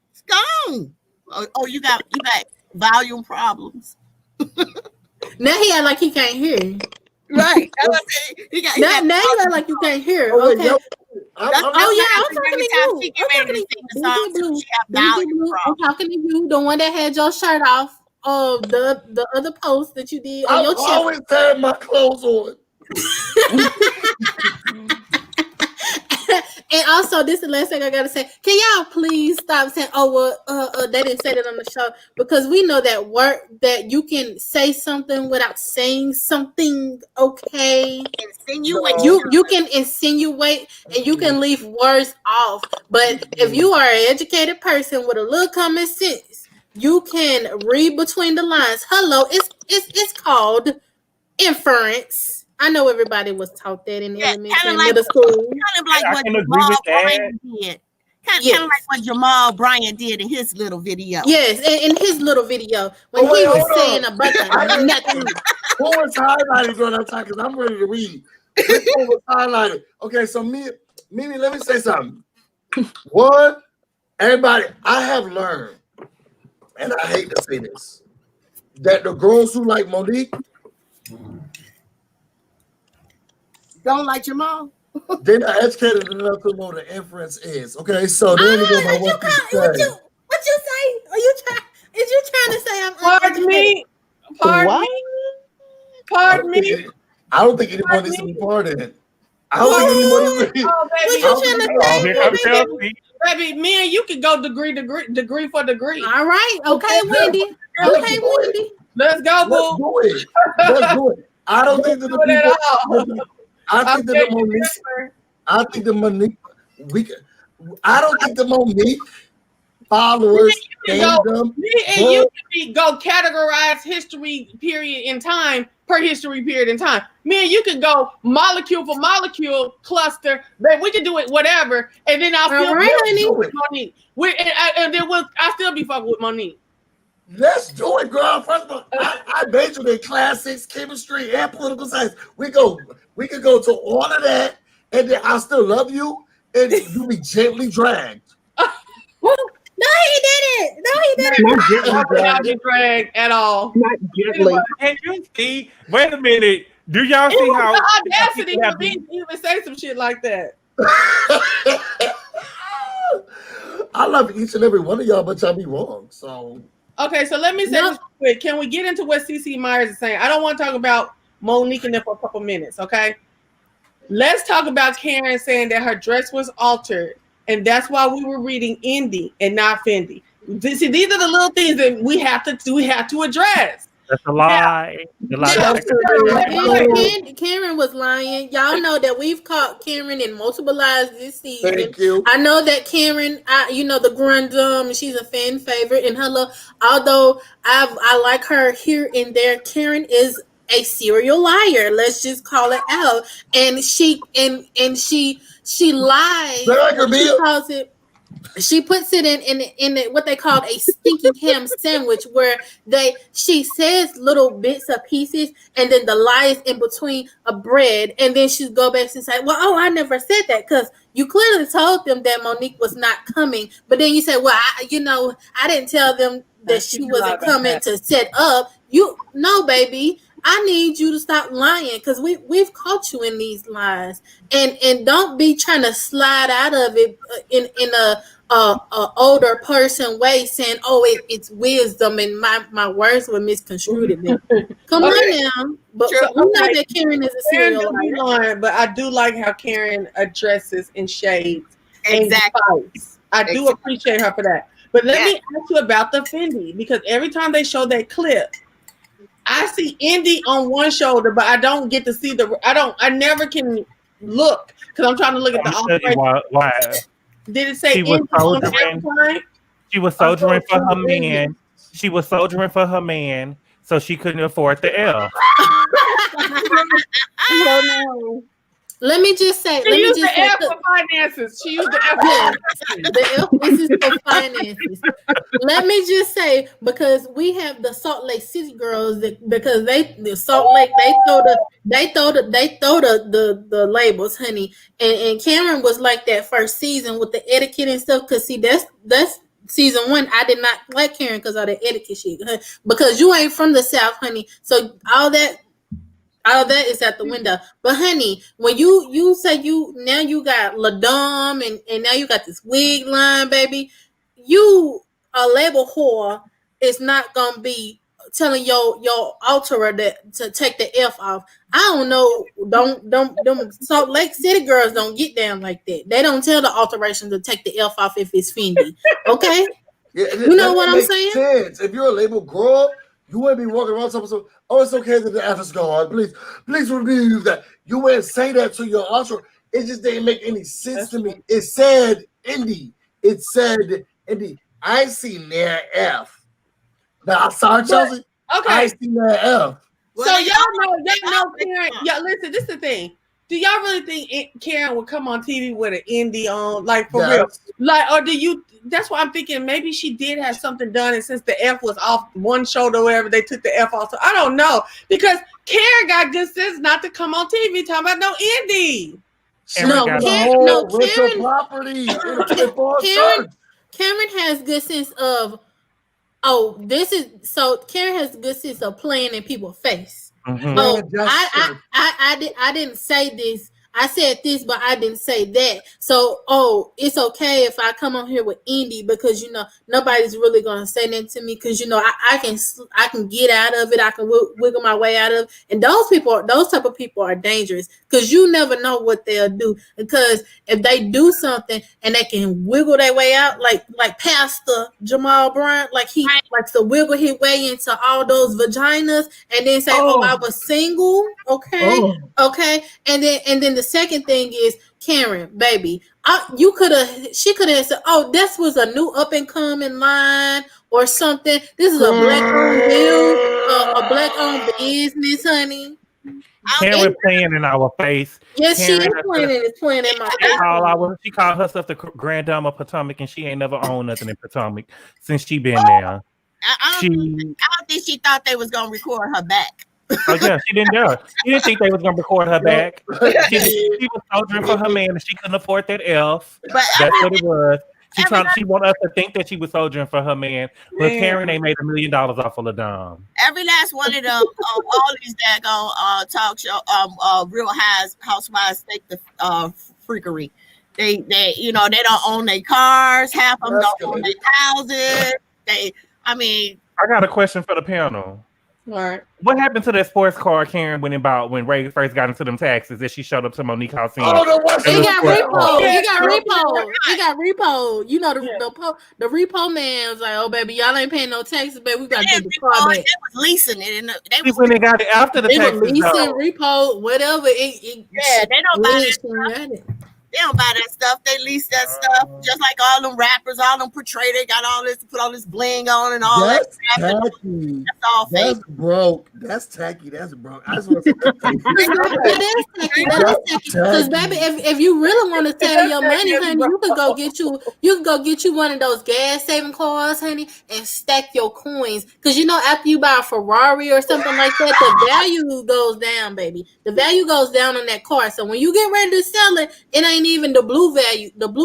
It's gone. Oh, you got volume problems. Now he act like he can't hear. Right. Now you act like you can't hear. Okay. I'm talking to you, the one that had your shirt off. The other post that you did on your chest. I always had my clothes on. And also, this is the last thing I gotta say. Can y'all please stop saying, they didn't say that on the show, because we know that you can say something without saying something. Okay, insinuate. You can insinuate and you can leave words off. But if you are an educated person with a little common sense, you can read between the lines. Hello, it's called inference. I know everybody was taught that in elementary and middle school. Kind of like what Jamal Bryant did. Kind of like what Jamal Bryant did in his little video. Yes, in his little video when he was saying a bunch of nothing. What was highlighted during that time? Because I'm ready to read. What was highlighted? Okay, so Mimi, let me say something. One, everybody, I have learned, and I hate to say this, that the girls who like Monique don't like Jamal. They're not educated enough to know what the inference is. Okay, so then what you say? Are you trying? Is you trying to say I'm? Pardon me. I don't think anyone needs to be part of it. I don't think anybody. Baby, me and you can go degree for degree. All right, okay, Wendy. Okay, Wendy. Let's go, boo. Let's do it. I don't think that the people. I don't think the Monique followers. Me and you can go categorize history period in time per history period in time. Me and you can go molecule for molecule cluster, but we can do it whatever, and then I'll still be with Monique. I'll still be fucking with Monique. Let's do it, girl. First of all, I majored in classics, chemistry, and political science. We could go to all of that, and then I still love you, and you be gently dragged. No, he didn't. Not dragged at all. Not gently. Can you see? Wait a minute. Do y'all see how the audacity for me to even say some shit like that? I love each and every one of y'all, but y'all be wrong. So. Okay, so let me say this quick. Can we get into what CeCe Myers is saying? I don't want to talk about Monique in there for a couple minutes, okay? Let's talk about Karen saying that her dress was altered, and that's why we were reading Indy and not Fendi. See, these are the little things that we have to address. That's a lie. Karen was lying. Y'all know that we've caught Karen in multiple lies this season. Thank you. I know that Karen, the Grundum, she's a fan favorite. And although I like her here and there, Karen is a serial liar. Let's just call it out. And she lies. She puts it in what they call a stinky ham sandwich, where she says little bits of pieces, and then the lie is in between a bread, and then she go back and say, "Well, I never said that," because you clearly told them that Monique was not coming, but then you said, "Well, I didn't tell them that she wasn't coming to set up." No, baby. I need you to stop lying, because we've caught you in these lies, and don't be trying to slide out of it in a older person way, saying, "Oh, it's wisdom," and my words were misconstrued. Come on now, but we know that Karen is a serial liar. But I do like how Karen addresses and shades. Exactly. I do appreciate her for that. But let me ask you about the Fendi, because every time they show that clip, I see Indy on one shoulder, but I don't get to see I never can look because I'm trying to look at the why. Did it say Indy on every time? She was soldiering for her man. She was soldiering for her man, so she couldn't afford the L. Oh, no. Let me just say. She used the F for finances. She used the F. The F is for finances. Let me just say, because we have the Salt Lake City girls, because the Salt Lake they throw the labels, honey. And Cameron was like that first season with the etiquette and stuff. Cause see, that's season 1. I did not like Karen because of the etiquette shit. Because you ain't from the South, honey. So all that is at the window. But honey, when you say you got LaDom and now you got this wig line, baby, you a label whore is not gonna be telling your alterer to take the F off. I don't know. Them Salt Lake City girls don't get down like that. They don't tell the alteration to take the F off if it's Fendi. Okay? Yeah, you know what I'm saying? Sense. If you're a label girl, you wouldn't be walking around something. Oh, it's okay that the F is gone. Please remove that. You wouldn't say that to your alter. It just didn't make any sense to me. It said Indy. I seen their F. Now I saw Chelsea. Okay. I seen their F. So y'all know Karen. Yeah, listen, this is the thing. Do y'all really think Karen would come on TV with an Indy on, like for real? Like, or do you? That's why I'm thinking maybe she did have something done, and since the F was off one shoulder, or whatever, they took the F off. So I don't know, because Karen got good sense not to come on TV talking about no Indy. Cameron has good sense of. Karen has good sense of playing in people's face. Mm-hmm. I didn't say this. I said this, but I didn't say that. So, it's okay if I come on here with Indy because nobody's really gonna say that to me because I can get out of it. I can wiggle my way out of it. And those type of people are dangerous because you never know what they'll do. Because if they do something and they can wiggle their way out, like Pastor Jamal Bryant, like he likes to wiggle his way into all those vaginas and then say, "Oh, I was single." Okay, okay, and then the second thing is Karen, baby. She could have said, "Oh, this was a new up and coming line or something. This is a black-owned business, honey." Karen playing in our face. Yes, Karen, she is playing in my face. She called herself the Grand Dame of Potomac, and she ain't never owned nothing in Potomac since she been there. I don't think she thought they was gonna record her back. Oh yeah, she didn't dare. She didn't think they was gonna record her back. She was soldiering for her man, and she couldn't afford that F. That's what it was. She wanted us to think that she was soldiering for her man, but Karen ain't made $1 million off of LaDom. Every last one of them, all these daggone talk show, Real Housewives take the freakery. They don't own their cars. Half of them don't own their houses. I got a question for the panel. All right. What happened to that sports car Karen went and bought when Ray first got into them taxes that she showed up to Monique house in? He got repo. He got repo. You know the repo man was like, "Oh baby, y'all ain't paying no taxes, baby. We got to get the car back." They was leasing it, and they went and got it after the taxes. They leasing repo, whatever. They don't buy that. They don't buy that stuff. They lease that stuff. Just like all them rappers, all them portray. They got all this to put all this bling on and all that stuff. That's all fake. That's broke. That's tacky. That's broke. I just want to say because baby, if you really want to save your money, honey, you can go get you one of those gas saving cars, honey, and stack your coins. Because after you buy a Ferrari or something like that, the value goes down, baby. The value goes down on that car. So when you get ready to sell it, it ain't even the blue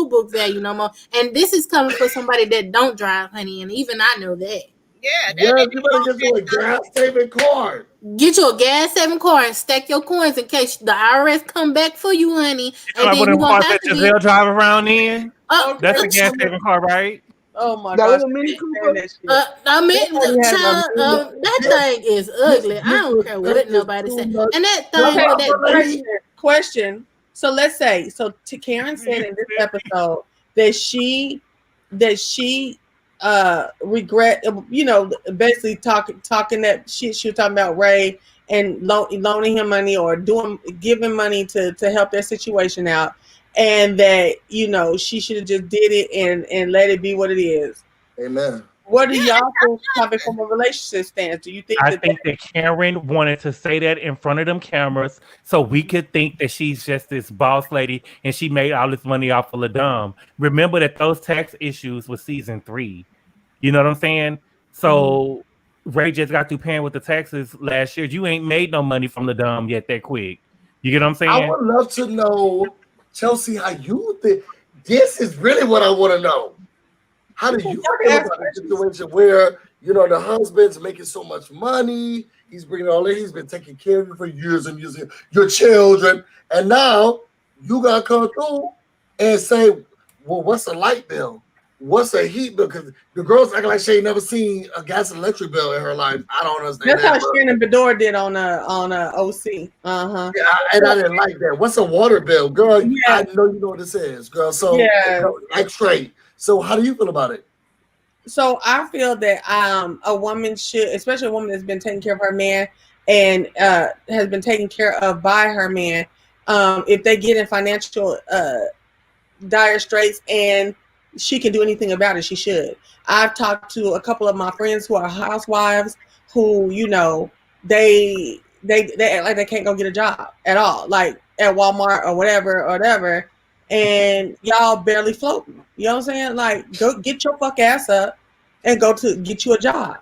book value no more. And this is coming for somebody that don't drive, honey. And even I know that. Yeah, you better get you a gas saving car. Get you a gas saving car and stack your coins in case the IRS come back for you, honey. And then you gonna have to Giselle drive around in. That's a gas saving car, right? Oh my gosh! That thing is ugly. I don't care what nobody say. And that thing. Question. So let's say, Karen said in this episode that she regret, basically talking that shit she was talking about Ray and loaning him money or giving money to help their situation out, and that she should have just did it and let it be what it is. Amen. What do y'all think coming from a relationship stance? Do you think I think that Karen wanted to say that in front of them cameras so we could think that she's just this boss lady and she made all this money off of LaDom. Remember that those tax issues was season 3. You know what I'm saying? So Ray just got through paying with the taxes last year. You ain't made no money from LaDom yet that quick. You get what I'm saying? I would love to know, Chelsea, how you think. This is really what I want to know. How do you feel about the situation where, the husband's making so much money, he's bringing all in, he's been taking care of you for years and years, your children, and now you got to come through and say, well, what's a light bill? What's a heat bill? Because the girls act like she ain't never seen a gas and electric bill in her life. I don't understand. That's how Shannon Bedore did on OC. Yeah, and I didn't like that. What's a water bill, girl? Yeah. I know you know what this is, girl. So like straight. So how do you feel about it? So I feel that a woman should, especially a woman that's been taking care of her man and has been taken care of by her man, if they get in financial dire straits and she can do anything about it, she should. I've talked to a couple of my friends who are housewives who, they act like they can't go get a job at all, like at Walmart or whatever. And y'all barely floating. You know what I'm saying? Like, go get your fuck ass up and go to get you a job.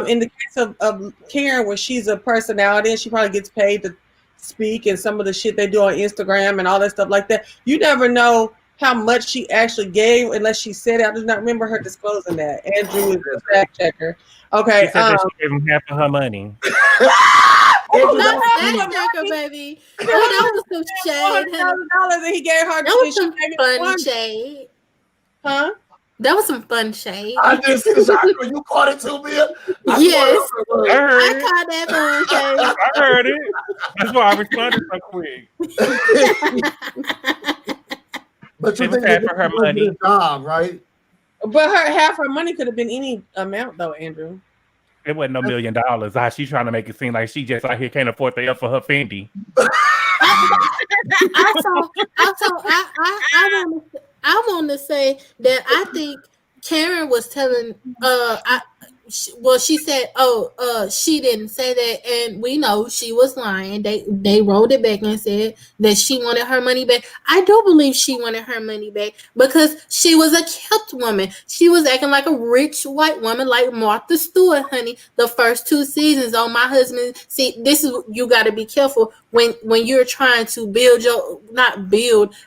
In the case of Karen, where she's a personality and she probably gets paid to speak and some of the shit they do on Instagram and all that stuff like that, you never know how much she actually gave unless she said it. I do not remember her disclosing that. Andrew is a fact checker. Okay. She said that she gave him half of her money. Baby. That was some shade. $100,000 that he gave her. That was some fun shade. Huh? That was some fun shade. I didn't see the shot. You caught it too, Bill? Yes. I caught that fun shade. I heard it. That's why I responded so quick. But you think half of her money, job, right? But half her money could have been any amount, though, Andrew. It wasn't $1 million. How she's trying to make it seem like she just out here can't afford the F for her Fendi. I want to say that I think Karen was telling she said, she didn't say that, and we know she was lying. They rolled it back and said that she wanted her money back. I do believe she wanted her money back because she was a kept woman. She was acting like a rich white woman, like Martha Stewart, honey. The first 2 seasons on My Husband. See, this is, you got to be careful when you're trying to build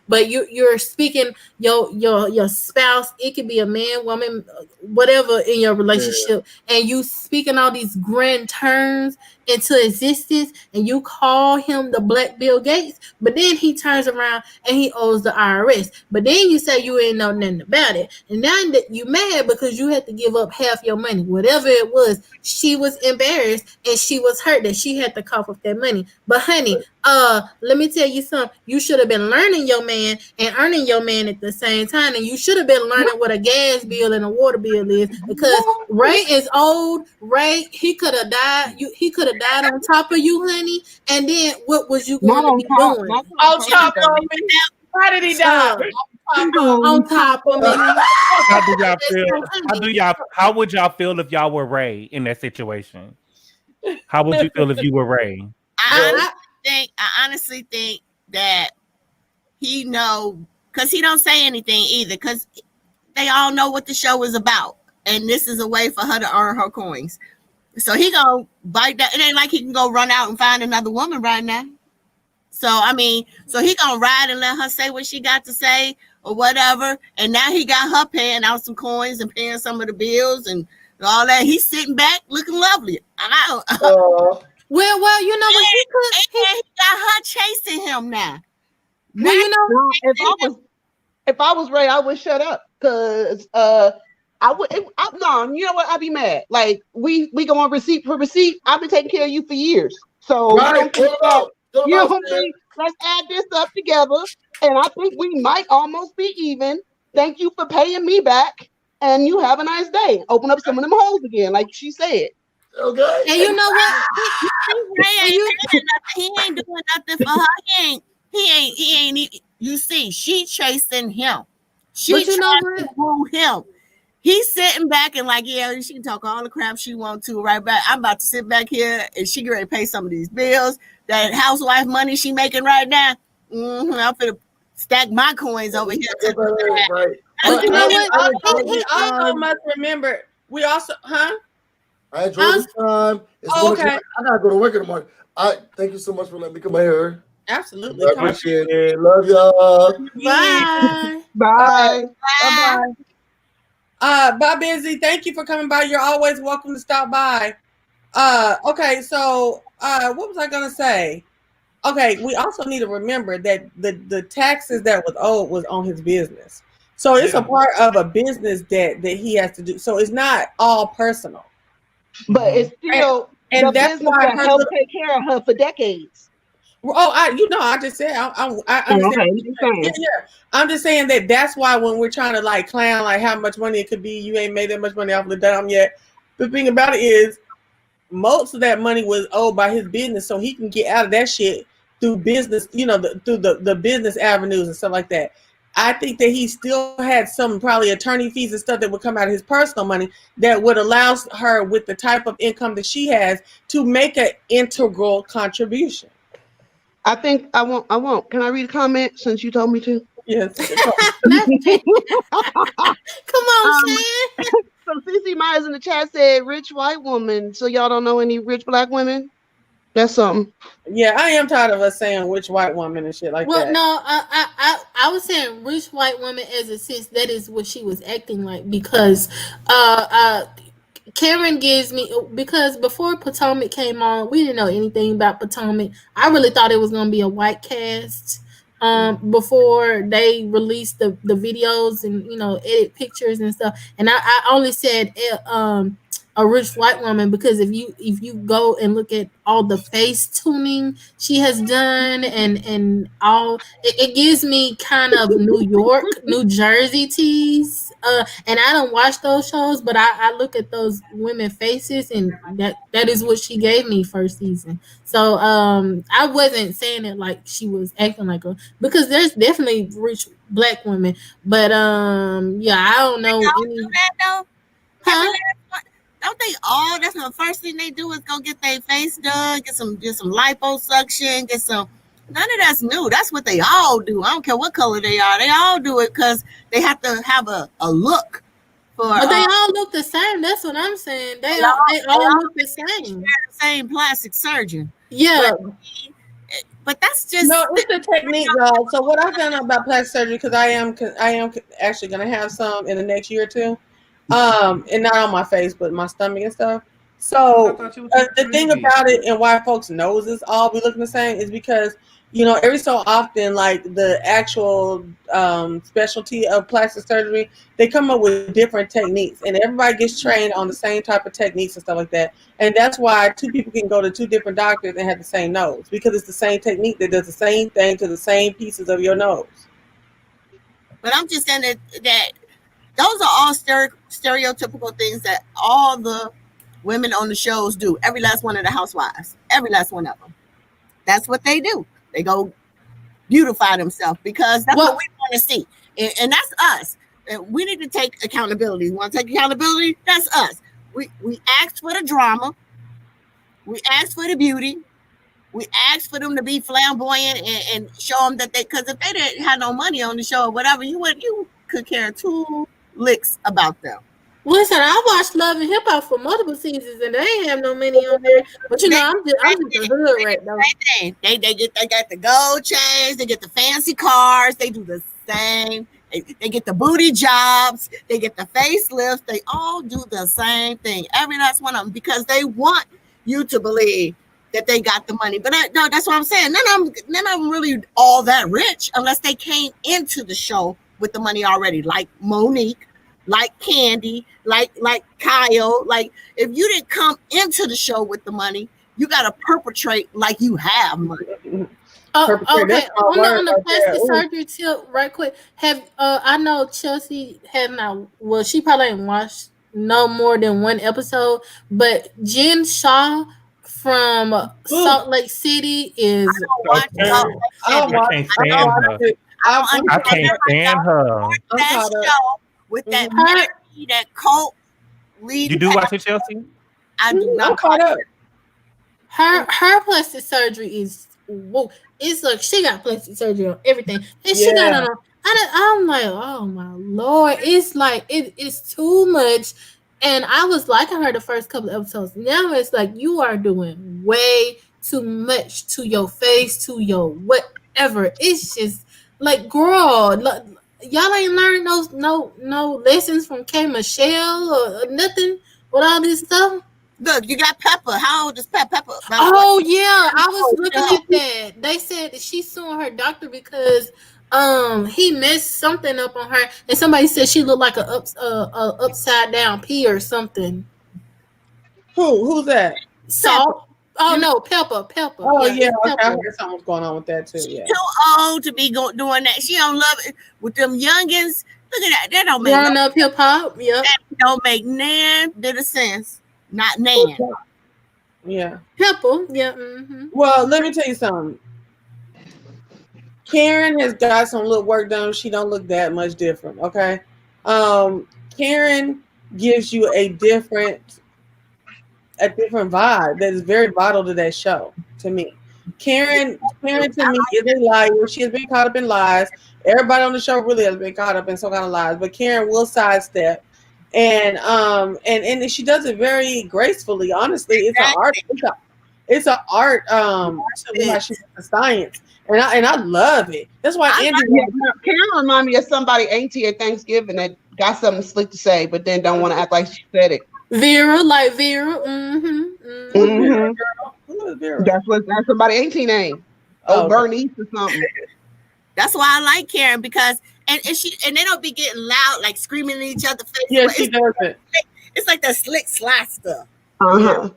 but you're speaking your spouse. It could be a man, woman, whatever in your relationship. And you speaking all these grand terms into existence, and you call him the Black Bill Gates, but then he turns around and he owes the IRS. But then you say you ain't know nothing about it, and now that you mad because you had to give up half your money, whatever it was. She was embarrassed and she was hurt that she had to cough up that money. But honey, let me tell you something. You should have been learning your man and earning your man at the same time, and you should have been learning what a gas bill and a water bill is, because Ray is old. Ray, he could have died. He could have died on top of you, honey. And then what was you going to be doing? On top of me. Why did he die? On top of me. How do y'all feel? How would y'all feel if y'all were Ray in that situation? How would you feel if you were Ray? I honestly think that he know, because he don't say anything either, because they all know what the show is about, and this is a way for her to earn her coins. So he gonna bite that. It ain't like he can go run out and find another woman right now. So he gonna ride and let her say what she got to say or whatever. And now he got her paying out some coins and paying some of the bills and all that. He's sitting back looking lovely. Well, you know what? He got her chasing him now. Well, you know, if I was Ray, I would shut up, because no, you know what? I'd be mad. Like, we go on receipt for receipt. I've been taking care of you for years. So you know what I'm saying? Let's add this up together, and I think we might almost be even. Thank you for paying me back, and you have a nice day. Open up some of them holes again, like she said. Okay. And you know what? He ain't doing nothing for her. He ain't. You see, she chasing him. She trying to woo him. He's sitting back and like, yeah, she can talk all the crap she wants to right back. I'm about to sit back here and she ready to pay some of these bills. That housewife money she making right now. I'm finna stack my coins over here. Right. But you know what? He also must remember. We also, I enjoyed this time. Okay. I gotta go to work in the morning. Thank you so much for letting me come here. Absolutely. Appreciate it. Love y'all. Bye. Bye. Bye. Bye, Busy. Thank you for coming by. You're always welcome to stop by. Okay, so what was I gonna say? Okay, we also need to remember that the taxes that was owed was on his business. So it's a part of a business that he has to do. So it's not all personal. But it's still and the that's business why that helped take care of her for decades. I just said I understand. I'm just saying that's why when we're trying to like clown like how much money it could be, you ain't made that much money off of the dime yet. The thing about it is most of that money was owed by his business, so he can get out of that shit through business, through the business avenues and stuff like that. I think that he still had some probably attorney fees and stuff that would come out of his personal money that would allow her with the type of income that she has to make an integral contribution. I think I won't. Can I read a comment since you told me to? Yes. Come on, Shan. So CC Myers in the chat said rich white woman. So y'all don't know any rich black women? That's something. Yeah, I am tired of us saying rich white woman and shit like that. Well, no, I was saying rich white woman as a sense that is what she was acting like because Karen gives me, because before Potomac came on, we didn't know anything about Potomac. I really thought it was going to be a white cast before they released the videos and, edit pictures and stuff. And I only said a rich white woman because if you go and look at all the face tuning she has done and all, it gives me kind of New York, New Jersey tease. And I don't watch those shows, but I look at those women faces and that is what she gave me first season. So I wasn't saying it like she was acting like her, because there's definitely rich black women, but I don't know any. Do that though? Huh? Don't they all? That's the first thing they do is go get their face done, get some liposuction, get some. None of that's new. That's what they all do. I don't care what color they are. They all do it because they have to have a look. But they all look the same. That's what I'm saying. They all look the same. They're the same plastic surgeon. Yeah. But that's just it's a technique, y'all. So what I found out about plastic surgery, because I am actually gonna have some in the next year or two. And not on my face, but my stomach and stuff. So the thing about it and why folks' noses all be looking the same is because, every so often, like the actual specialty of plastic surgery, they come up with different techniques and everybody gets trained on the same type of techniques and stuff like that. And that's why two people can go to two different doctors and have the same nose, because it's the same technique that does the same thing to the same pieces of your nose. But I'm just saying that those are all stereotypical things that all the women on the shows do. Every last one of the housewives. Every last one of them. That's what they do. They go beautify themselves because that's what we want to see. And that's us. And we need to take accountability. You want to take accountability? That's us. We asked for the drama. We asked for the beauty. We asked for them to be flamboyant and show them that because if they didn't have no money on the show or whatever, you could care two licks about them. Listen, I watched Love and Hip Hop for multiple seasons, and they ain't have no money on there. But I'm just a hood rat though. They got the gold chains, they get the fancy cars, they do the same. They get the booty jobs, they get the facelifts. They all do the same thing. Every last one of them, because they want you to believe that they got the money. But no, that's what I'm saying. None of them really all that rich unless they came into the show with the money already, like Monique, like Candy, like Kyle. Like, if you didn't come into the show with the money, you got to perpetrate like you have money. Okay. On the plastic surgery tip, right quick. Have I know Chelsea had not. Well, she probably ain't watched no more than one episode. But Jen Shaw from Salt Lake City is. I can't stand her. That show with that that cult lead. You do watch it, Chelsea? I do not. Her plastic surgery is. Whoa, it's like she got plastic surgery on everything, and she got on. I'm like, oh my Lord, it's like it's too much. And I was liking her the first couple of episodes. Now it's like you are doing way too much to your face, to your whatever. It's just like, girl, y'all ain't learned no lessons from K. Michelle or nothing with all this stuff. Look, you got Pepper. How old is Pepper? Oh yeah, I was looking at that. They said that she's suing her doctor because he messed something up on her, and somebody said she looked like a upside down pea or something. Who's that? Salt. Oh no, Pepper. Oh yeah, okay. I heard something was going on with that too. Yeah. Too old to be doing that. She don't love it with them youngins. Look at that. That don't make grown up hip hop. Yep. That don't make nan bit of sense. Not nan. Yeah. Pepper. Yeah. Mm-hmm. Well, let me tell you something. Karen has got some little work done. She don't look that much different. Okay. Karen gives you a different vibe that is very vital to that show. To me, Karen to me is a liar. She has been caught up in lies. Everybody on the show really has been caught up in some kind of lies, but Karen will sidestep. And she does it very gracefully. Honestly, it's an art. It's an art. How she does the science, and I love it. That's why Karen remind me of somebody auntie at Thanksgiving that got something slick to say, but then don't want to act like she said it. Vera. That's somebody auntie name. Bernice or something. That's why I like Karen because. And they don't be getting loud, like screaming in each other's face. Yeah, she does it. It's like the slick slide stuff. Uh-huh.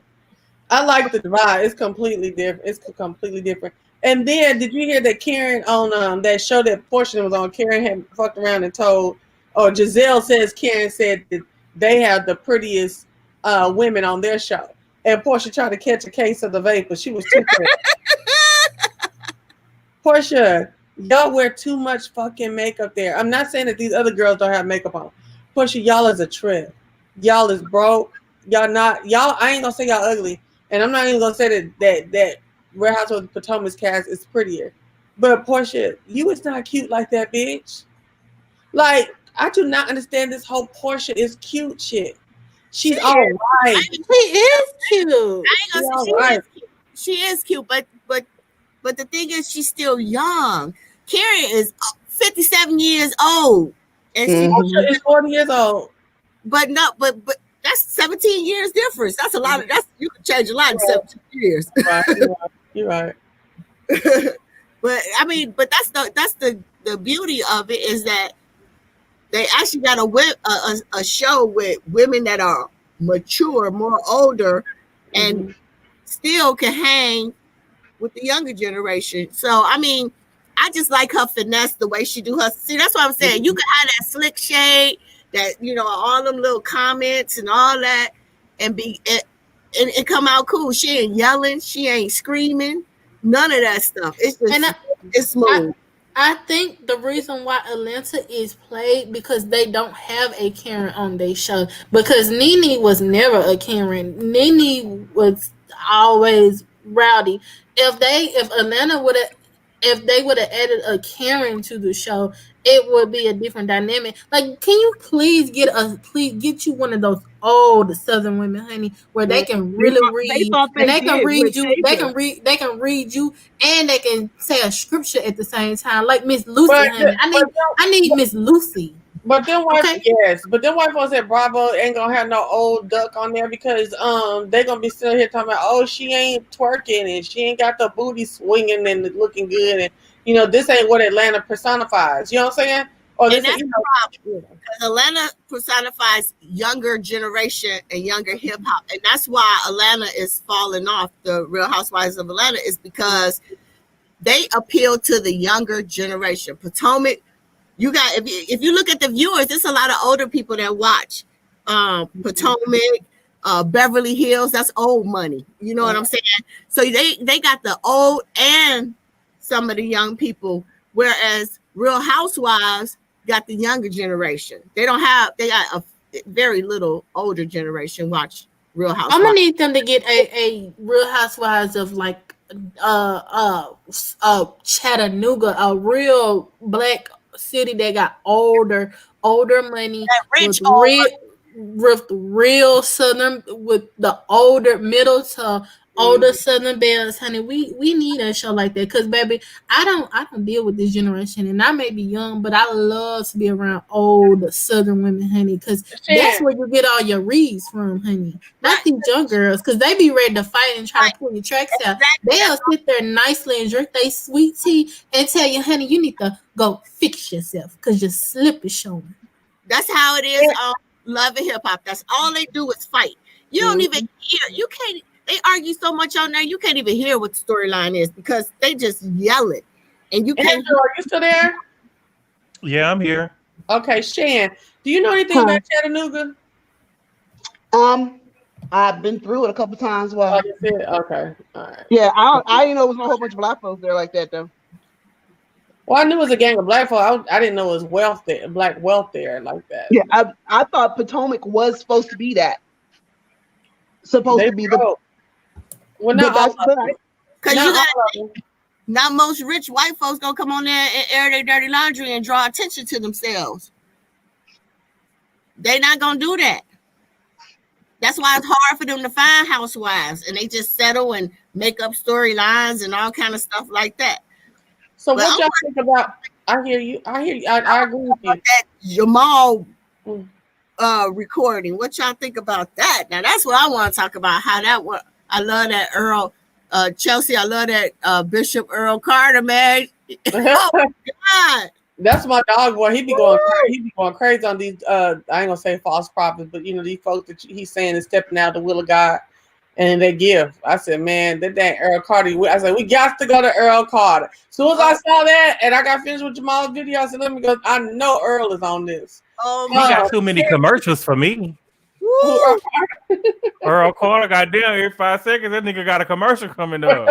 I like the vibe. It's completely different. And then, did you hear that Karen on that show that Porsha was on? Karen had fucked around and told, or Giselle says Karen said that they have the prettiest women on their show, and Porsha tried to catch a case of the vapor. She was too quick. Porsha. Y'all wear too much fucking makeup there. I'm not saying that these other girls don't have makeup on. Porsha, y'all is a trip. Y'all is broke. Y'all, I ain't gonna say y'all ugly. And I'm not even gonna say that Real Housewives of Potomac's cast is prettier. But Porsha, you is not cute like that, bitch. Like, I do not understand this whole Porsha is cute shit. She's all right. She is cute. I ain't gonna say she is cute, but the thing is, she's still young. Karen is 57 years old, and she is 40 years old. But that's 17 years difference. That's a lot of. You can change a lot in 17 years. You're right. But I mean, that's the beauty of it is that they actually got a show with women that are mature, more older, and still can hang with the younger generation. So I mean, I just like her finesse, the way she do her. See, that's what I'm saying. You can have that slick shade, that all them little comments and all that, and and come out cool. She ain't yelling, she ain't screaming, none of that stuff. It's just it's smooth. I think the reason why Atlanta is played because they don't have a Karen on their show. Because Nene was never a Karen. Nene was always rowdy. If Atlanta would have added a Karen to the show, it would be a different dynamic. Like, can you please get you one of those old Southern women, honey, where they can really read, and they can read you, they can read you, and they can say a scripture at the same time, like Miss Lucy, honey. I need Miss Lucy. But then white folks at Bravo ain't gonna have no old duck on there because they gonna be still here talking about, oh, she ain't twerking and she ain't got the booty swinging and looking good, and this ain't what Atlanta personifies. You know what I'm saying? And that's the problem. Because Atlanta personifies younger generation and younger hip hop, and that's why Atlanta is falling off. The Real Housewives of Atlanta is because they appeal to the younger generation. Potomac, you got if you look at the viewers, there's a lot of older people that watch Potomac, Beverly Hills. That's old money. You know what I'm saying? So they got the old and some of the young people, whereas Real Housewives got the younger generation. They got a very little older generation watch Real Housewives. I'm gonna need them to get a Real Housewives of like Chattanooga, a real black city that got older money, with real Southern, with the older middle to older Southern belles, honey. We need a show like that, because baby, I don't deal with this generation, and I may be young, but I love to be around old Southern women, honey, because that's where you get all your reads from, honey. Not these young girls, because they be ready to fight and try to pull your tracks out. They'll sit there nicely and drink their sweet tea and tell you, honey, you need to go fix yourself because your slip is showing. That's how it is on Love and Hip Hop. That's all they do is fight. You don't even hear. You can't. They argue so much on there, you can't even hear what the storyline is because they just yell it, and you can't. Andrew, are you still there? Yeah, I'm here. Okay, Shan, do you know anything about Chattanooga? I've been through it a couple times. Well, okay, all right. Yeah, I didn't know it was a whole bunch of black folks there like that though. Well, I knew it was a gang of black folks. I didn't know it was wealth there, black wealth there like that. Yeah, I thought Potomac was supposed to be that. Supposed to be the. Well, not because not most rich white folks gonna come on there and air their dirty laundry and draw attention to themselves. They not gonna do that. That's why it's hard for them to find housewives, and they just settle and make up storylines and all kind of stuff like that. So what y'all think about? I hear you. I agree with you. That Jamal recording. What y'all think about that? Now that's what I want to talk about. How that works. I love that Earl Chelsea. I love that Bishop Earl Carter, man. Oh my God. That's my dog boy. He be going crazy on these I ain't gonna say false prophets, but these folks that he's saying is stepping out the will of God and they give. I said, man, that Earl Carter. I said, we got to go to Earl Carter. As soon as I saw that and I got finished with Jamal's video, I said, let me go. I know Earl is on this. Oh, he got too many commercials for me. Earl Carter, goddamn, every 5 seconds that nigga got a commercial coming up.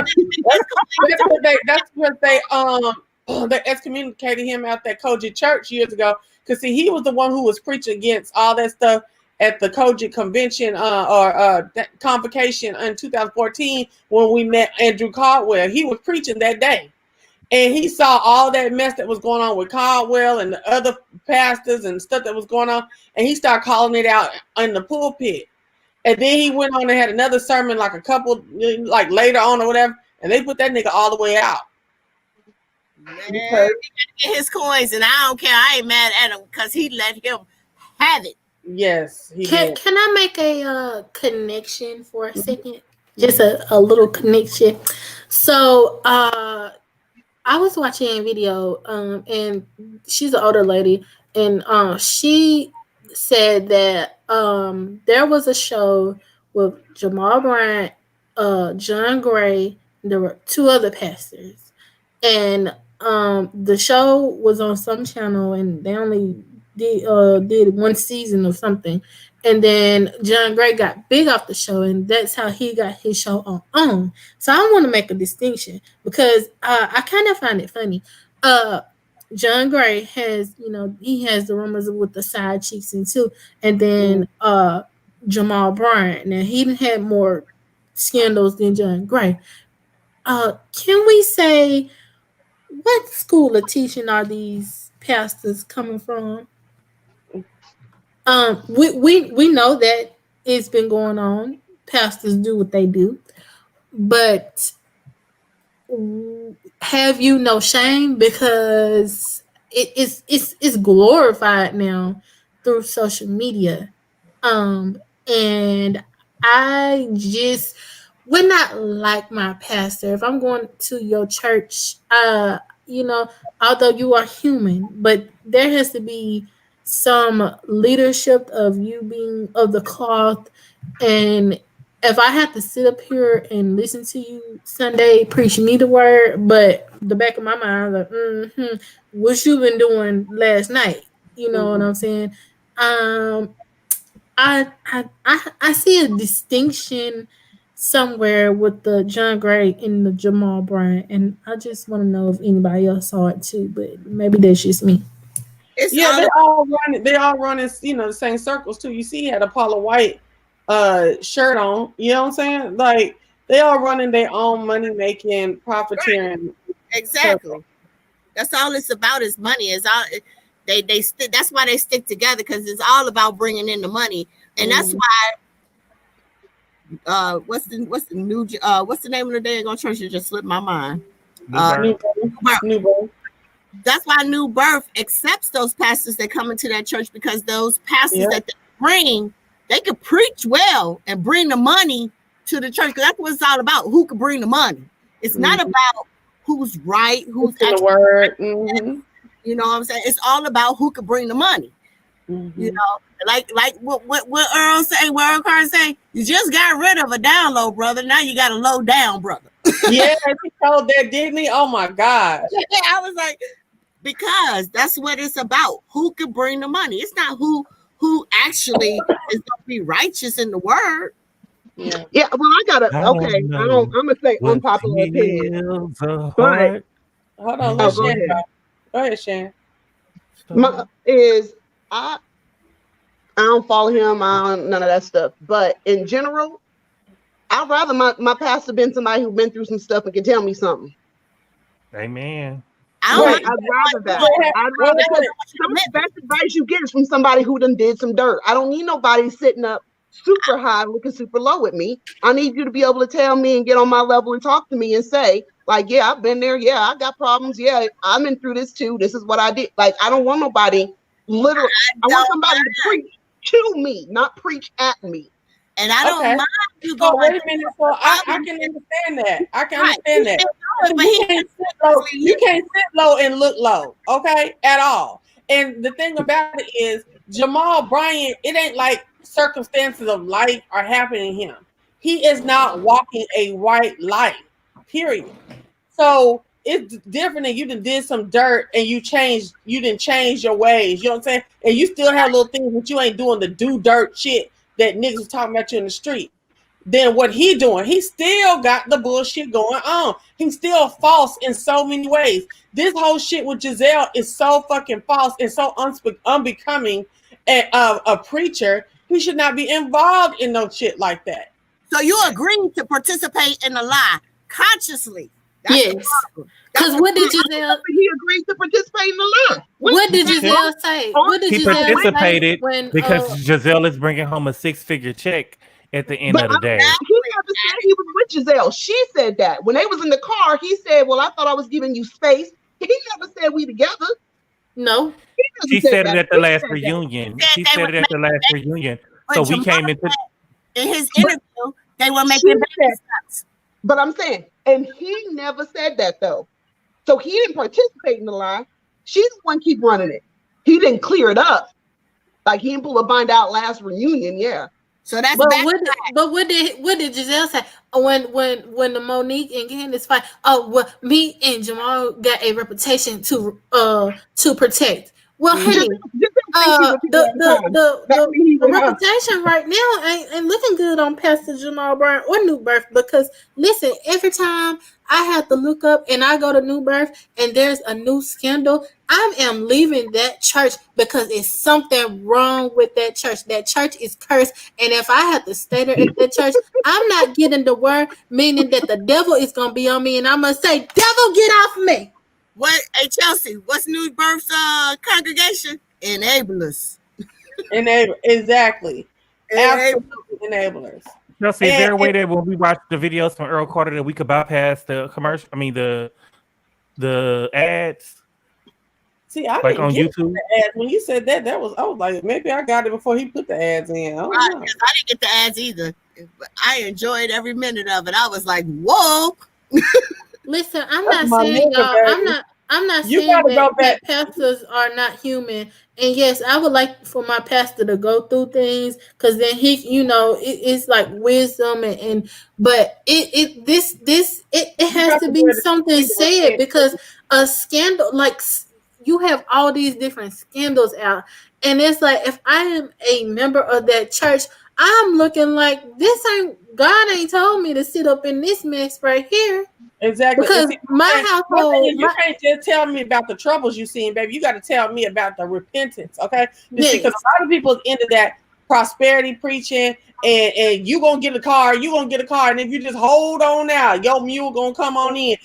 That's what they excommunicated him out that Kojic church years ago, because see, he was the one who was preaching against all that stuff at the Kojic convention or convocation in 2014 when we met Andrew Caldwell. He was preaching that day. And he saw all that mess that was going on with Caldwell and the other pastors and stuff that was going on. And he started calling it out in the pulpit. And then he went on and had another sermon like later on or whatever. And they put that nigga all the way out. Man, he get his coins, and I don't care. I ain't mad at him because he let him have it. Yes. Can I make a connection for a second? Just a little connection. So I was watching a video, and she's an older lady, and she said that there was a show with Jamal Bryant, John Gray, and there were 2 other pastors, and the show was on some channel, and they only did 1 season or something, and then John Gray got big off the show, and that's how he got his show on OWN. So I want to make a distinction because I kind of find it funny. John Gray has, he has the rumors with the side chicks and too, and then Jamal Bryant. Now he had more scandals than John Gray. Can we say what school of teaching are these pastors coming from? We know that it's been going on. Pastors do what they do, but have you no shame because it's glorified now through social media, and I just would not like my pastor if I'm going to your church. Although you are human, but there has to be some leadership of you being of the cloth and if I have to sit up here and listen to you Sunday preach me the word, but the back of my mind, like, what you been doing last night? You know what I'm saying? I see a distinction somewhere with the John Gray and the Jamal Bryant, and I just want to know if anybody else saw it too, but maybe that's just me. They're all running, the same circles too. You see, he had a Paula White shirt on. You know what I'm saying? Like they all running their own money making, profiteering. Right. Exactly. Circle. That's all it's about is money. It's all that's why they stick together, because it's all about bringing in the money, and that's why. What's the name of the day going church? It just slipped my mind. New Birth. That's why New Birth accepts those pastors that come into that church, because those pastors that they bring, they could preach well and bring the money to the church. Because that's what it's all about. Who can bring the money? It's not about who's right, who's the word. You know what I'm saying? It's all about who can bring the money. You know, like what Earl say, what Earl Carter say, you just got rid of a down low brother. Now you got a low down brother. Yeah, he told that, didn't he? Oh my God. Yeah, I was like, because that's what it's about. Who can bring the money? It's not who actually is going to be righteous in the word. Yeah. Yeah. Well, I'm gonna say unpopular opinion. But hold on, go ahead, Shan. I don't follow him. None of that stuff. But in general, I'd rather my pastor been somebody who's been through some stuff and can tell me something. Amen. I'd rather that. I'd rather, some of the best advice you get is from somebody who done did some dirt. I don't need nobody sitting up super high looking super low with me. I need you to be able to tell me and get on my level and talk to me and say, like, yeah, I've been there. Yeah, I got problems. Yeah, I'm been through this too. This is what I did. Like, I don't want nobody literally. I want somebody to preach to me, not preach at me. And I don't mind you going. Wait a minute. So I can understand that. I can understand that. But you can't sit low and look low, okay, at all. And the thing about it is, Jamal Bryant, it ain't like circumstances of life are happening to him. He is not walking a white life, period. So it's different than you did some dirt and you didn't change your ways. You know what I'm saying? And you still have little things that you ain't doing the do dirt shit that niggas was talking about you in the street. Then what he doing? He still got the bullshit going on. He's still false in so many ways. This whole shit with Giselle is so fucking false and so unbecoming a preacher. He should not be involved in no shit like that. So you agreed to participate in the lie consciously? Yes. Because what did Giselle? He agreed to participate in the lie. What did Giselle say? What did Giselle participated say because Giselle is bringing home a 6-figure check at the end of the day. He never said he was with Giselle. She said that when they was in the car. He said, "Well, I thought I was giving you space." He never said we together. No, she said it at the last reunion. She said it at the last reunion. So we came into in his interview. They were making steps. But I'm saying, and he never said that though. So he didn't participate in the lie. She's the one keep running it. He didn't clear it up. Like he didn't pull a bind out last reunion. Yeah. So that's what did Giselle say when the Monique and Candiace fight? Oh, well, me and Jamal got a reputation to protect. Well, hey, the reputation right now ain't looking good on Pastor Jamal Bryant or New Birth, because listen, every time I have to look up and I go to New Birth and there's a new scandal, I am leaving that church because it's something wrong with that church. That church is cursed, and if I have to stay there at that church, I'm not getting the word, meaning that the devil is gonna be on me, and I'm gonna say, "Devil, get off me." What? Hey, Chelsea, what's New Birth's congregation? Enablers. Exactly. Absolutely enablers. Chelsea, is there a way that when we watch the videos from Earl Carter that we could bypass the commercial? I mean, the ads. See, I like on YouTube. The ads. When you said that, I was like, maybe I got it before he put the ads in. I didn't get the ads either. I enjoyed every minute of it. I was like, whoa. Listen, I'm not saying y'all. I'm not saying that pastors are not human. And yes, I would like for my pastor to go through things because then he, it's like wisdom but it has to be something said because a scandal, like you have all these different scandals out, and it's like if I am a member of that church, I'm looking like God ain't told me to sit up in this mess right here. Exactly. Because my household, you can't just tell me about the troubles you seen, baby. You got to tell me about the repentance, okay? Yes. Because a lot of people's into that prosperity preaching, and you gonna get a car, and if you just hold on now, your mule gonna come on in.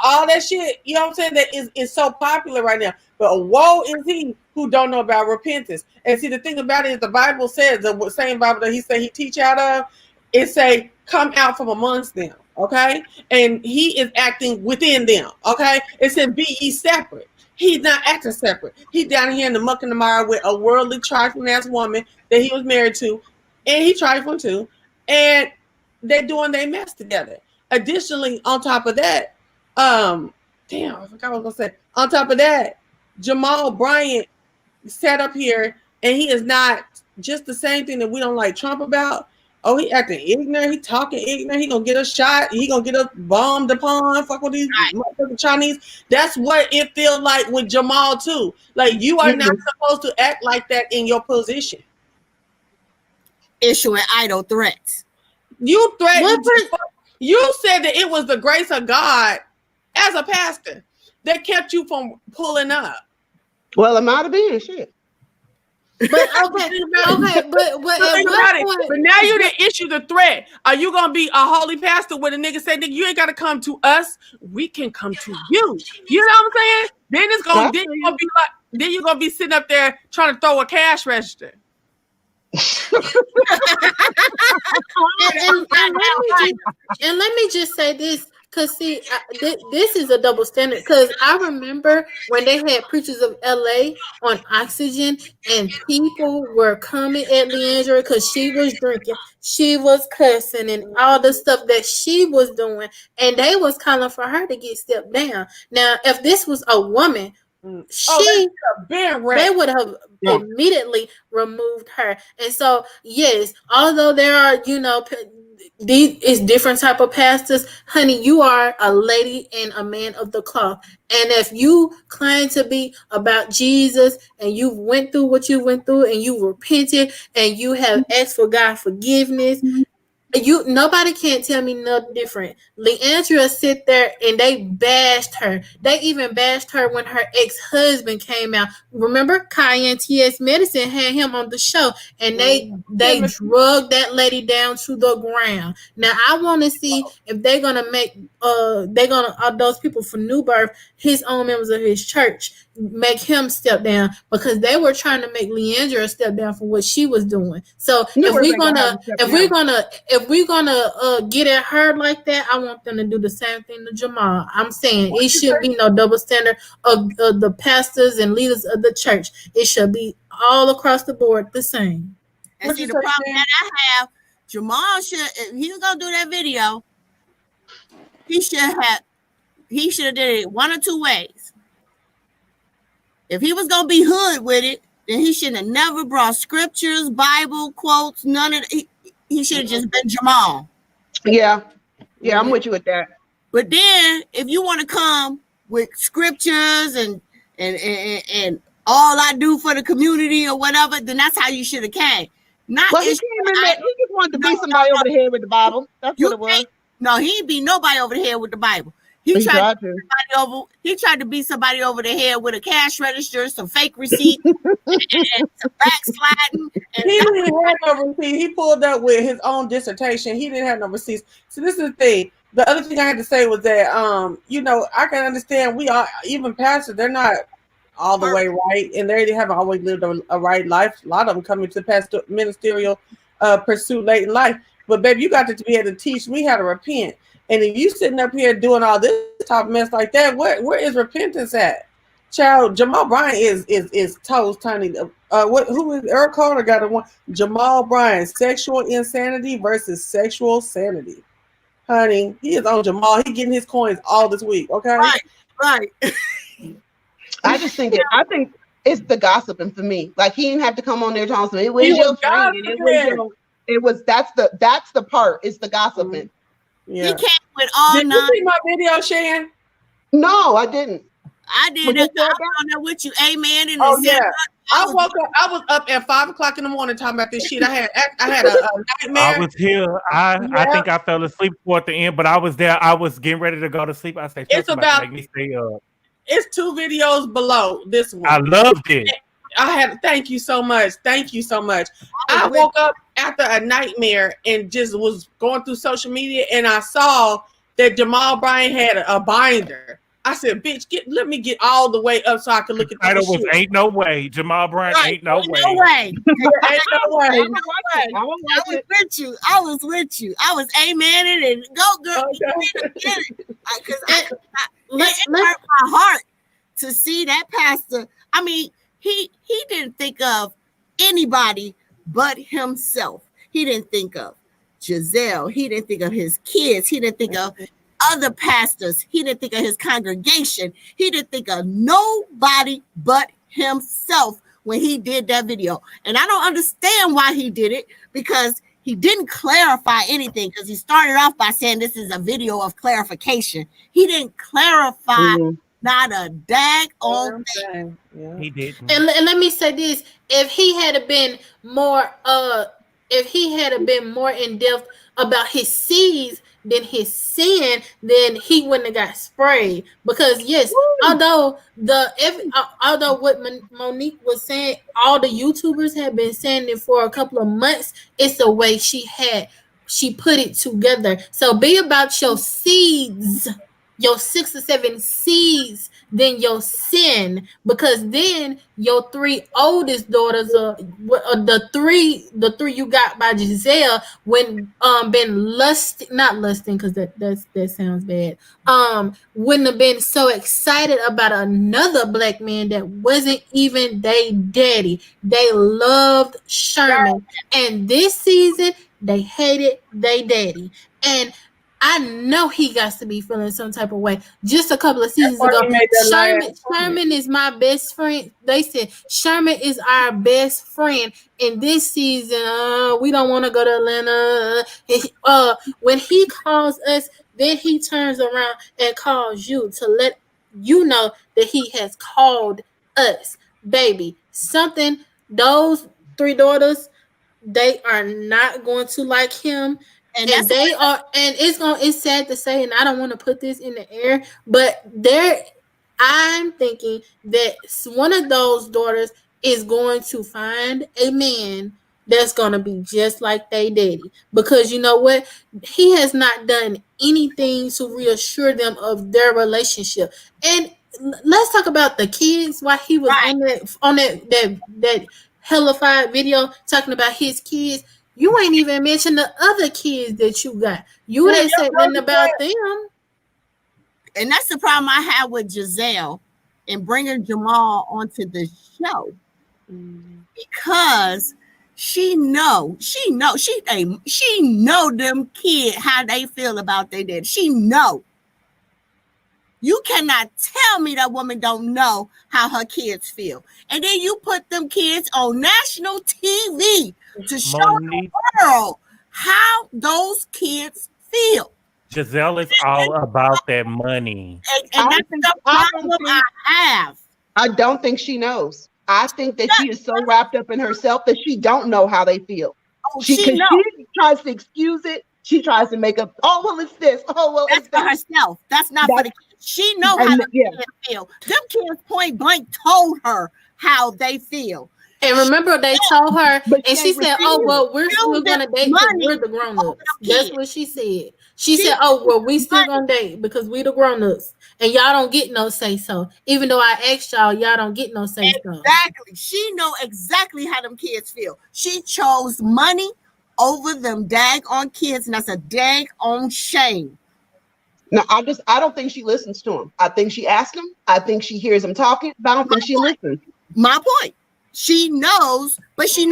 All that shit. You know what I'm saying? That is so popular right now. But woe is he who don't know about repentance. And see, the thing about it is the Bible says, the same Bible that he said he teach out of, it say, come out from amongst them. Okay, and he is acting within them. Okay, it said, "Be ye separate." He's not acting separate. He's down here in the muck and the mire with a worldly, trifling ass woman that he was married to, and he trifling too, and they're doing their mess together. Additionally, on top of that, I forgot what I was gonna say. On top of that, Jamal Bryant sat up here, and he is not just the same thing that we don't like Trump about. Oh, he acting ignorant. He talking ignorant. He gonna get a shot. He gonna get a bombed upon. Fuck with these motherfucking Chinese. That's what it feels like with Jamal too. Like you are not supposed to act like that in your position. Issuing idle threats. You threatened. You said that it was the grace of God as a pastor that kept you from pulling up. Well, it might have been shit. But but at what point? But now you done issue the threat. Are you gonna be a holy pastor where the nigga say, "Nigga, you ain't gotta come to us. We can come to you." You know what I'm saying? Then you're gonna be sitting up there trying to throw a cash register. and let me just say this. Because, see, this is a double standard. Because I remember when they had Preachers of LA on Oxygen and people were coming at Leandra because she was drinking, she was cussing, and all the stuff that she was doing. And they was calling for her to get stepped down. Now, if this was a woman, they would have immediately removed her. And so, yes, although there are, these is different type of pastors, honey, you are a lady and a man of the cloth. And if you claim to be about Jesus and you went through what you went through and you repented and you have asked for God forgiveness, nobody can't tell me no different. Leandra sit there and they bashed her. They even bashed her when her ex-husband came out. Remember, Candiace Medicine had him on the show, and they drugged that lady down to the ground. Now I want to see if they're gonna make those people from New Birth, his own members of his church, make him step down, because they were trying to make Leandra step down for what she was doing. So if we're gonna get at her like that, I want them to do the same thing to Jamal. I'm saying it should be no double standard of the pastors and leaders of the church. It should be all across the board the same. And see, the problem that I have, Jamal should, if he was gonna do that video, he should have did it one or two ways. If he was gonna be hood with it, then he should have never brought scriptures, Bible quotes, none of it. He should have just been Jamal. Yeah, I'm with you with that. But then, if you want to come with scriptures and all I do for the community or whatever, then that's how you should have came. He just wanted to beat somebody over the head with the Bible. That's what it was. No, he ain't beat nobody over the head with the Bible. He tried to beat somebody over the head with a cash register, some fake receipt, and some backsliding. He didn't have no receipt. He pulled up with his own dissertation. He didn't have no receipts. So this is the thing. The other thing I had to say was that, I can understand even pastors, they're not all the way right, and they haven't always lived a right life. A lot of them come into ministerial pursuit late in life. But baby, you got to be able to teach me how to repent. And if you sitting up here doing all this type of mess like that, where is repentance at? Child, Jamal Bryant is toes tiny. Who is Eric Carter got a one? Jamal Bryant, sexual insanity versus sexual sanity. Honey, he is on Jamal. He getting his coins all this week. Okay, right. I think it's the gossiping for me. Like he didn't have to come on there talking to me. It was your friend. That's the part. It's the gossiping. Yeah. He came with all Did you see my video, Shan? No, I didn't. I did. I was on there with you, amen. And I woke up. I was up at 5:00 in the morning talking about this shit. I had a nightmare. I was here. I think I fell asleep toward the end, but I was there. I was getting ready to go to sleep. I said, "It's about make me stay up." It's 2 videos below this one. I loved it. Thank you so much. Thank you so much. I woke up after a nightmare and just was going through social media, and I saw that Jamal Bryant had a binder. I said, "Bitch, let me get all the way up so I can look at the title." Was "Ain't No Way." Jamal Bryant, right. Ain't no way. Ain't no way. I was with you. I was with you. I was amening and go girl. Because it hurt my heart to see that pastor. I mean, he didn't think of anybody but himself. He didn't think of Giselle. He didn't think of his kids. He didn't think of other pastors. He didn't think of his congregation. He didn't think of nobody but himself when he did that video. And I don't understand why he did it, because he didn't clarify anything, because he started off by saying this is a video of clarification. He didn't clarify not a daggone thing. Yeah. He did. And let me say this: if he had been more in depth about his seeds than his sin, then he wouldn't have got sprayed. Because yes, although what Monique was saying, all the YouTubers have been saying it for a couple of months, it's the way she put it together. So be about your seeds, your 6 or 7 seeds, than your sin, because then your 3 oldest daughters are the three you got by Giselle when been not lusting, because that sounds bad, wouldn't have been so excited about another black man that wasn't even they daddy. They loved Sherman, and this season they hated they daddy. And I know he got to be feeling some type of way. Just a couple of seasons ago, Sherman is my best friend. They said Sherman is our best friend. In this season, we don't want to go to Atlanta. When he calls us, then he turns around and calls you to let you know that he has called us. Baby, those 3 daughters, they are not going to like him. And they are, and it's sad to say, and I don't want to put this in the air, but I'm thinking that one of those daughters is going to find a man that's going to be just like they daddy. Because you know what? He has not done anything to reassure them of their relationship. And let's talk about the kids while he was on that hellified video talking about his kids. You ain't even mentioned the other kids that you got. You didn't say nothing about them. And that's the problem I have with Giselle and bringing Jamal onto the show. Because she know them kids, how they feel about their dad. She know. You cannot tell me that woman don't know how her kids feel. And then you put them kids on national TV to show the world how those kids feel. Giselle is all about that money. And that's the problem I have. I don't think she knows. I think that she is so wrapped up in herself that she don't know how they feel. She tries to excuse it. She tries to make up, it's this. That's for herself. That's not for the kids. She know how the kids feel. Them kids point blank told her how they feel. And remember, they told her, and she said, we're still going to date because we're the grown-ups. That's what she said. She said, we still going to date because we the grown-ups. And y'all don't get no say-so. Even though I asked y'all don't get no say-so. Exactly. She know exactly how them kids feel. She chose money over them daggone kids, and that's a daggone shame. No, I don't think she listens to him. I think she asks him. I think she hears him talking, but I don't think she listens. My point. She knows, but she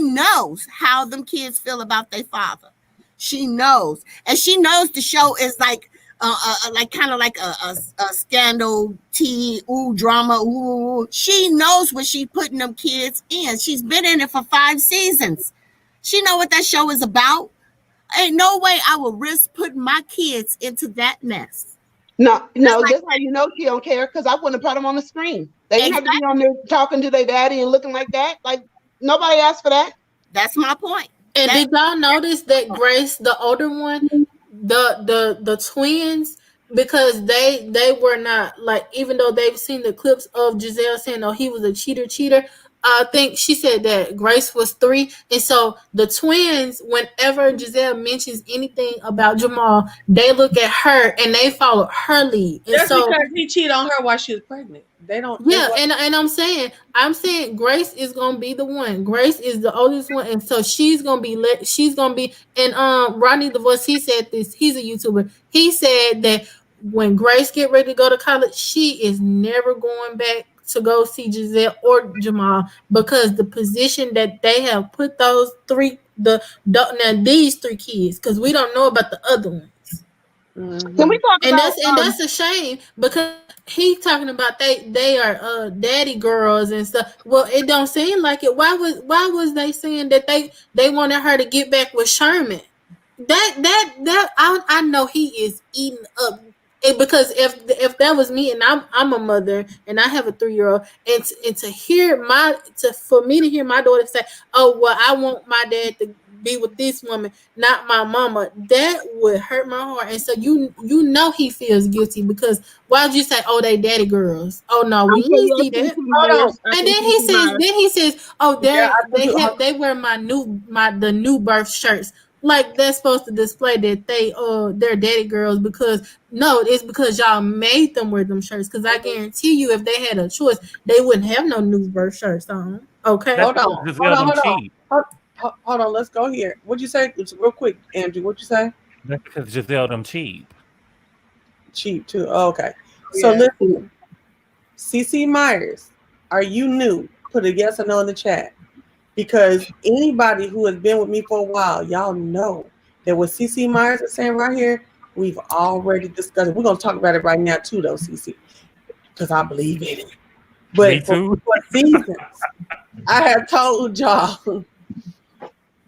knows how them kids feel about their father. She knows. And she knows the show is like like kind of like a scandal drama. Ooh, she knows what she putting them kids in. She's been in it for 5 seasons. She know what that show is about. Ain't no way I will risk putting my kids into that mess. No, just how you know she don't care, because I wouldn't have put them on the screen. They didn't have to be on there talking to their daddy and looking like that. Like, nobody asked for that. That's my point. And did y'all notice that Grace, the older one, the twins, because they were not, like, even though they've seen the clips of Giselle saying, oh, he was a cheater, I think she said that Grace was 3. And so the twins, whenever Giselle mentions anything about Jamal, they look at her and they follow her lead. And that's because he cheated on her while she was pregnant. They don't. Yeah, and I'm saying Grace is gonna be the one. Grace is the oldest one, and so she's gonna be. And Rodney DeVos, he said this. He's a YouTuber. He said that when Grace get ready to go to college, she is never going back to go see Giselle or Jamal, because the position that they have put those 3, these 3 kids, because we don't know about the other ones. Mm-hmm. Can we talk about? And that's a shame, because he talking about they are daddy girls and stuff. Well, it don't seem like it. Why was they saying that they wanted her to get back with Sherman? That I know he is eating up. Because if that was me, and I'm a mother and I have a 3-year-old, and for me to hear my daughter say, oh well, I want my dad to be with this woman, not my mama, that would hurt my heart. And so you know he feels guilty, because why would you say, oh, they daddy girls? Oh no, we didn't see that. And then he says, oh, they wear the new birth shirts. Like they're supposed to display that they're daddy girls, because no, it's because y'all made them wear them shirts. Because I guarantee you, if they had a choice, they wouldn't have no new birth shirts on. Okay, hold on. Let's go here. What'd you say? Real quick, Andrew. What'd you say? That's because Giselle them cheap. Cheap too. Oh, okay. So listen, CC Myers, are you new? Put a yes or no in the chat. Because anybody who has been with me for a while, y'all know that what CC Myers is saying right here, we've already discussed it. We're going to talk about it right now too, though, CC, because I believe in it. But for seasons, I have told y'all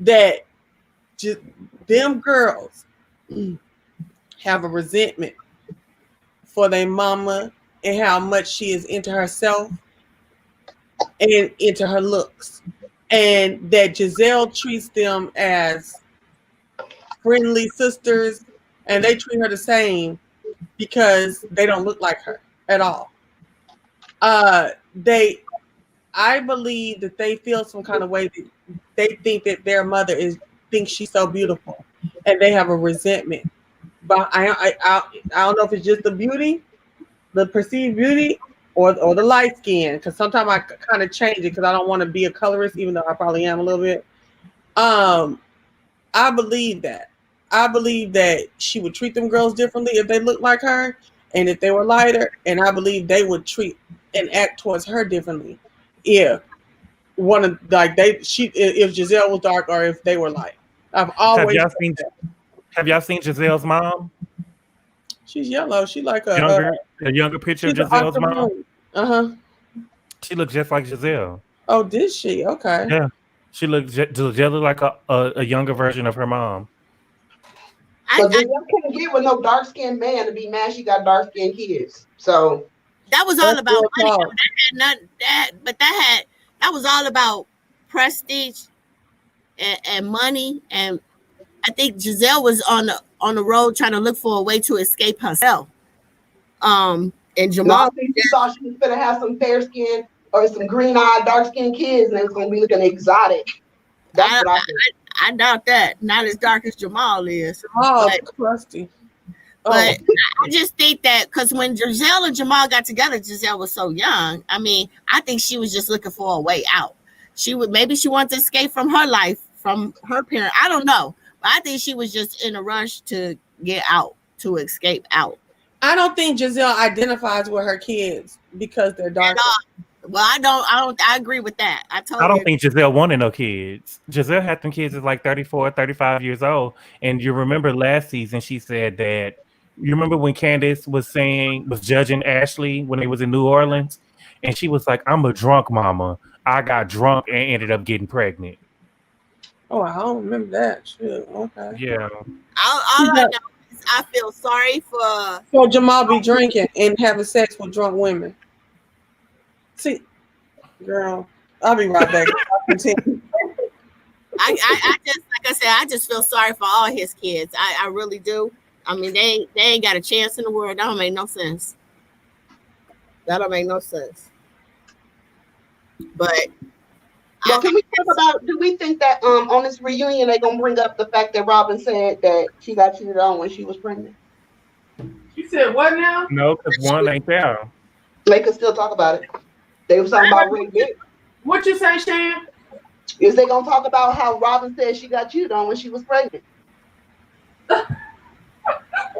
that them girls have a resentment for their mama and how much she is into herself and into her looks. And that Giselle treats them as friendly sisters, and they treat her the same because they don't look like her at all. I believe that they feel some kind of way that they think that their mother thinks she's so beautiful, and they have a resentment. But I don't know if it's just the beauty, the perceived beauty, or the light skin, because sometimes I kind of change it because I don't want to be a colorist, even though I probably am a little bit. I believe that. I believe that she would treat them girls differently if they looked like her and if they were lighter, and I believe they would treat and act towards her differently if if Giselle was dark or if they were light. I've always have y'all seen Giselle's mom? She's yellow. She like a younger picture of Giselle's mom. She looked just like Giselle. Oh, did she? Okay. Yeah, she looked Giselle like a younger version of her mom. But Giselle couldn't get with no dark skinned man to be mad she got dark skinned kids. So that was all about money. That was all about prestige and money. And I think Giselle was on the road trying to look for a way to escape herself. And Jamal, she thought she was gonna have some fair skin or some green eyed, dark skinned kids, and it was gonna be looking exotic. That's what I doubt that. Not as dark as Jamal is. Crusty. But I just think that because when Giselle and Jamal got together, Giselle was so young. I mean, I think she was just looking for a way out. Maybe she wanted to escape from her life, from her parent. I don't know. But I think she was just in a rush to get out, to escape out. I don't think Giselle identifies with her kids because they're dark. Well, I agree with that. I don't think Giselle wanted no kids. Giselle had them kids at like 34, 35 years old. And you remember last season, she said that You remember when Candiace was judging Ashley when they was in New Orleans, and she was like, "I'm a drunk mama. I got drunk and ended up getting pregnant." Oh, I don't remember that. Shit. Okay. Yeah. All I know is I feel sorry for Jamal be drinking and having sex with drunk women. See, girl, I'll be right back. I just, like I said, I just feel sorry for all his kids. I really do. I mean, they ain't got a chance in the world. That don't make no sense. That don't make no sense. But well, can we talk about? Do we think that on this reunion they're gonna bring up the fact that Robin said that she got cheated on when she was pregnant? She said what now? No, because one ain't there. They could still talk about it. They was talking about Ray Big. What you say, Shan? Is they gonna talk about how Robin said she got cheated on when she was pregnant?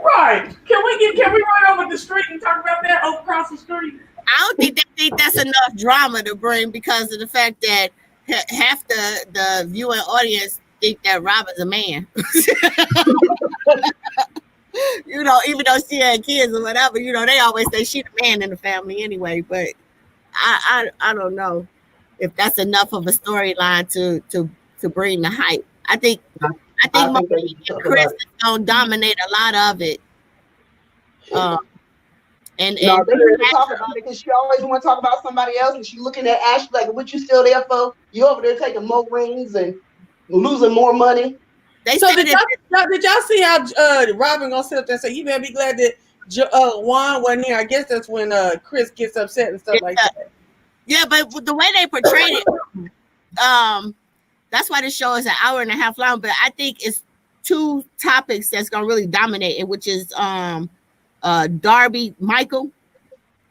Right. Can we run over the street and talk about that across the street? I don't think they think that's enough drama to bring because of the fact that half the viewing audience think that Robin's a man. You know, even though she had kids or whatever, you know, they always say she's the man in the family anyway. But I don't know if that's enough of a storyline to bring the hype. I think Monique and Chris is gonna dominate a lot of it. And no, they didn't talk about it because she always want to talk about somebody else, and she looking at Ashley like, "What you still there for? You over there taking more rings and losing more money." So did y'all see how Robin gonna sit up there and say, "You better be glad that Juan wasn't here"? I guess that's when Chris gets upset and stuff like that. Yeah, but the way they portrayed it, that's why the show is an hour and a half long. But I think it's two topics that's gonna really dominate it, which is Darby Michael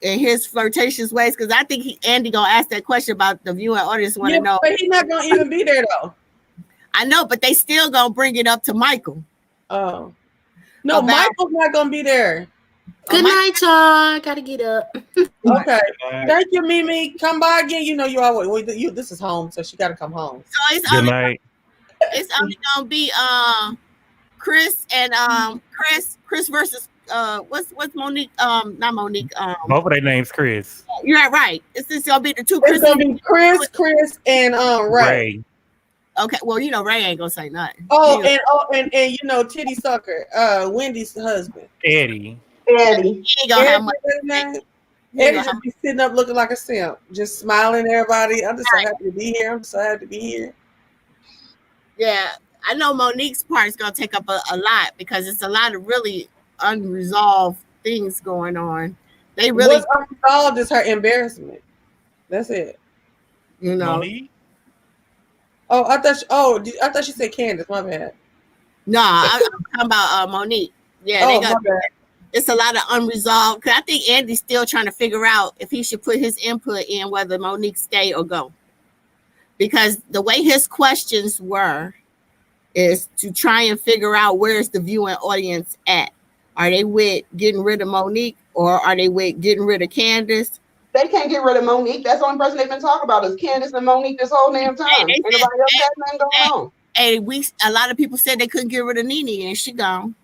and his flirtatious ways. Because I think Andy gonna ask that question about the viewing audience want to know. But he's not gonna even be there though. I know, but they still gonna bring it up to Michael. Oh no, Michael's not gonna be there. Good night, y'all. Gotta get up. Okay. Thank you, Mimi. Come by again. You know you always this is home, so she gotta come home. So it's only gonna be Chris and Chris versus what's Monique? Not Monique. Both of their names Chris. You're right. It's just gonna be the two. It's gonna be Chris, and Ray. Okay, well, you know Ray ain't gonna say nothing. And you know Titty Sucker, Wendy's husband, Eddie. He ain't gonna have much. Eddie just be sitting up looking like a simp, just smiling at everybody. I'm just so happy to be here. Yeah, I know Monique's part is gonna take up a lot because it's a lot of really unresolved things going on. They really what's unresolved is her embarrassment. That's it. You know. Monique? Oh, I thought she said Candiace. My bad. No, I'm talking about Monique. Yeah, they got. It's a lot of unresolved. Cause I think Andy's still trying to figure out if he should put his input in whether Monique stay or go. Because the way his questions were is to try and figure out where's the viewing audience at. Are they with getting rid of Monique or are they with getting rid of Candiace? They can't get rid of Monique. That's the only person they've been talking about is Candiace and Monique this whole damn time. Anybody else has nothing going on. And a lot of people said they couldn't get rid of Nene and she gone.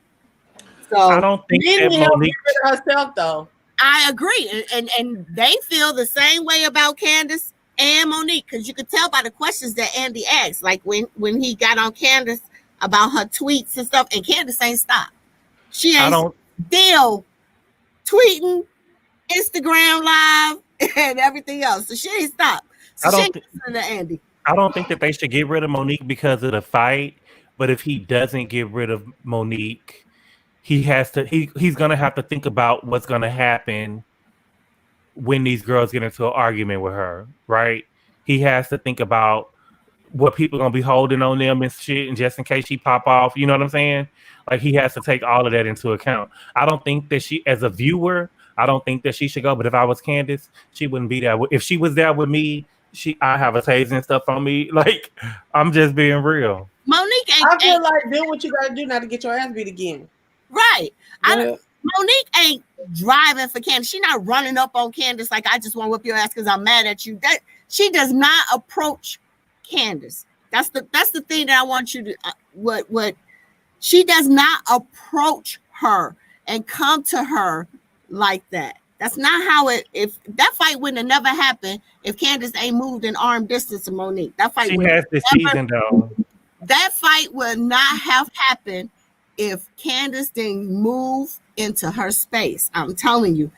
So I don't think Nene that Monique get rid of herself though. I agree. And they feel the same way about Candiace and Monique, because you could tell by the questions that Andy asked, like when he got on Candiace about her tweets and stuff, and Candiace ain't stopped. She ain't still tweeting, Instagram live, and everything else. So she ain't stopped. So she ain't listening to Andy. I don't think that they should get rid of Monique because of the fight. But if he doesn't get rid of Monique, he's gonna have to think about what's gonna happen when these girls get into an argument with her, right? He has to think about what people are gonna be holding on them and shit, and just in case she pop off, you know what I'm saying? Like he has to take all of that into account. I don't think that she, as a viewer, I don't think that she should go. But if I was Candiace, she wouldn't be there. If she was there with me, I have a taser and stuff on me. Like I'm just being real. Monique I feel like do what you gotta do not to get your ass beat again. Right. Monique ain't driving for Candiace. She's not running up on Candiace like I just want to whip your ass because I'm mad at you. That she does not approach Candiace. That's the thing that I want you to what she does not approach her and come to her like that. That's not how it. If that fight wouldn't have never happened if Candiace ain't moved in arm distance to Monique. That fight. She has this season though. That fight would not have happened if Candiace didn't move into her space. I'm telling you.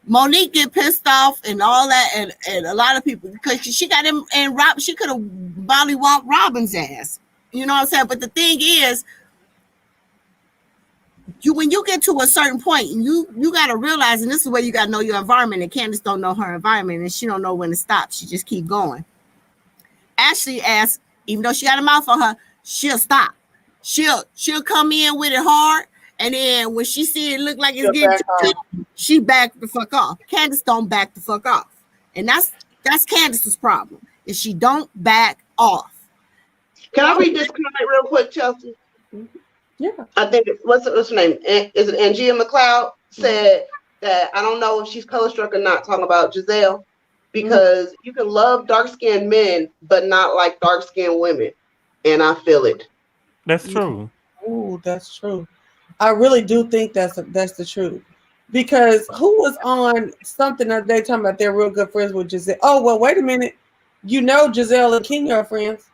Monique get pissed off and all that, and a lot of people, because she got him and Rob, she could have mollywopped Robin's ass. You know what I'm saying? But the thing is, when you get to a certain point, you got to realize, and this is where you got to know your environment. And Candiace don't know her environment, and she don't know when to stop. She just keep going. Ashley asks, even though she got a mouth on her, she'll stop. She'll come in with it hard. And then when she see it look like it's getting too tough, she back the fuck off. Candiace don't back the fuck off. And that's Candiace's problem, is she don't back off. Can I read this comment real quick, Chelsea? Yeah. I think what's her name? Is it Angia McLeod said that I don't know if she's color struck or not, talking about Giselle, because you can love dark-skinned men but not like dark-skinned women. And I feel it. That's true. Oh, that's true. I really do think that's the truth. Because who was on something that they talking about they're real good friends with Giselle? Oh, well, wait a minute. You know Giselle and Kenya are friends.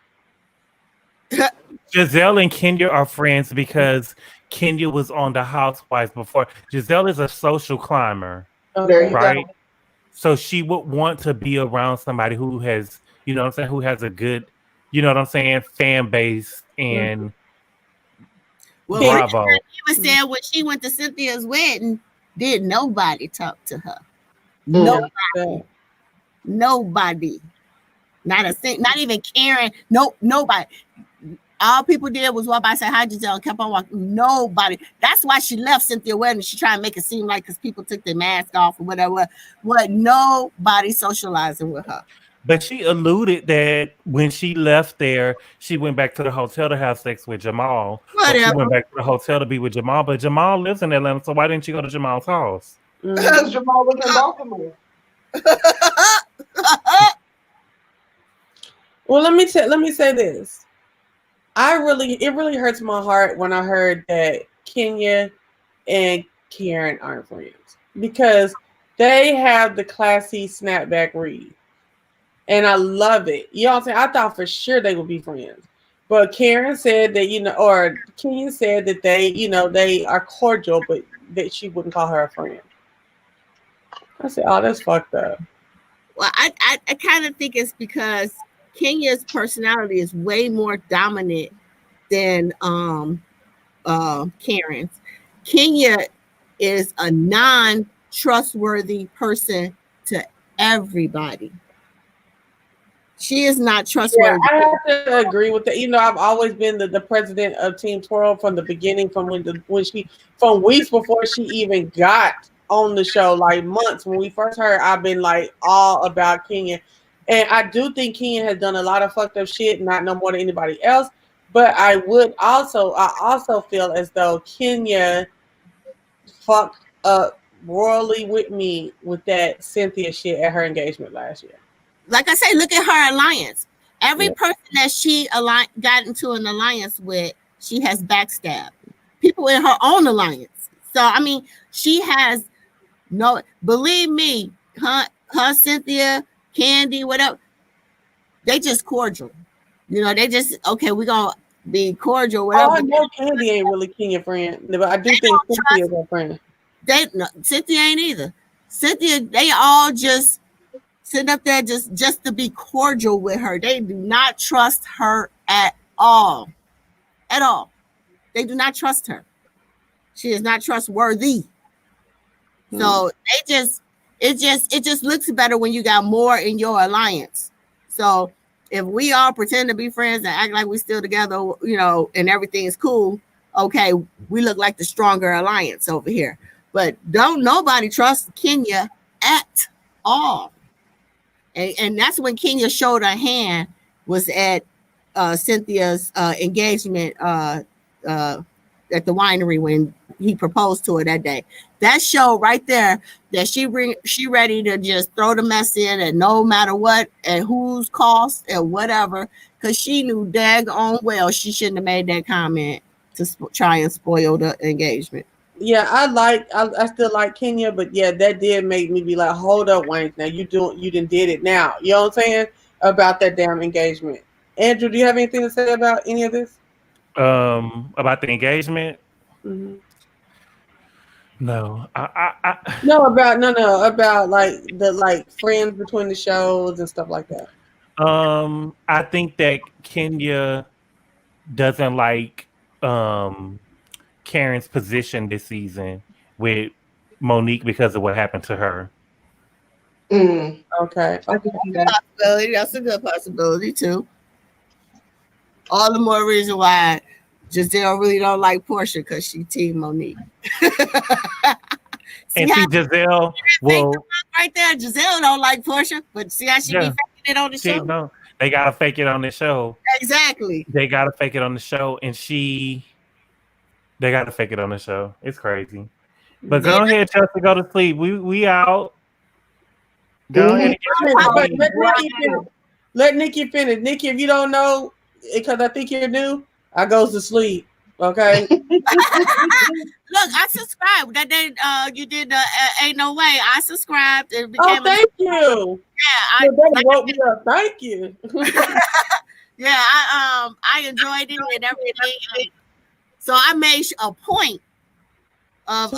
Giselle and Kenya are friends because Kenya was on the Housewives before. Giselle is a social climber, right? So she would want to be around somebody who has, you know what I'm saying, who has a good, you know what I'm saying, fan base and well, bravo. He was saying when she went to Cynthia's wedding, did nobody talk to her? Nobody. Not even Karen. Nobody. All people did was walk by and say hi, Giselle, and kept on walking. Nobody. That's why she left Cynthia wedding. She tried to make it seem like because people took their mask off or whatever. What? Nobody socializing with her. But she alluded that when she left there, she went back to the hotel to have sex with Jamal. She went back to the hotel to be with Jamal, but Jamal lives in Atlanta, so why didn't she go to Jamal's house? Because Jamal was in Baltimore. Well, let me say this. It really hurts my heart when I heard that Kenya and Karen aren't friends, because they have the classy snapback read. And I love it. You know what I'm saying? I thought for sure they would be friends. But Karen said that, or Kenya said that they are cordial, but that she wouldn't call her a friend. I said, oh, that's fucked up. Well, I kind of think it's because Kenya's personality is way more dominant than Karen's. Kenya is a non-trustworthy person to everybody. She is not trustworthy. Yeah, I have to agree with that. I've always been the president of Team Twirl from the beginning, from weeks before she even got on the show, like months when we first heard. I've been like all about Kenya, and I do think Kenya has done a lot of fucked up shit, not no more than anybody else. But I also feel as though Kenya fucked up royally with me with that Cynthia shit at her engagement last year. Like I say, look at her alliance. Every person that she got into an alliance with, she has backstabbed people in her own alliance. So I mean, she has believe me, her Cynthia, Candy, whatever, they just cordial. They just okay. We're gonna be cordial. Whatever. Oh, I know Candy ain't really Kenya friend, but I do think Cynthia is her friend. Cynthia ain't either. Cynthia, they all just sitting up there just to be cordial with her. They do not trust her at all. At all. They do not trust her. She is not trustworthy. So it just looks better when you got more in your alliance. So if we all pretend to be friends and act like we're still together, and everything is cool, okay, we look like the stronger alliance over here. But don't nobody trust Kenya at all. And that's when Kenya showed her hand, was at Cynthia's engagement at the winery when he proposed to her that day. That show right there that she ready to just throw the mess in at no matter what, at whose cost and whatever, because she knew daggone well she shouldn't have made that comment to try and spoil the engagement. Yeah, I still like Kenya, but yeah, that did make me be like, hold up, Wayne. Now you didn't did it now. You know what I'm saying? About that damn engagement. Andrew, do you have anything to say about any of this? About the engagement? Mm-hmm. No. About like the friends between the shows and stuff like that. I think that Kenya doesn't like Karen's position this season with Monique because of what happened to her. Okay. That's a good possibility too. All the more reason why Giselle really don't like Porsha because she team Monique. And see, Giselle will right there. Giselle don't like Porsha, but see how she be faking it on the show. No, they gotta fake it on the show. Exactly. They gotta fake it on the show, and they gotta fake it on the show. It's crazy. But go ahead, Chelsea, go to sleep. We out. Go ahead. Let Nikki finish. Nikki, if you don't know, because I think you're new, I goes to sleep. Okay. Look, I subscribed. That day, you did the Ain't No Way. I subscribed. It became thank you. Yeah, woke me up. Thank you. Yeah, I enjoyed it and everything. So I made a point of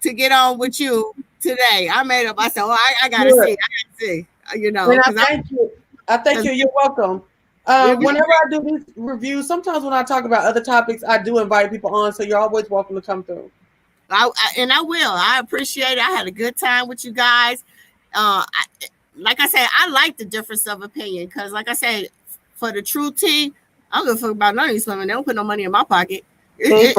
to get on with you today. I made up. I said, "Well, I gotta see. I gotta see." You know. And I thank you. I thank you. You're welcome. Whenever I do these reviews, sometimes when I talk about other topics, I do invite people on, so you're always welcome to come through. I will. I appreciate it. I had a good time with you guys. Like I said, I like the difference of opinion because, like I said, for the true tea, I don't give a fuck about none of these women. They don't put no money in my pocket. It's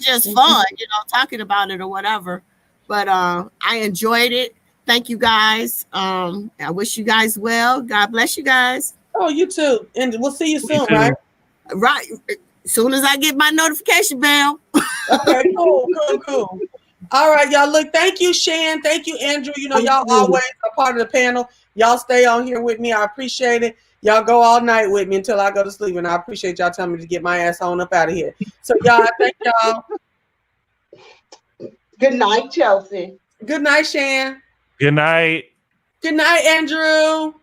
just fun, talking about it or whatever. But I enjoyed it. Thank you guys. I wish you guys well. God bless you guys. Oh, you too. And we'll see you soon, right? Right. As soon as I get my notification bell. Okay, cool. All right, y'all. Look, thank you, Shan. Thank you, Andrew. Y'all always a part of the panel. Y'all stay on here with me. I appreciate it. Y'all go all night with me until I go to sleep, and I appreciate y'all telling me to get my ass on up out of here. So, y'all, thank y'all. Good night, Chelsea. Good night, Shan. Good night. Good night, Andrew.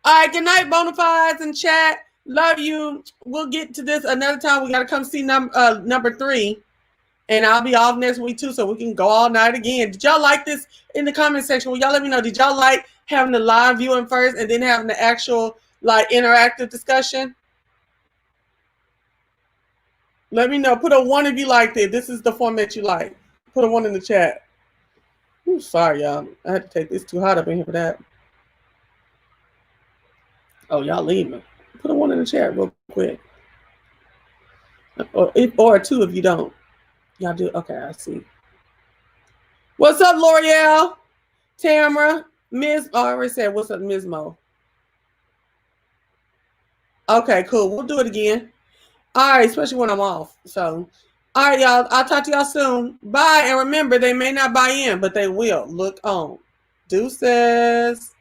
All right, good night, Bonafides and chat. Love you. We'll get to this another time. We got to come see number 3. And I'll be off next week, too, so we can go all night again. Did y'all like this in the comment section? Will y'all let me know? Did y'all like having the live viewing first and then having the actual, interactive discussion? Let me know. Put a 1 if you liked it. This is the format you like. Put a 1 in the chat. Ooh, sorry, y'all. I had to take this too hot up in here for that. Oh, y'all leaving. Put a 1 in the chat real quick. Or a 2 if you don't. Y'all do? Okay, I see. What's up, L'Oreal? Tamara? Ms. I already said, what's up, Ms. Mo? Okay, cool. We'll do it again. All right, especially when I'm off. So, all right, y'all. I'll talk to y'all soon. Bye. And remember, they may not buy in, but they will. Look on. Deuces.